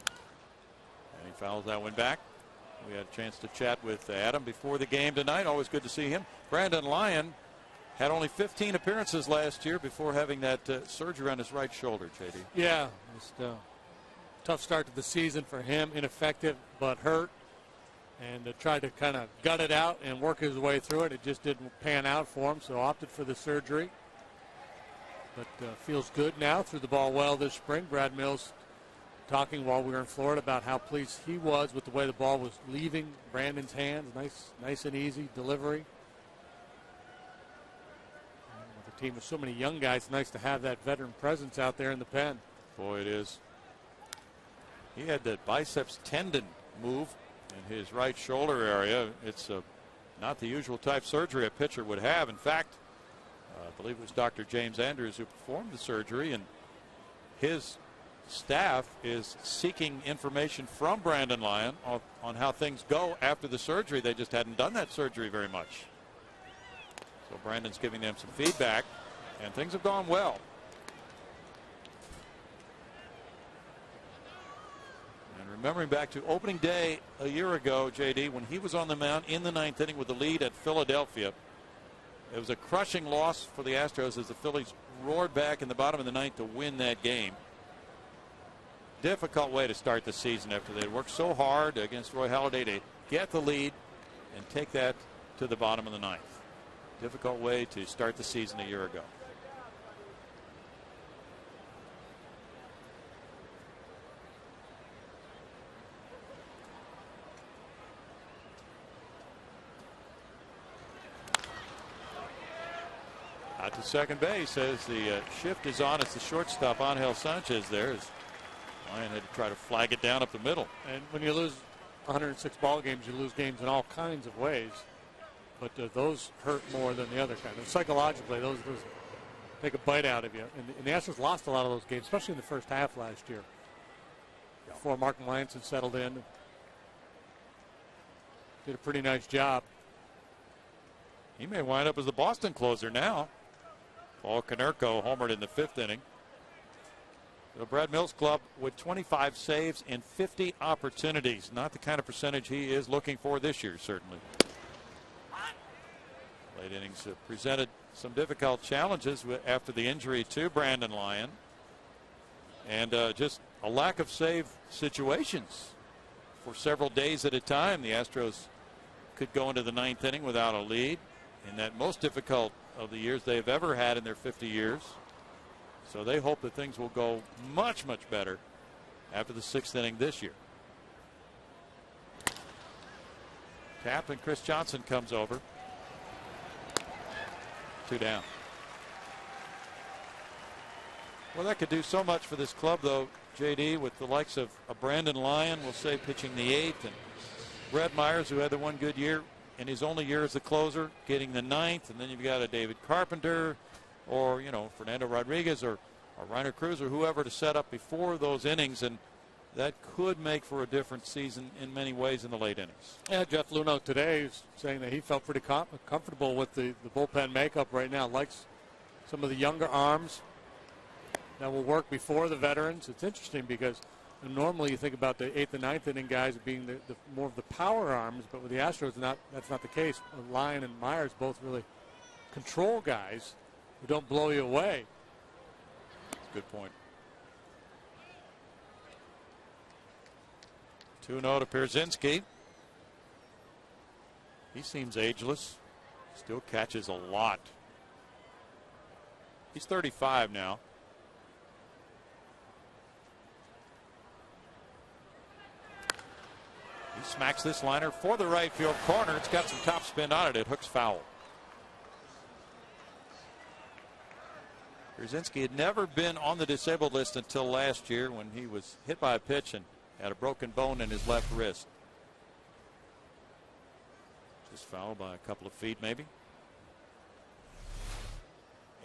And he fouls that one back. We had a chance to chat with Adam before the game tonight. Always good to see him. Brandon Lyon had only 15 appearances last year before having that surgery on his right shoulder, JD. Yeah, just tough start to the season for him. Ineffective, but hurt. And tried to kind of gut it out and work his way through it. It just didn't pan out for him, so opted for the surgery. But feels good now, threw the ball well this spring. Brad Mills talking while we were in Florida about how pleased he was with the way the ball was leaving Brandon's hands. Nice and easy delivery. And with a team with so many young guys, it's nice to have that veteran presence out there in the pen. Boy, it is. He had that biceps tendon move in his right shoulder area. It's not the usual type surgery a pitcher would have. In fact, I believe it was Dr. James Andrews who performed the surgery, and his staff is seeking information from Brandon Lyon on how things go after the surgery. They just hadn't done that surgery very much. So Brandon's giving them some feedback, and things have gone well. And remembering back to opening day a year ago, JD, when he was on the mound in the 9th inning with the lead at Philadelphia, it was a crushing loss for the Astros as the Phillies roared back in the bottom of the 9th to win that game. Difficult way to start the season after they worked so hard against Roy Halladay to get the lead and take that to the bottom of the 9th. Difficult way to start the season a year ago. Out to second base as the shift is on. It's the shortstop, Angel Sanchez there. As Lyon had to try to flag it down up the middle. And when you lose 106 ball games, you lose games in all kinds of ways. But those hurt more than the other kind. And psychologically, those take a bite out of you. And the Astros lost a lot of those games, especially in the first half last year. Before Mark Melanson settled in. Did a pretty nice job. He may wind up as the Boston closer now. Paul Konerko homered in the 5th inning. The Brad Mills club with 25 saves and 50 opportunities. Not the kind of percentage he is looking for this year, certainly. Late innings have presented some difficult challenges after the injury to Brandon Lyon. And just a lack of save situations for several days at a time. The Astros could go into the 9th inning without a lead in that most difficult of the years they've ever had in their 50 years. So they hope that things will go much, much better after the 6th inning this year. Tapped and Chris Johnson comes over. 2 down. Well, that could do so much for this club, though, JD, with the likes of Brandon Lyon, we'll say, pitching the 8th, and Brett Myers, who had the one good year in his only year as a closer, getting the 9th, and then you've got a David Carpenter or, Fernando Rodriguez or Reiner Cruz or whoever to set up before those innings, and that could make for a different season in many ways in the late innings. Yeah, Jeff Luhnow today is saying that he felt pretty comfortable with the bullpen makeup right now. Likes some of the younger arms that will work before the veterans. It's interesting because normally you think about the 8th and 9th inning guys being the more of the power arms, but with the Astros, that's not the case. Lyon and Myers both really control guys who don't blow you away. Good point. 2-0 to Pierzynski. He seems ageless. Still catches a lot. He's 35 now. He smacks this liner for the right field corner. It's got some top spin on it. It hooks foul. Pierzynski had never been on the disabled list until last year when he was hit by a pitch and had a broken bone in his left wrist. Just fouled by a couple of feet, maybe.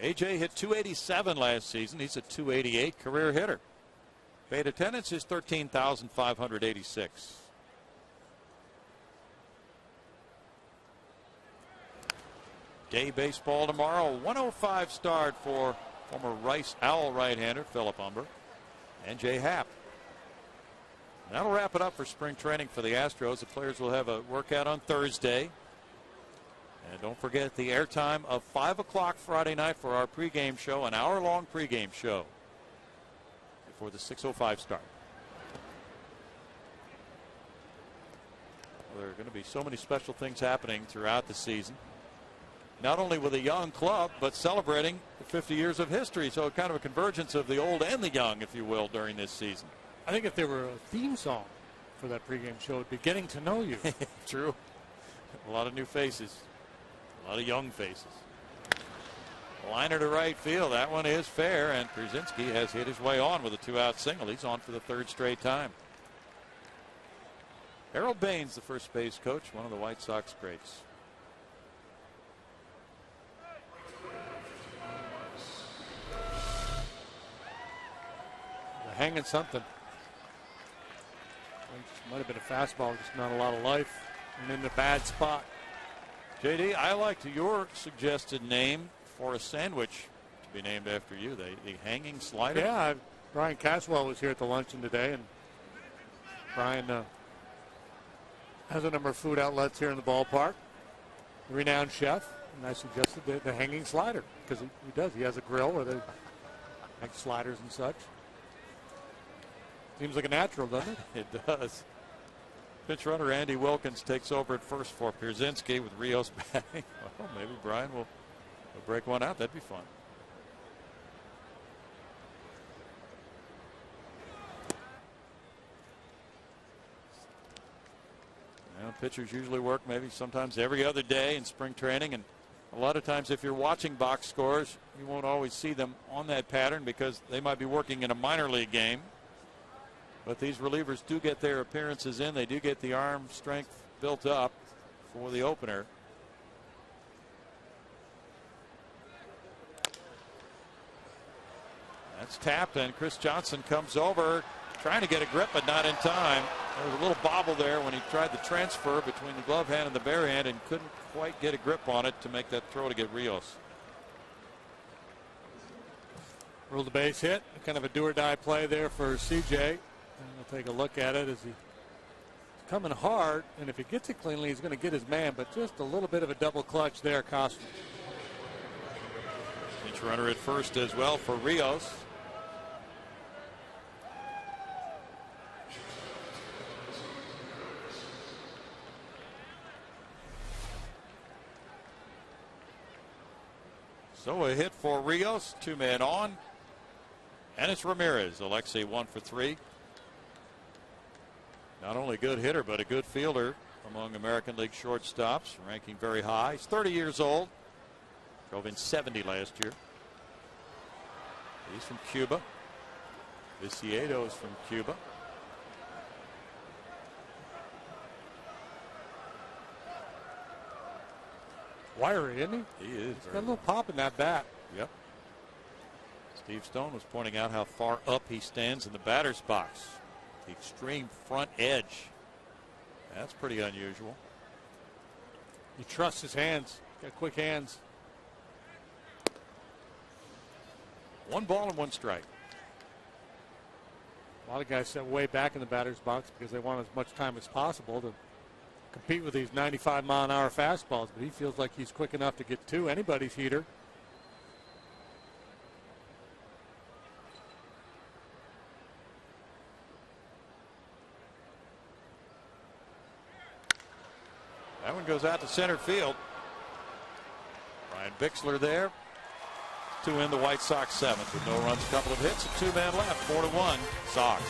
AJ hit 287 last season. He's a 288 career hitter. Paid attendance is 13,586. Day baseball tomorrow. 105 start for former Rice Owl right-hander Philip Humber and Jay Happ. That'll wrap it up for spring training for the Astros. The players will have a workout on Thursday. And don't forget the airtime of 5 o'clock Friday night for our pregame show, an hour-long pregame show before the 6:05 start. Well, there are going to be so many special things happening throughout the season. Not only with a young club, but celebrating the 50 years of history. So kind of a convergence of the old and the young, if you will, during this season. I think if there were a theme song for that pregame show, it would be Getting to Know You. True. A lot of new faces. A lot of young faces. Liner to right field. That one is fair, and Pierzynski has hit his way on with a 2-out single. He's on for the 3rd straight time. Harold Baines, the first base coach, one of the White Sox greats. hanging something. Might have been a fastball, just not a lot of life, and in a bad spot. JD, I liked your suggested name for a sandwich to be named after you, the hanging slider. Yeah, Brian Caswell was here at the luncheon today, and Brian has a number of food outlets here in the ballpark. A renowned chef, and I suggested the hanging slider because he does. He has a grill where they make sliders and such. Seems like a natural, doesn't it? It does. Pitch runner Andy Wilkins takes over at first for Pierzynski with Rios batting. Well, maybe Brian will break one out. That'd be fun. Well, pitchers usually work maybe sometimes every other day in spring training, and a lot of times if you're watching box scores, you won't always see them on that pattern because they might be working in a minor league game. But these relievers do get their appearances in. They do get the arm strength built up for the opener. That's tapped, and Chris Johnson comes over trying to get a grip, but not in time. There was a little bobble there when he tried the transfer between the glove hand and the bare hand and couldn't quite get a grip on it to make that throw to get Rios. Ruled the base hit. Kind of a do-or-die play there for CJ. And we'll take a look at it as he's coming hard, and if he gets it cleanly, he's going to get his man, but just a little bit of a double clutch there cost him. Pinch runner at first as well for Rios. So a hit for Rios, 2 men on, and it's Ramirez. Alexei 1 for 3. Not only a good hitter, but a good fielder among American League shortstops, ranking very high. He's 30 years old. Drove in 70 last year. He's from Cuba. Viciedo is from Cuba. Wiry, isn't he? He is. Got a little pop in that bat. Yep. Steve Stone was pointing out how far up he stands in the batter's box. The extreme front edge. That's pretty unusual. He trusts his hands. Got quick hands. 1 ball and 1 strike. A lot of guys sit way back in the batter's box because they want as much time as possible to compete with these 95-mile-an-hour fastballs, but he feels like he's quick enough to get to anybody's heater. That one goes out to center field. Ryan Bixler there to end the White Sox 7th with no runs, a couple of hits, and 2 men left. 4-1 Sox.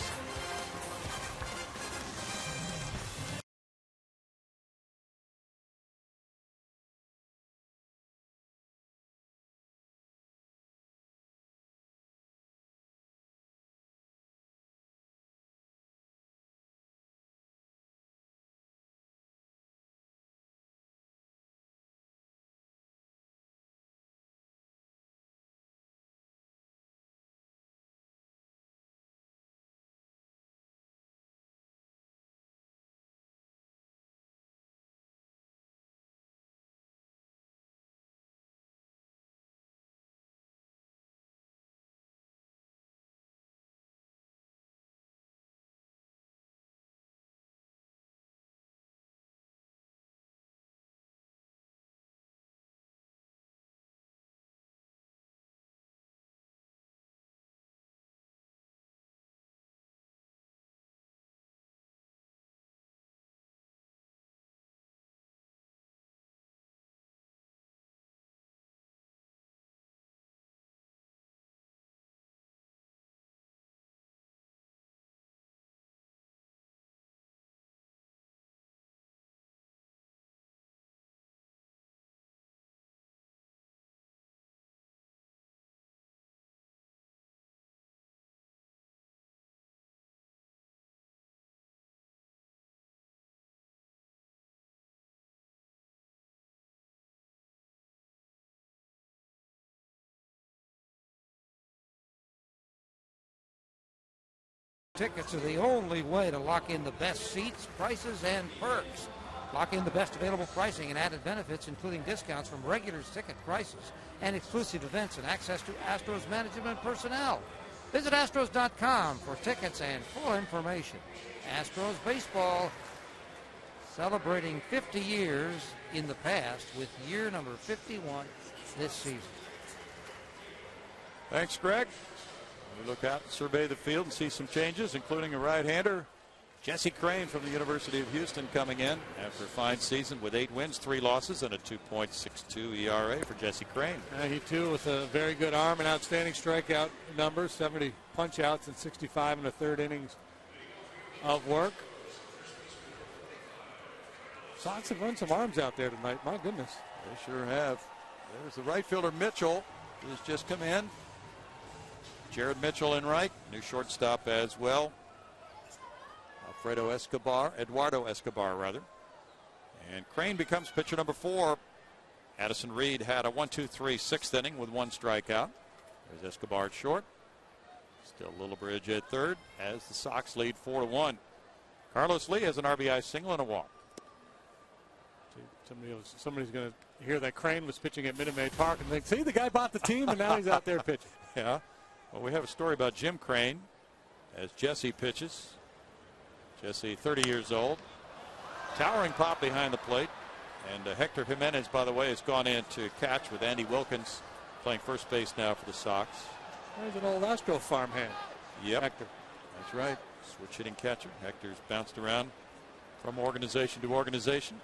tickets are the only way to lock in the best seats, prices, and perks. Lock in the best available pricing and added benefits, including discounts from regular ticket prices and exclusive events and access to Astros management personnel. Visit Astros.com for tickets and full information. Astros baseball celebrating 50 years in the past with year number 51 this season. Thanks, Greg. We look out and survey the field and see some changes, including a right-hander, Jesse Crane from the University of Houston, coming in after a fine season with 8 wins, 3 losses, and a 2.62 ERA for Jesse Crane. He, too, with a very good arm and outstanding strikeout numbers, 70 punch-outs and 65 in the third innings of work. Sox have run some arms out there tonight. My goodness. They sure have. There's the right fielder, Mitchell, who's just come in. Jared Mitchell in right, new shortstop as well. Eduardo Escobar, rather. And Crane becomes pitcher number 4. Addison Reed had a 1-2-3 6th inning with 1 strikeout. There's Escobar at short. Still Littlebridge at third as the Sox lead 4-1. Carlos Lee has an RBI single and a walk. Somebody's going to hear that Crane was pitching at Minute Maid Park and think, see, the guy bought the team and now he's out there pitching. Yeah. Well, we have a story about Jim Crane as Jesse pitches. Jesse, 30 years old. Towering pop behind the plate. And Hector Jimenez, by the way, has gone in to catch with Andy Wilkins playing first base now for the Sox. There's an old Astro farmhand. Yep. Hector. That's right. Switch hitting catcher. Hector's bounced around from organization to organization.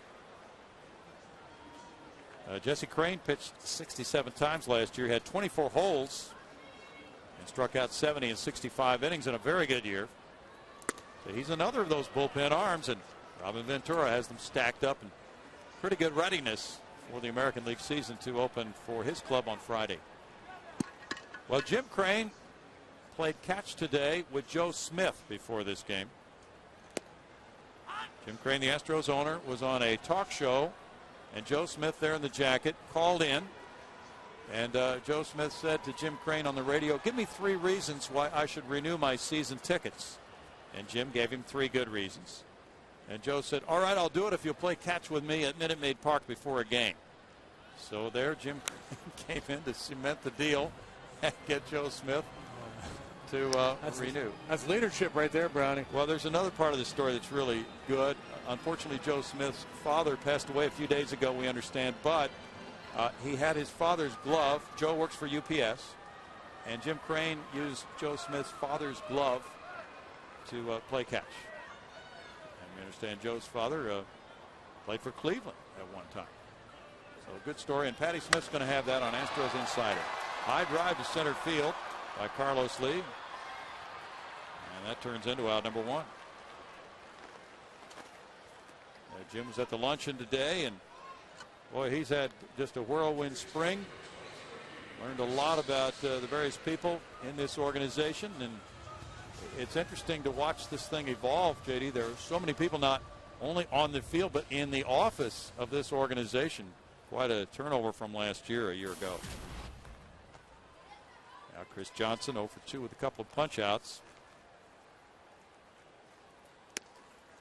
Jesse Crane pitched 67 times last year. He had 24 holes and struck out 70 in 65 innings in a very good year. So he's another of those bullpen arms, and Robin Ventura has them stacked up in pretty good readiness for the American League season to open for his club on Friday. Well, Jim Crane played catch today with Joe Smith before this game. Jim Crane, the Astros owner, was on a talk show, and Joe Smith there in the jacket called in. And Joe Smith said to Jim Crane on the radio, give me 3 reasons why I should renew my season tickets. And Jim gave him 3 good reasons. And Joe said, all right, I'll do it if you'll play catch with me at Minute Maid Park before a game. So there Jim Crane came in to cement the deal and get Joe Smith to renew. That's leadership right there, Brownie. Well, there's another part of the story that's really good. Unfortunately, Joe Smith's father passed away a few days ago, we understand, but he had his father's glove. Joe works for UPS, and Jim Crane used Joe Smith's father's glove to play catch. And we understand Joe's father played for Cleveland at one time. So a good story, and Patty Smith's going to have that on Astros Insider. High drive to center field by Carlos Lee, and that turns into out number 1. Jim was at the luncheon today, and boy, he's had just a whirlwind spring. Learned a lot about the various people in this organization, and it's interesting to watch this thing evolve, JD. There are so many people not only on the field but in the office of this organization. Quite a turnover from last year, a year ago. Now Chris Johnson 0 for 2 with a couple of punch outs.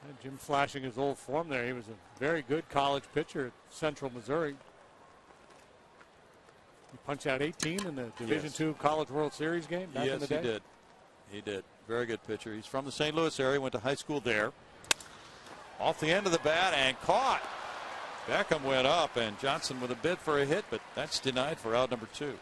And Jim flashing his old form there. He was a very good college pitcher at Central Missouri. He punched out 18 in the Division II College World Series game back in the day. Yes, he did. He did. Very good pitcher. He's from the St. Louis area, went to high school there. Off the end of the bat and caught. Beckham went up, and Johnson with a bid for a hit, but that's denied for out number 2.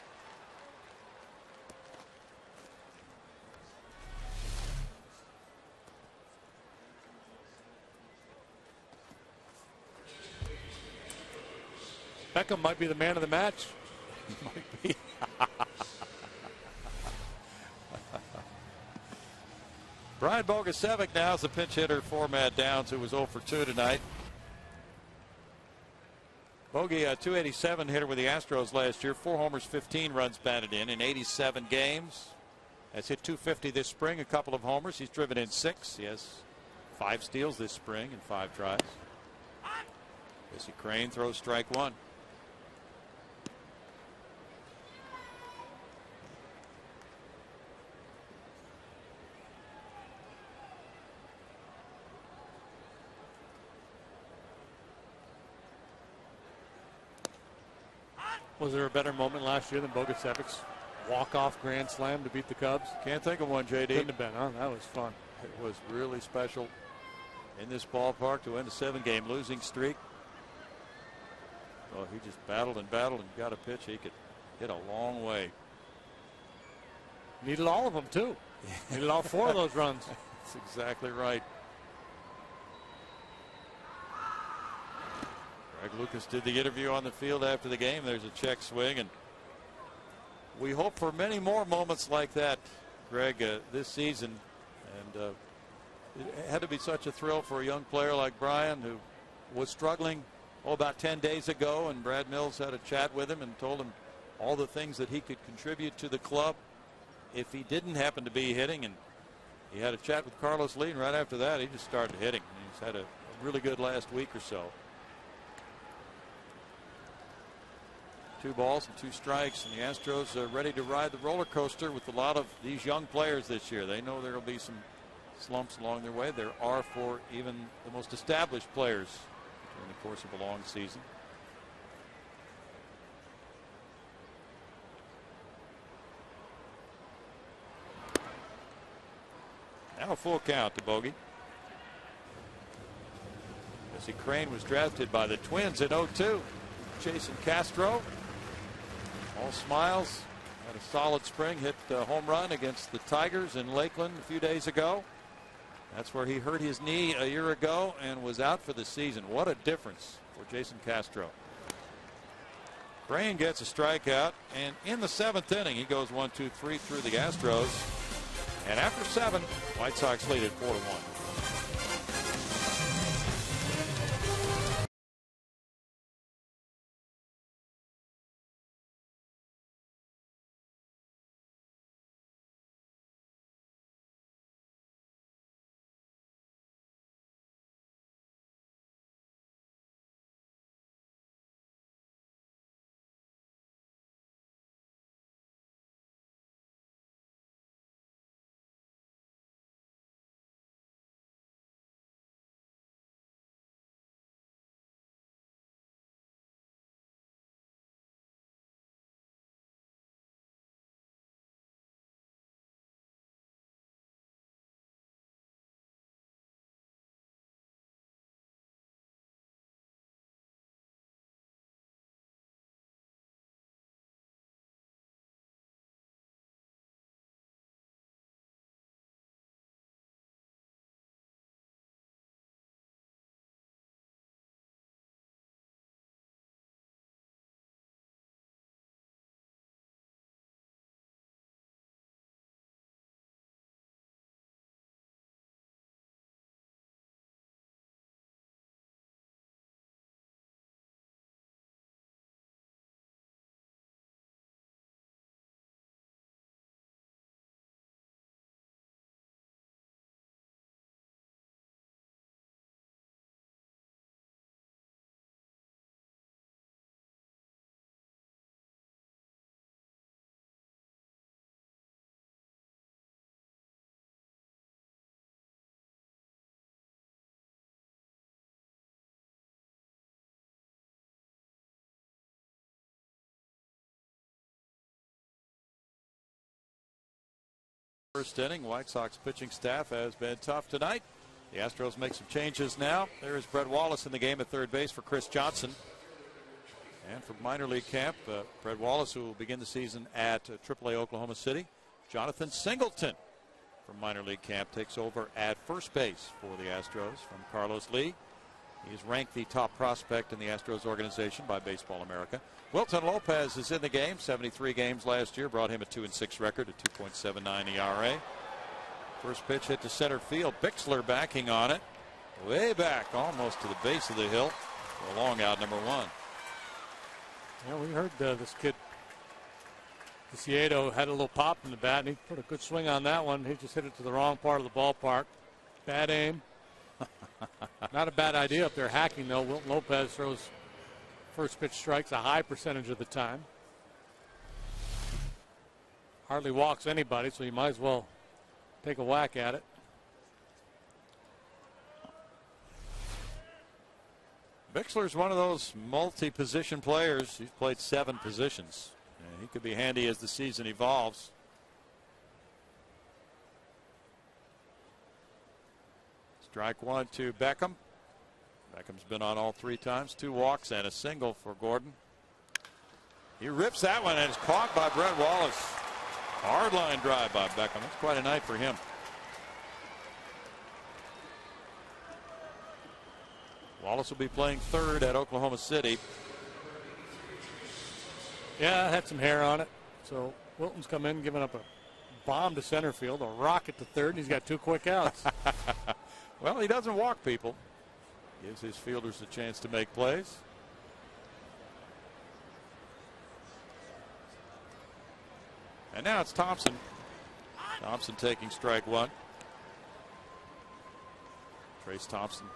Beckham might be the man of the match. Might be. Brian Bogusevic now is the pinch hitter for Matt Downs, who was 0 for 2 tonight. Bogey, a 287 hitter with the Astros last year. 4 homers, 15 runs batted in 87 games. Has hit 250 this spring, a couple of homers. He's driven in 6. He has 5 steals this spring and 5 tries. Jesse Crane throws strike 1. Was there a better moment last year than Bogusevic's walk-off grand slam to beat the Cubs? Can't think of one, J.D. Couldn't have been, huh? That was fun. It was really special in this ballpark to end a 7-game losing streak. Well, he just battled and got a pitch he could hit a long way. Needed all of them, too. Needed all 4 of those runs. That's exactly right. Greg Lucas did the interview on the field after the game. There's a check swing, and we hope for many more moments like that, Greg, this season. And it had to be such a thrill for a young player like Brian, who was struggling about 10 days ago, and Brad Mills had a chat with him and told him all the things that he could contribute to the club if he didn't happen to be hitting. And he had a chat with Carlos Lee, and right after that he just started hitting. He's had a really good last week or so. 2 balls and 2 strikes, and the Astros are ready to ride the roller coaster with a lot of these young players this year. They know there will be some slumps along their way. There are for even the most established players during the course of a long season. Now a full count to Bogey. Jesse Crane was drafted by the Twins in 2002. Jason Castro, all smiles, had a solid spring, hit a home run against the Tigers in Lakeland a few days ago. That's where he hurt his knee a year ago and was out for the season. What a difference for Jason Castro. Crane gets a strikeout, and in the 7th inning, he goes 1-2-3 through the Astros. And after 7, White Sox lead at 4-1. First inning, White Sox pitching staff has been tough tonight. The Astros make some changes now. There is Brett Wallace in the game at third base for Chris Johnson. And from minor league camp, Brett Wallace, who will begin the season at AAA Oklahoma City. Jonathan Singleton from minor league camp takes over at first base for the Astros from Carlos Lee. He's ranked the top prospect in the Astros organization by Baseball America. Wilton Lopez is in the game. 73 games last year brought him a 2-6 record, a 2.79 ERA. First pitch hit to center field. Bixler backing on it. Way back, almost to the base of the hill. For a long out, number 1. Yeah, we heard this kid, Ciedo, had a little pop in the bat, and he put a good swing on that one. He just hit it to the wrong part of the ballpark. Bad aim. Not a bad idea up there hacking, though. Wilton Lopez throws first pitch strikes a high percentage of the time. Hardly walks anybody, so you might as well take a whack at it. Bixler's one of those multi-position players. He's played 7 positions. And he could be handy as the season evolves. Strike 1 to Beckham. Beckham's been on all 3 times. 2 walks and a single for Gordon. He rips that one and it's caught by Brett Wallace. Hard line drive by Beckham. It's quite a night for him. Wallace will be playing third at Oklahoma City. Yeah, had some hair on it. So Wilton's come in, giving up a bomb to center field, a rocket to third, and he's got 2 quick outs. Well, he doesn't walk people. Gives his fielders a chance to make plays. And now it's Thompson. Thompson taking strike 1. Trace Thompson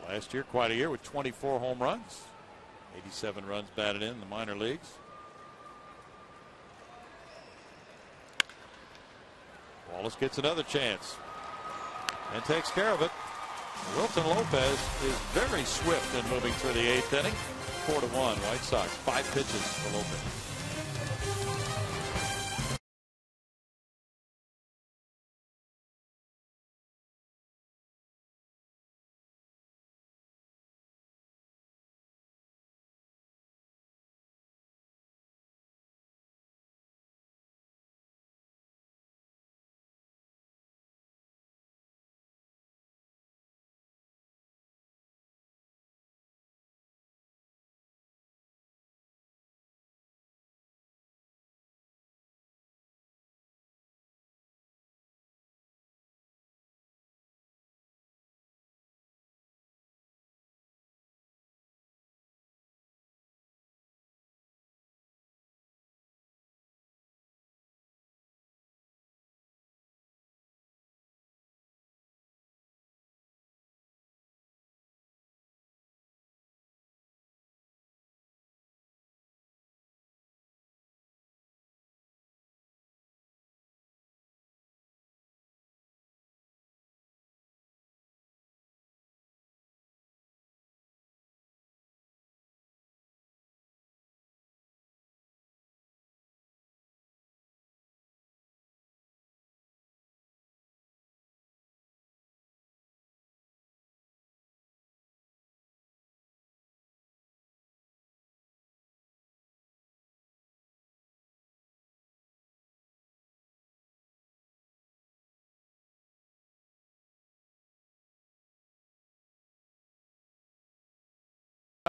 last year, quite a year with 24 home runs. 87 runs batted in the minor leagues. Wallace gets another chance and takes care of it. Wilton Lopez is very swift in moving through the 8th inning. 4-1 White Sox. 5 pitches for Lopez.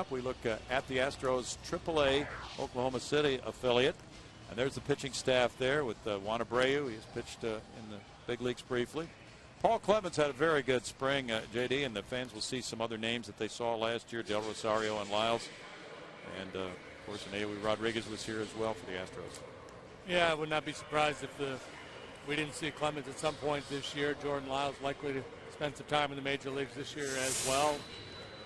We look at the Astros AAA Oklahoma City affiliate, and there's the pitching staff there with Juan Abreu. He has pitched in the big leagues briefly. Paul Clemens had a very good spring, JD, and the fans will see some other names that they saw last year, Del Rosario and Lyles, and of course Anewi Rodriguez was here as well for the Astros. Yeah, I would not be surprised if we didn't see Clemens at some point this year. Jordan Lyles likely to spend some time in the major leagues this year as well.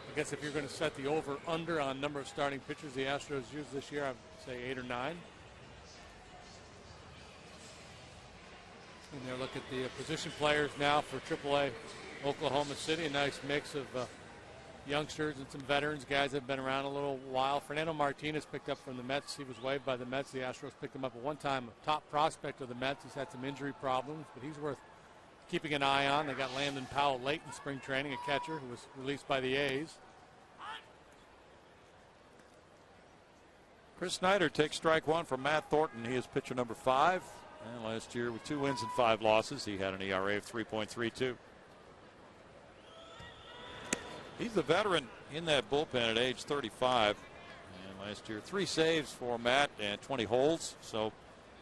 I guess if you're going to set the over-under on number of starting pitchers the Astros used this year, I'd say 8 or 9. And there, look at the position players now for AAA Oklahoma City. A nice mix of youngsters and some veterans, guys that have been around a little while. Fernando Martinez picked up from the Mets. He was waived by the Mets. The Astros picked him up at one time, a top prospect of the Mets. He's had some injury problems, but he's worth keeping an eye on. They got Landon Powell late in spring training, a catcher who was released by the A's. Chris Snyder takes strike 1 from Matt Thornton. He is pitcher number 5. And last year with 2 wins and 5 losses, he had an ERA of 3.32. He's the veteran in that bullpen at age 35. And last year, 3 saves for Matt and 20 holds. So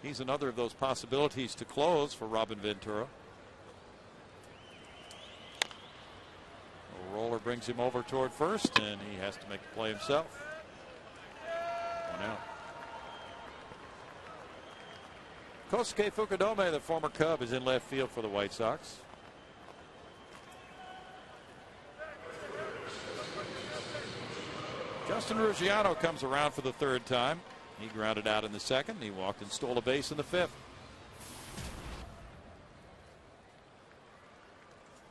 he's another of those possibilities to close for Robin Ventura. A roller brings him over toward first, and he has to make the play himself. Now, Kosuke Fukudome, the former Cub, is in left field for the White Sox. Justin Ruggiano comes around for the 3rd time. He grounded out in the 2nd. He walked and stole a base in the 5th.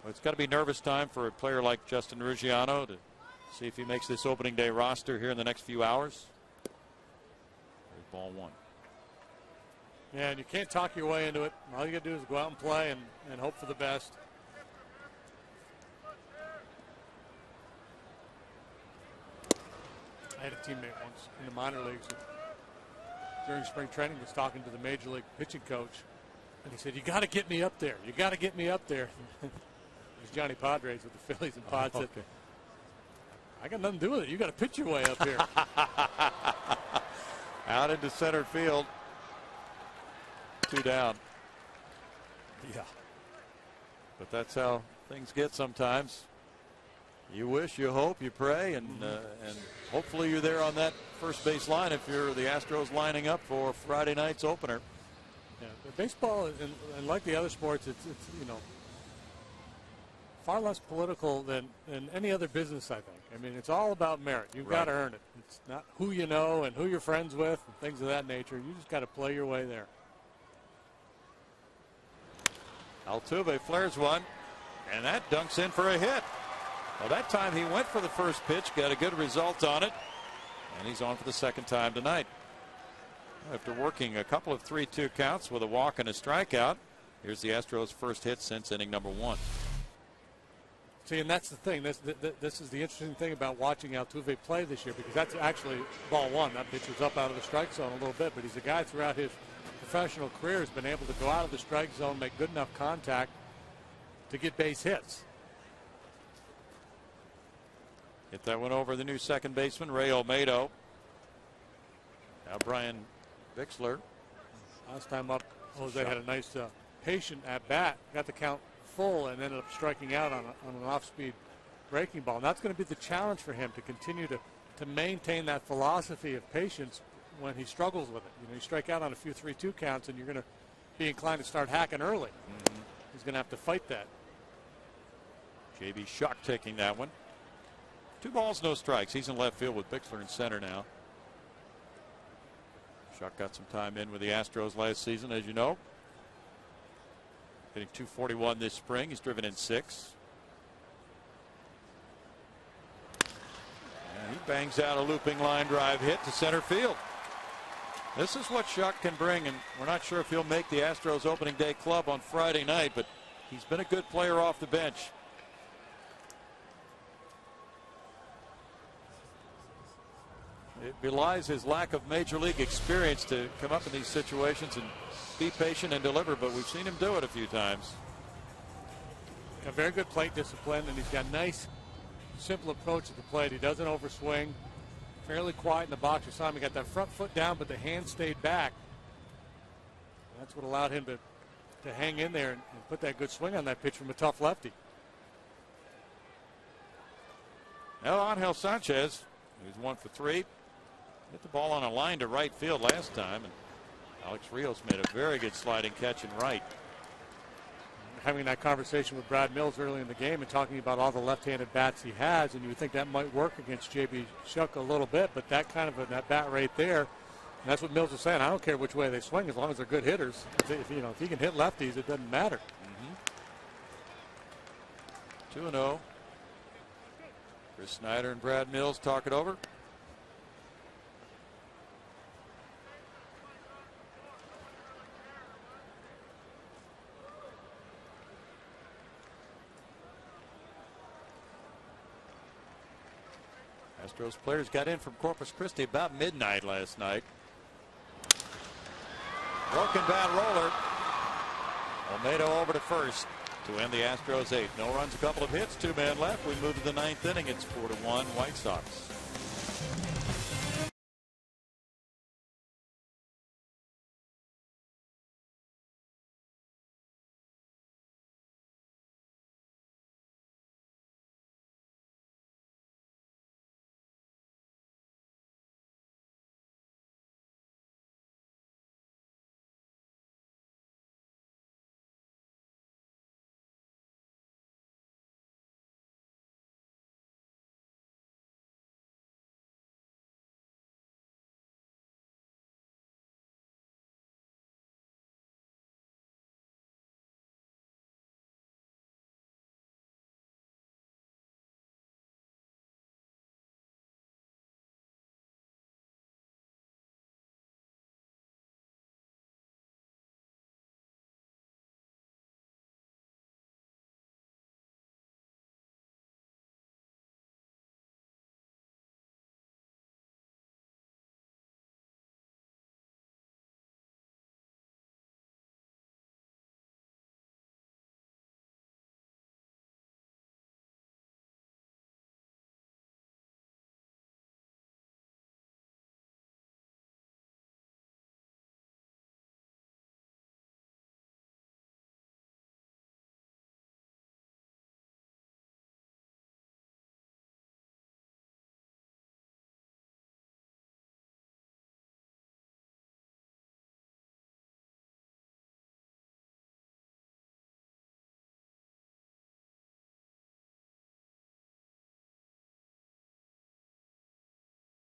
Well, it's got to be nervous time for a player like Justin Ruggiano to See if he makes this opening day roster here in the next few hours. There's ball one. Yeah, and you can't talk your way into it. All you got to do is go out and play and hope for the best. I had a teammate once in the minor leagues who, during spring training, was talking to the major league pitching coach, and he said, "You got to get me up there. You got to get me up there." It was Johnny Padres with the Phillies, and Pod said, "I got nothing to do with it. You got to pitch your way up here." Out into center field. 2 down. Yeah. But that's how things get sometimes. You wish, you hope, you pray, and hopefully you're there on that first base line if you're the Astros lining up for Friday night's opener. Yeah, baseball, and like the other sports, it's far less political than any other business, I think. I mean, it's all about merit. You've got to earn it. It's not who you know and who you're friends with and things of that nature. You just got to play your way there. Altuve flares one, and that dunks in for a hit. Well, that time he went for the first pitch, got a good result on it, and he's on for the second time tonight. After working a couple of 3-2 counts with a walk and a strikeout, here's the Astros' first hit since inning number 1. See, and that's the thing. This is the interesting thing about watching Altuve play this year, because that's actually ball one. That pitch was up out of the strike zone a little bit, but he's a guy throughout his professional career has been able to go out of the strike zone, make good enough contact to get base hits. Hit that one over the new second baseman, Ray Olmedo. Now Brian Bixler. Last time up, Jose had a nice patient at bat, got the count full, and ended up striking out on an off-speed breaking ball. And that's going to be the challenge for him, to continue to maintain that philosophy of patience when he struggles with it. You know, you strike out on a few 3-2 counts, and you're going to be inclined to start hacking early. He's going to have to fight that. J.B. Shuck taking that one. 2 balls, no strikes. He's in left field with Bixler in center now. Shuck got some time in with the Astros last season, as you know. Hitting .241 this spring. He's driven in 6. And he bangs out a looping line drive hit to center field. This is what Shuck can bring, and we're not sure if he'll make the Astros opening day club on Friday night, but he's been a good player off the bench. It belies his lack of major league experience to come up in these situations and be patient and deliver, but we've seen him do it a few times. A very good plate discipline, and he's got a nice, simple approach to the plate. He doesn't overswing. Fairly quiet in the box. You saw him, he got that front foot down, but the hand stayed back. That's what allowed him to hang in there and put that good swing on that pitch from a tough lefty. Now Angel Sanchez, who's 1 for 3. Hit the ball on a line to right field last time, and Alex Rios made a very good sliding catch in right. Having that conversation with Brad Mills early in the game and talking about all the left-handed bats he has, and you would think that might work against J.B. Shuck a little bit, but that kind of that bat right there, and that's what Mills was saying. I don't care which way they swing as long as they're good hitters. If he can hit lefties, it doesn't matter. 2-0. Chris Snyder and Brad Mills talk it over. Astros players got in from Corpus Christi about midnight last night. Broken bat roller. Olmedo over to first to end the Astros 8th. No runs, a couple of hits, 2 men left. We move to the 9th inning. It's 4-1 White Sox.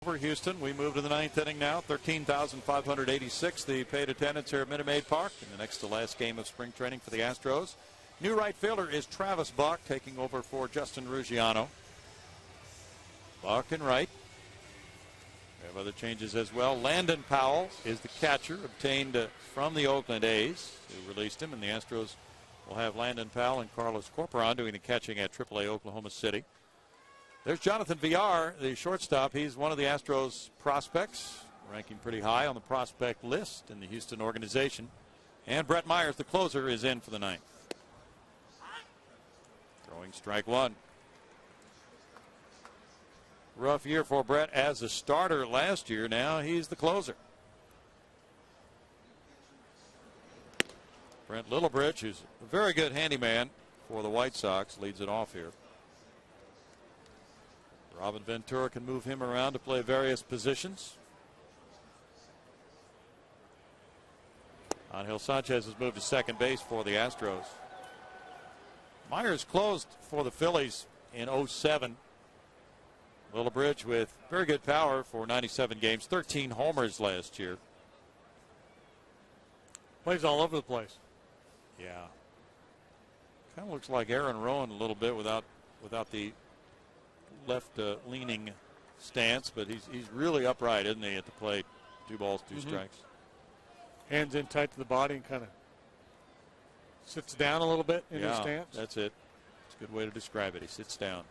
Over Houston, we move to the ninth inning now. 13,586 the paid attendance here at Minute Maid Park in the next to last game of spring training for the Astros. New right fielder is Travis Buck, taking over for Justin Ruggiano. Buck and right. We have other changes as well. Landon Powell is the catcher, obtained from the Oakland A's, who released him, and the Astros will have Landon Powell and Carlos Corporon doing the catching at AAA Oklahoma City. There's Jonathan Villar, the shortstop. He's one of the Astros prospects, ranking pretty high on the prospect list in the Houston organization. And Brett Myers, the closer, is in for the ninth. Throwing strike one. Rough year for Brett as a starter last year. Now he's the closer. Brent Littlebridge, who's a very good handyman for the White Sox, leads it off here. Robin Ventura can move him around to play various positions. Angel Sanchez has moved to second base for the Astros. Myers closed for the Phillies in 07. Littlebridge with very good power for 97 games, 13 homers last year. Plays all over the place. Yeah. Kind of looks like Aaron Rowan a little bit without the left leaning stance, but he's really upright, isn't he, at the plate? 2 balls, 2 strikes. Hands in tight to the body and kind of sits down a little bit in his stance. That's it. It's a good way to describe it. He sits down.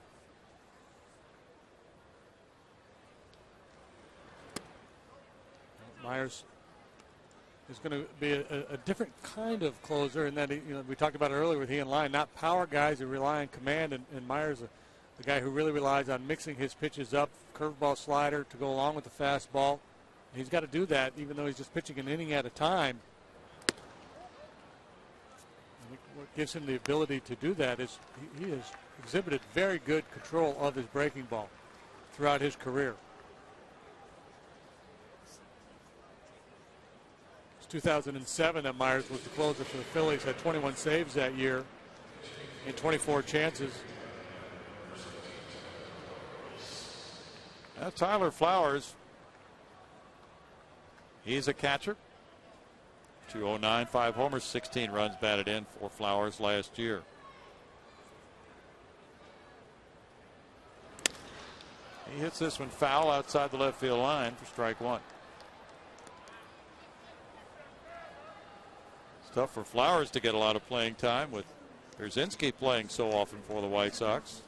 Myers is going to be a different kind of closer in that we talked about it earlier with he and Line, not power guys who rely on command, and Myers the guy who really relies on mixing his pitches up, curveball, slider to go along with the fastball. He's got to do that even though he's just pitching an inning at a time. And what gives him the ability to do that is he has exhibited very good control of his breaking ball throughout his career. 2007 that Myers was the closer for the Phillies, had 21 saves that year in 24 chances. Now Tyler Flowers, he's a catcher. 209, 5 homers, 16 runs batted in for Flowers last year. He hits this one foul outside the left field line for strike one. Tough for Flowers to get a lot of playing time with Pierzynski playing so often for the White Sox,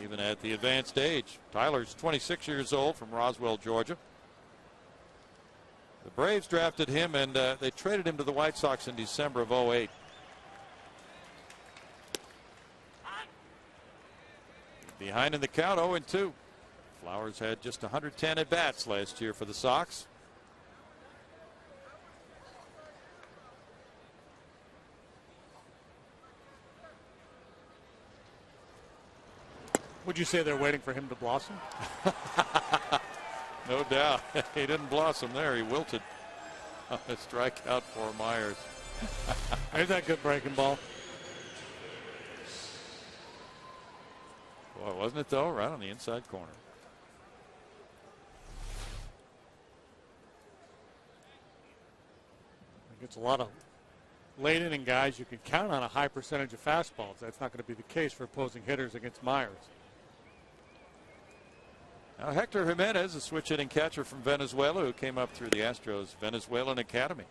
even at the advanced age. Tyler's 26 years old from Roswell, Georgia. The Braves drafted him, and they traded him to the White Sox in December of 08. Behind in the count, 0-2. Flowers had just 110 at-bats last year for the Sox. Would you say they're waiting for him to blossom? No doubt. He didn't blossom there. He wilted on a strikeout for Myers. There's that good breaking ball. Boy, wasn't it, though? Right on the inside corner. It's a lot of late inning guys. You can count on a high percentage of fastballs. That's not going to be the case for opposing hitters against Myers. Now Hector Jimenez, a switch hitting catcher from Venezuela who came up through the Astros Venezuelan Academy.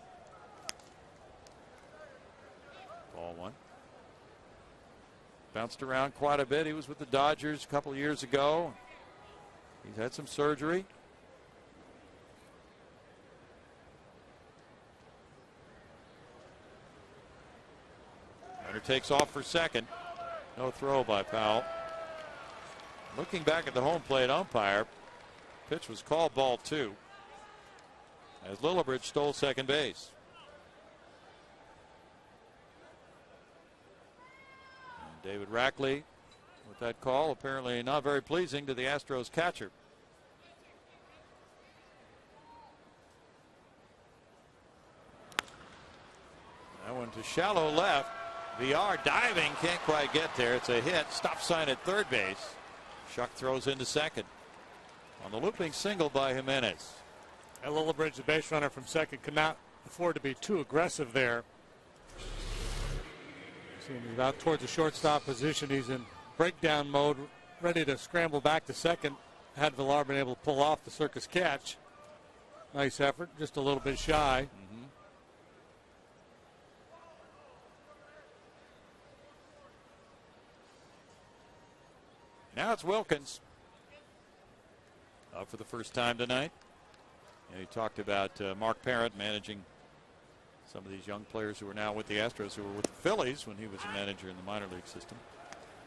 Ball one. Bounced around quite a bit. He was with the Dodgers a couple of years ago. He's had some surgery. Runner takes off for second. No throw by Powell. Looking back at the home plate umpire, pitch was called ball 2 as Littlebridge stole second base. And David Rackley with that call, apparently not very pleasing to the Astros catcher. That one to shallow left. VR diving, can't quite get there. It's a hit. Stop sign at third base. Shuck throws into second. on the looping single by Jimenez. And Lillibridge, the base runner from second, could not afford to be too aggressive there. See him, he's out towards the shortstop position. He's in breakdown mode, ready to scramble back to second. Had Villar been able to pull off the circus catch. Nice effort, just a little bit shy. Now it's Wilkins up for the first time tonight. And he talked about Mark Parent managing some of these young players who are now with the Astros, who were with the Phillies when he was a manager in the minor league system.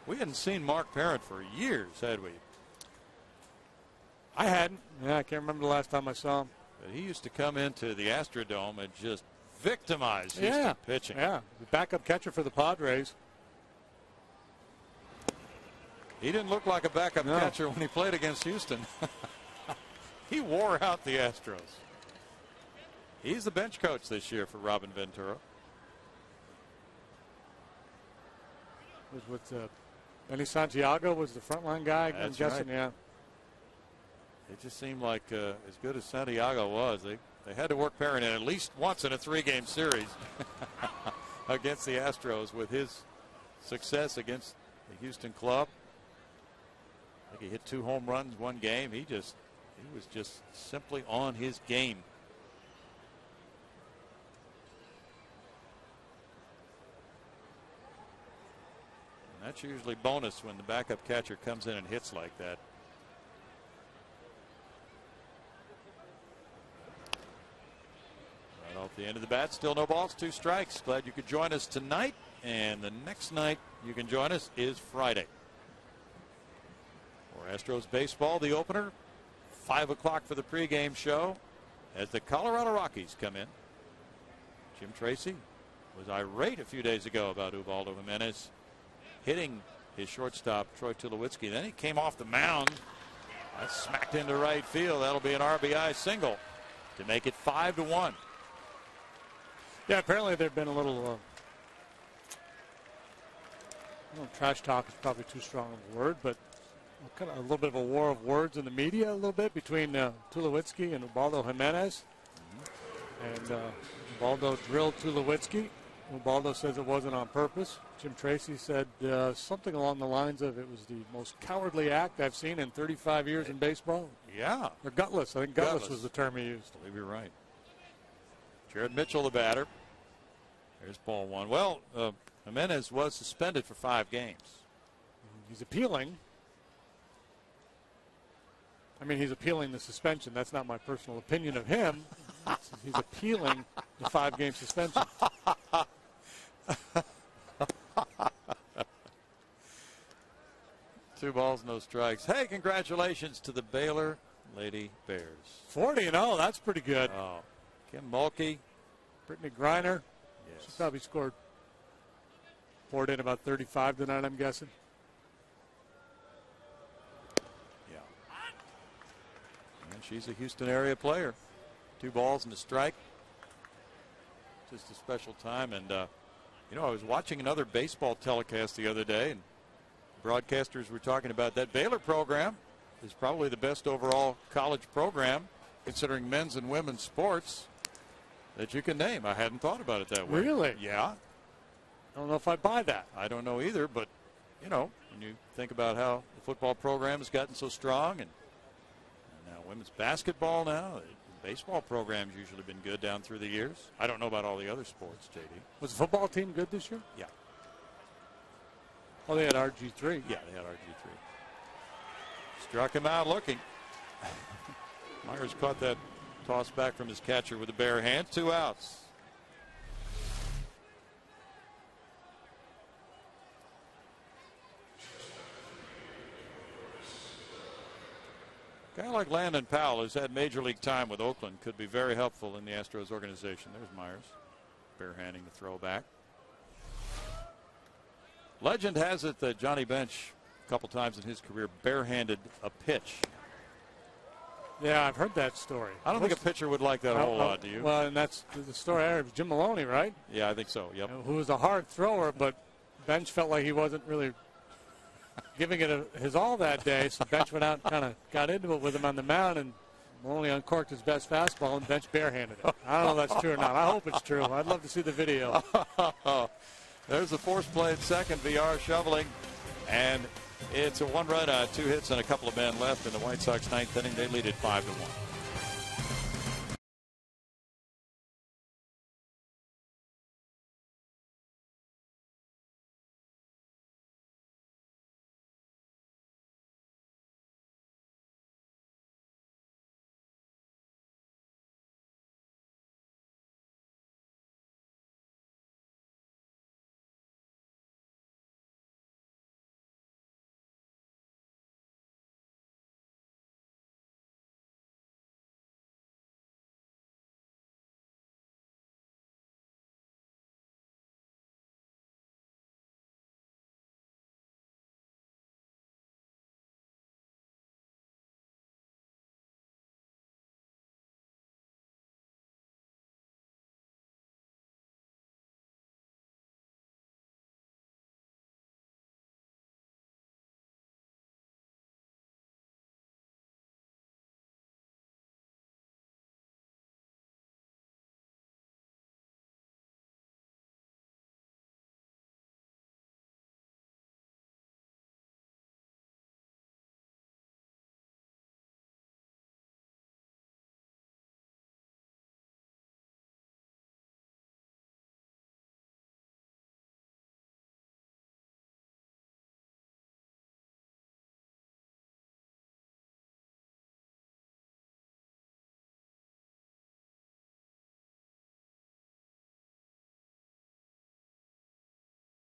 We hadn't seen Mark Parent for years, had we? I hadn't. Yeah, I can't remember the last time I saw him. But he used to come into the Astrodome and just victimize Houston pitching. Yeah, the backup catcher for the Padres. He didn't look like a backup catcher when he played against Houston. He wore out the Astros. He's the bench coach this year for Robin Ventura. Was with Benny Santiago was the frontline guy. That's I'm guessing, right. yeah. It just seemed like as good as Santiago was, they had to work Parent in at least once in a 3-game series against the Astros with his success against the Houston club. I think he hit 2 home runs one game. He was just simply on his game. And that's usually bonus when the backup catcher comes in and hits like that. Right off the end of the bat, still no balls, 2 strikes. Glad you could join us tonight. And the next night you can join us is Friday. For Astros baseball, the opener, 5 o'clock for the pregame show as the Colorado Rockies come in. Jim Tracy was irate a few days ago about Ubaldo Jimenez hitting his shortstop, Troy Tulowitzki. Then he came off the mound. That's smacked into right field. That'll be an RBI single to make it 5-1. Yeah, apparently there've been a little trash talk is probably too strong of a word, but kind of a little bit of a war of words in the media a little bit between Tulowitzki and Ubaldo Jimenez. And Ubaldo drilled Tulowitzki. Ubaldo says it wasn't on purpose. Jim Tracy said something along the lines of it was the most cowardly act I've seen in 35 years in baseball. Yeah. Or gutless. I think gutless was the term he used. I believe you're right. Jared Mitchell, the batter. There's ball 1. Well, Jimenez was suspended for 5 games. He's appealing. I mean, he's appealing the suspension. That's not my personal opinion of him. He's appealing the 5-game suspension. 2 balls, no strikes. Hey, congratulations to the Baylor Lady Bears. 40-0, that's pretty good. Oh, Kim Mulkey. Brittany Griner. Yes. She probably scored, poured in about 35 tonight, I'm guessing. Yeah. And she's a Houston area player. 2 balls and a strike. Just a special time. And, I was watching another baseball telecast the other day, and broadcasters were talking about that Baylor program is probably the best overall college program, considering men's and women's sports, that you can name. I hadn't thought about it that way. Really? Yeah. I don't know if I buy that. I don't know either, but, when you think about how the football program has gotten so strong, and now women's basketball now, the baseball program's usually been good down through the years. I don't know about all the other sports, JD. Was the football team good this year? Yeah. Oh, they had RG3. Yeah, they had RG3. Struck him out looking. Myers caught that toss back from his catcher with a bare hand. 2 outs. A guy like Landon Powell, who's had major league time with Oakland, could be very helpful in the Astros organization. There's Myers, barehanding the throw back. Legend has it that Johnny Bench, a couple times in his career, barehanded a pitch. Yeah, I've heard that story. I don't think a pitcher would like that a whole lot, do you? Well, and that's the story I heard of Jim Maloney, right? Yeah, I think so, yep. Who was a hard thrower, but Bench felt like he wasn't really giving it his all that day. So Bench went out and kind of got into it with him on the mound and only uncorked his best fastball, and Bench barehanded it. I don't know if that's true or not. I hope it's true. I'd love to see the video. There's the force play at second. VR shoveling. And it's a 1 run, 2 hits, and a couple of men left in the White Sox ninth inning. They lead it 5-1.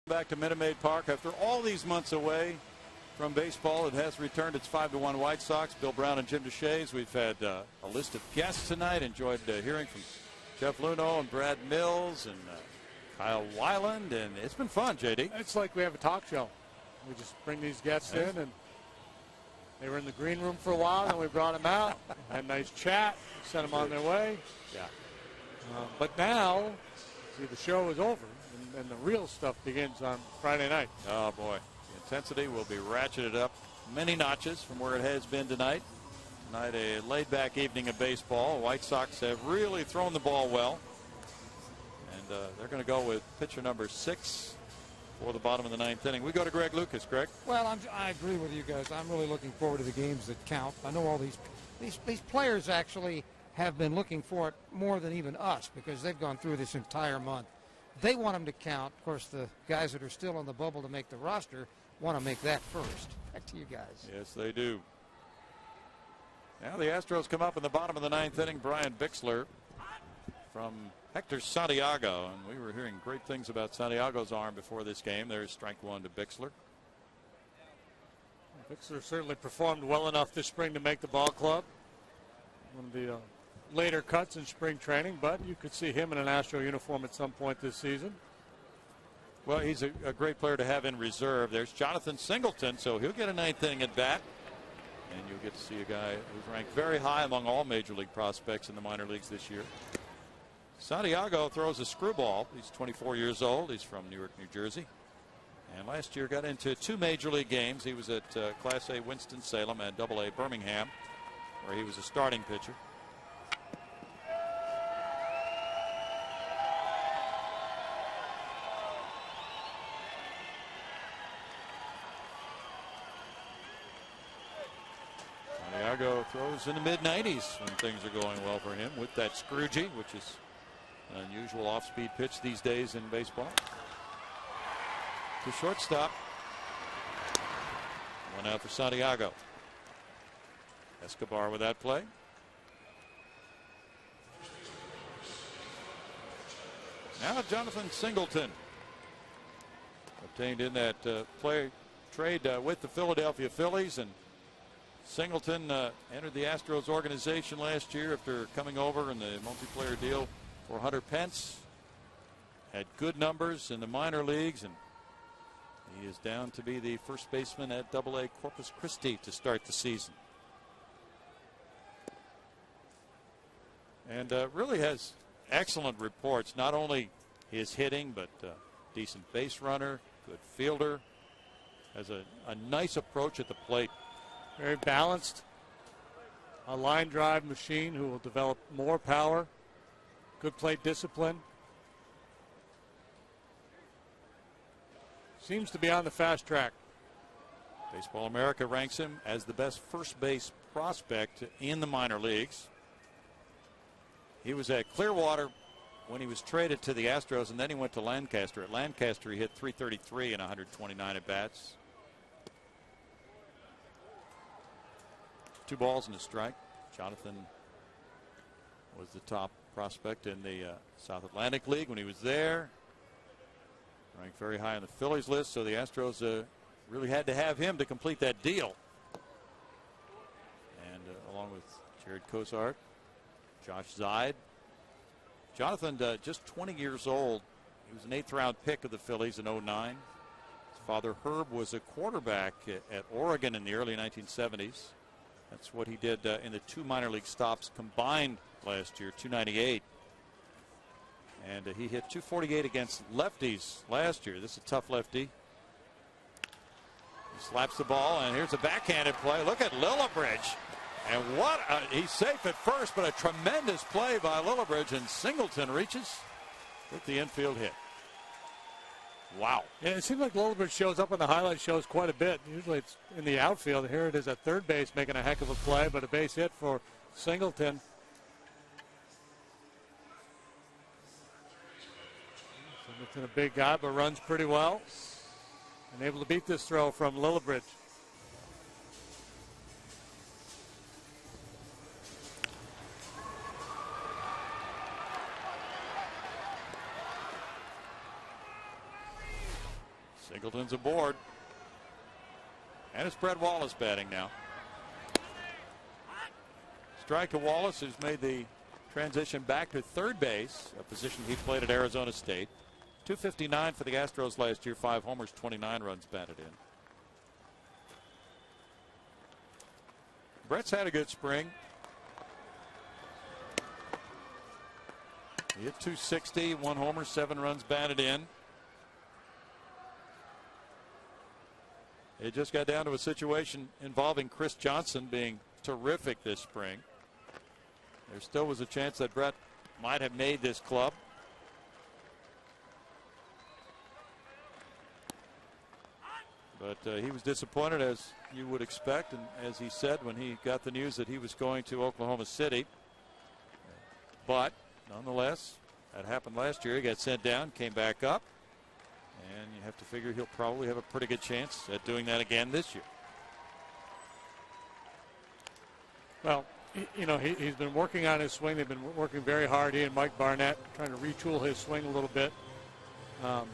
Back to Minute Maid Park after all these months away from baseball. It has returned. It's 5-1 White Sox. Bill Brown and Jim Deshaies. We've had a list of guests tonight. Enjoyed hearing from Jeff Luhnow and Brad Mills and Kyle Weiland, and it's been fun, JD. It's like we have a talk show. We just bring these guests in, and they were in the green room for a while, and we brought them out, had a nice chat, sent them on their way. Yeah. But now, see, the show is over. And the real stuff begins on Friday night. Oh, boy. The intensity will be ratcheted up many notches from where it has been tonight. Tonight, a laid-back evening of baseball. White Sox have really thrown the ball well. And they're going to go with pitcher number 6 for the bottom of the ninth inning. We go to Greg Lucas. Greg? Well, I agree with you guys. I'm really looking forward to the games that count. I know all these players actually have been looking for it more than even us because they've gone through this entire month. They want them to count. Of course, the guys that are still on the bubble to make the roster want to make that first. Back to you guys. Yes, they do. Now the Astros come up in the bottom of the ninth inning. Brian Bixler from Hector Santiago. And we were hearing great things about Santiago's arm before this game. There's strike one to Bixler. Bixler certainly performed well enough this spring to make the ball club. One of the later cuts in spring training, but you could see him in an Astro uniform at some point this season. Well, he's a great player to have in reserve. There's Jonathan Singleton, so he'll get a ninth inning at bat. And you'll get to see a guy who's ranked very high among all major league prospects in the minor leagues this year. Santiago throws a screwball. He's 24 years old. He's from Newark, New Jersey. And last year got into 2 major league games. He was at Class A Winston-Salem and Double A Birmingham, where he was a starting pitcher. Santiago throws in the mid-90s when things are going well for him with that Scroogey, which is an unusual off-speed pitch these days in baseball. To shortstop. One out for Santiago. Escobar with that play. Now Jonathan Singleton. Obtained in that trade with the Philadelphia Phillies, and Singleton entered the Astros organization last year after coming over in the multiplayer deal for Hunter Pence. Had good numbers in the minor leagues, and he is down to be the first baseman at Double A Corpus Christi to start the season. And really has excellent reports, not only his hitting, but decent base runner, good fielder, has a nice approach at the plate. Very balanced. A line drive machine who will develop more power. Good plate discipline. Seems to be on the fast track. Baseball America ranks him as the best first base prospect in the minor leagues. He was at Clearwater when he was traded to the Astros, and then he went to Lancaster. At Lancaster, he hit .333 in 129 at-bats. 2 balls and a strike. Jonathan was the top prospect in the South Atlantic League when he was there. Ranked very high on the Phillies list, so the Astros really had to have him to complete that deal. And along with Jared Cozart, Josh Zeid. Jonathan, just 20 years old. He was an 8th-round pick of the Phillies in 2009. His father, Herb, was a quarterback at Oregon in the early 1970s. That's what he did in the 2 minor league stops combined last year, 298. And he hit .248 against lefties last year. This is a tough lefty. He slaps the ball, and here's a backhanded play. Look at Lillibridge. And what he's safe at first, but a tremendous play by Lillibridge, and Singleton reaches with the infield hit. Wow. Yeah, it seems like Lillibridge shows up on the highlight shows quite a bit. Usually it's in the outfield. Here it is at third base making a heck of a play, but a base hit for Singleton. Singleton a big guy, but runs pretty well. And able to beat this throw from Lillibridge. Singleton's aboard. And it's Brett Wallace batting now. Strike to Wallace, who's made the transition back to third base, a position he played at Arizona State. .259 for the Astros last year, 5 homers, 29 runs batted in. Brett's had a good spring. He hit .260, 1 homer, 7 runs batted in. It just got down to a situation involving Chris Johnson being terrific this spring. There still was a chance that Brett might have made this club. But he was disappointed, as you would expect, and as he said when he got the news that he was going to Oklahoma City. But nonetheless, that happened last year. He got sent down, came back up. And you have to figure he'll probably have a pretty good chance at doing that again this year. Well, you know, he's been working on his swing. They've been working very hard. He and Mike Barnett trying to retool his swing a little bit. And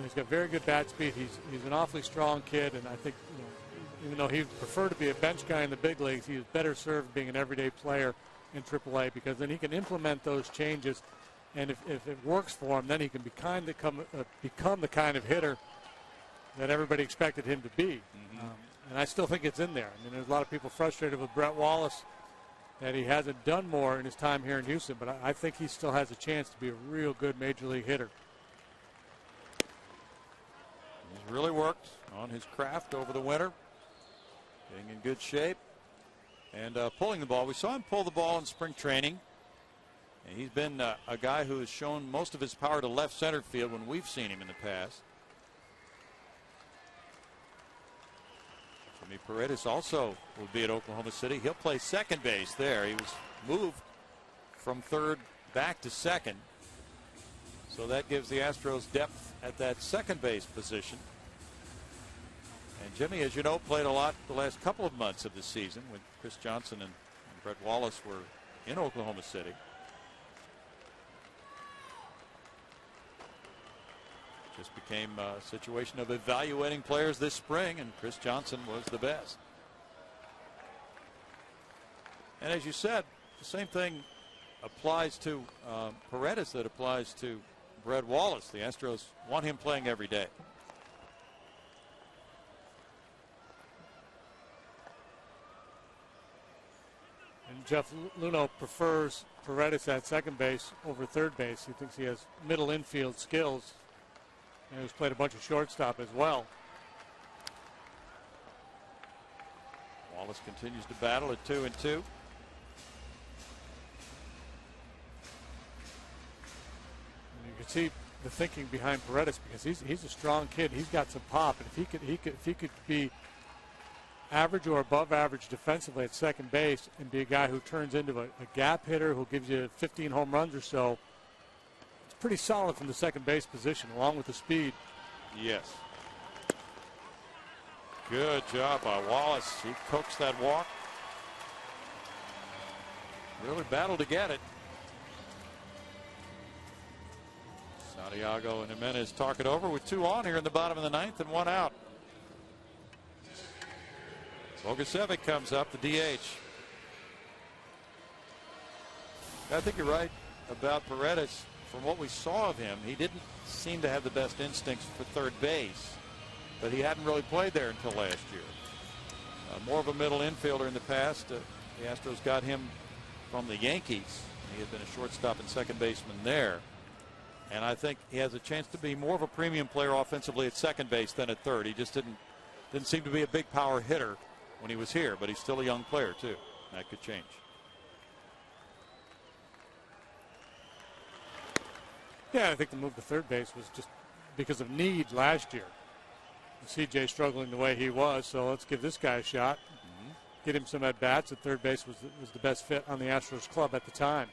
he's got very good bat speed. He's an awfully strong kid, and I think, you know, even though he'd prefer to be a bench guy in the big leagues, he is better served being an everyday player in AAA, because then he can implement those changes. And if it works for him, then he can become the kind of hitter that everybody expected him to be. And I still think it's in there. I mean, there's a lot of people frustrated with Brett Wallace that he hasn't done more in his time here in Houston, but I think he still has a chance to be a real good major league hitter. He's really worked on his craft over the winter, getting in good shape, and pulling the ball. We saw him pull the ball in spring training. And he's been a guy who has shown most of his power to left center field when we've seen him in the past. Jimmy Paredes also will be at Oklahoma City. He'll play second base there. He was moved from third back to second. So that gives the Astros depth at that second base position. And Jimmy, as you know, played a lot the last couple of months of the season when Chris Johnson and Brett Wallace were in Oklahoma City. Just became a situation of evaluating players this spring, and Chris Johnson was the best. And as you said, the same thing applies to Paredes that applies to Brett Wallace. The Astros want him playing every day. And Jeff Luhnow prefers Paredes at second base over third base. He thinks he has middle infield skills. And he's played a bunch of shortstop as well. Wallace continues to battle at 2-2. You can see the thinking behind Paredes because he's a strong kid. He's got some pop, and if he could be average or above average defensively at second base and be a guy who turns into a gap hitter who gives you 15 home runs or so, it's pretty solid from the second base position along with the speed. Yes. Good job by Wallace. He coaxed that walk. Really battled to get it. Santiago and Jimenez talk it over with 2 on here in the bottom of the 9th and 1 out. Bogusevic comes up, the DH. I think you're right about Paredes. From what we saw of him, he didn't seem to have the best instincts for third base, but he hadn't really played there until last year. More of a middle infielder in the past. The Astros got him from the Yankees. He had been a shortstop and second baseman there. And I think he has a chance to be more of a premium player offensively at second base than at third. He just didn't seem to be a big power hitter when he was here, but he's still a young player too. That could change. Yeah, I think the move to third base was just because of need last year. CJ struggling the way he was, so let's give this guy a shot. Get him some at bats. At third base was the best fit on the Astros club at the time.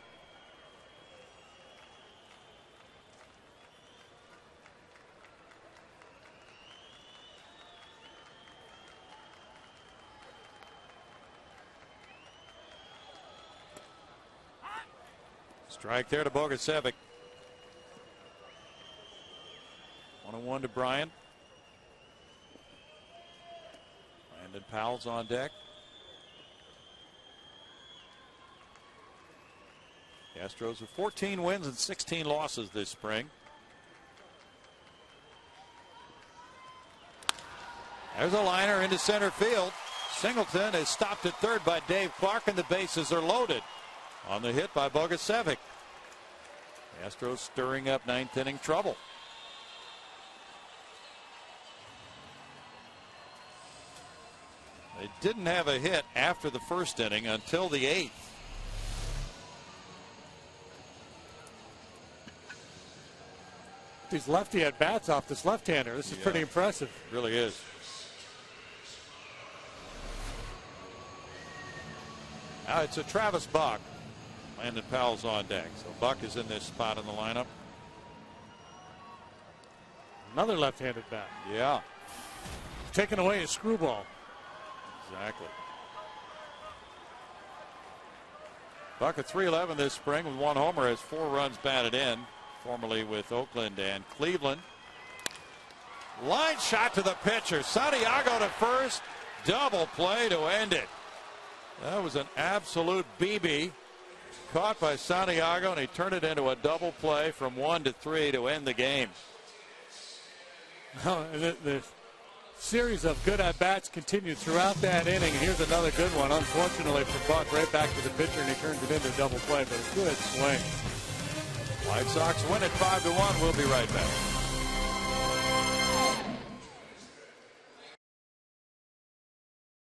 Strike there to Bogusevic. 1-1 to Bryant. Brandon Powell's on deck. The Astros with 14 wins and 16 losses this spring. There's a liner into center field. Singleton is stopped at third by Dave Clark, and the bases are loaded on the hit by Bogusevic. The Astros stirring up 9th inning trouble. They didn't have a hit after the first inning until the 8th. These lefty at bats off this left-hander. This is pretty impressive. Really is. Now it's a Travis Buck. Landon Powell's on deck. So Buck is in this spot in the lineup. Another left-handed bat. Yeah. Taking away a screwball. Exactly. Buck at .311 this spring with 1 homer, has 4 runs batted in, formerly with Oakland and Cleveland. Line shot to the pitcher. Santiago to first. Double play to end it. That was an absolute BB. Caught by Santiago, and he turned it into a double play from 1-3 to end the game. The series of good at-bats continued throughout that inning. Here's another good one. Unfortunately for Buck, right back to the pitcher, and he turns it into a double play, but a good swing. White Sox win at 5-1. We'll be right back.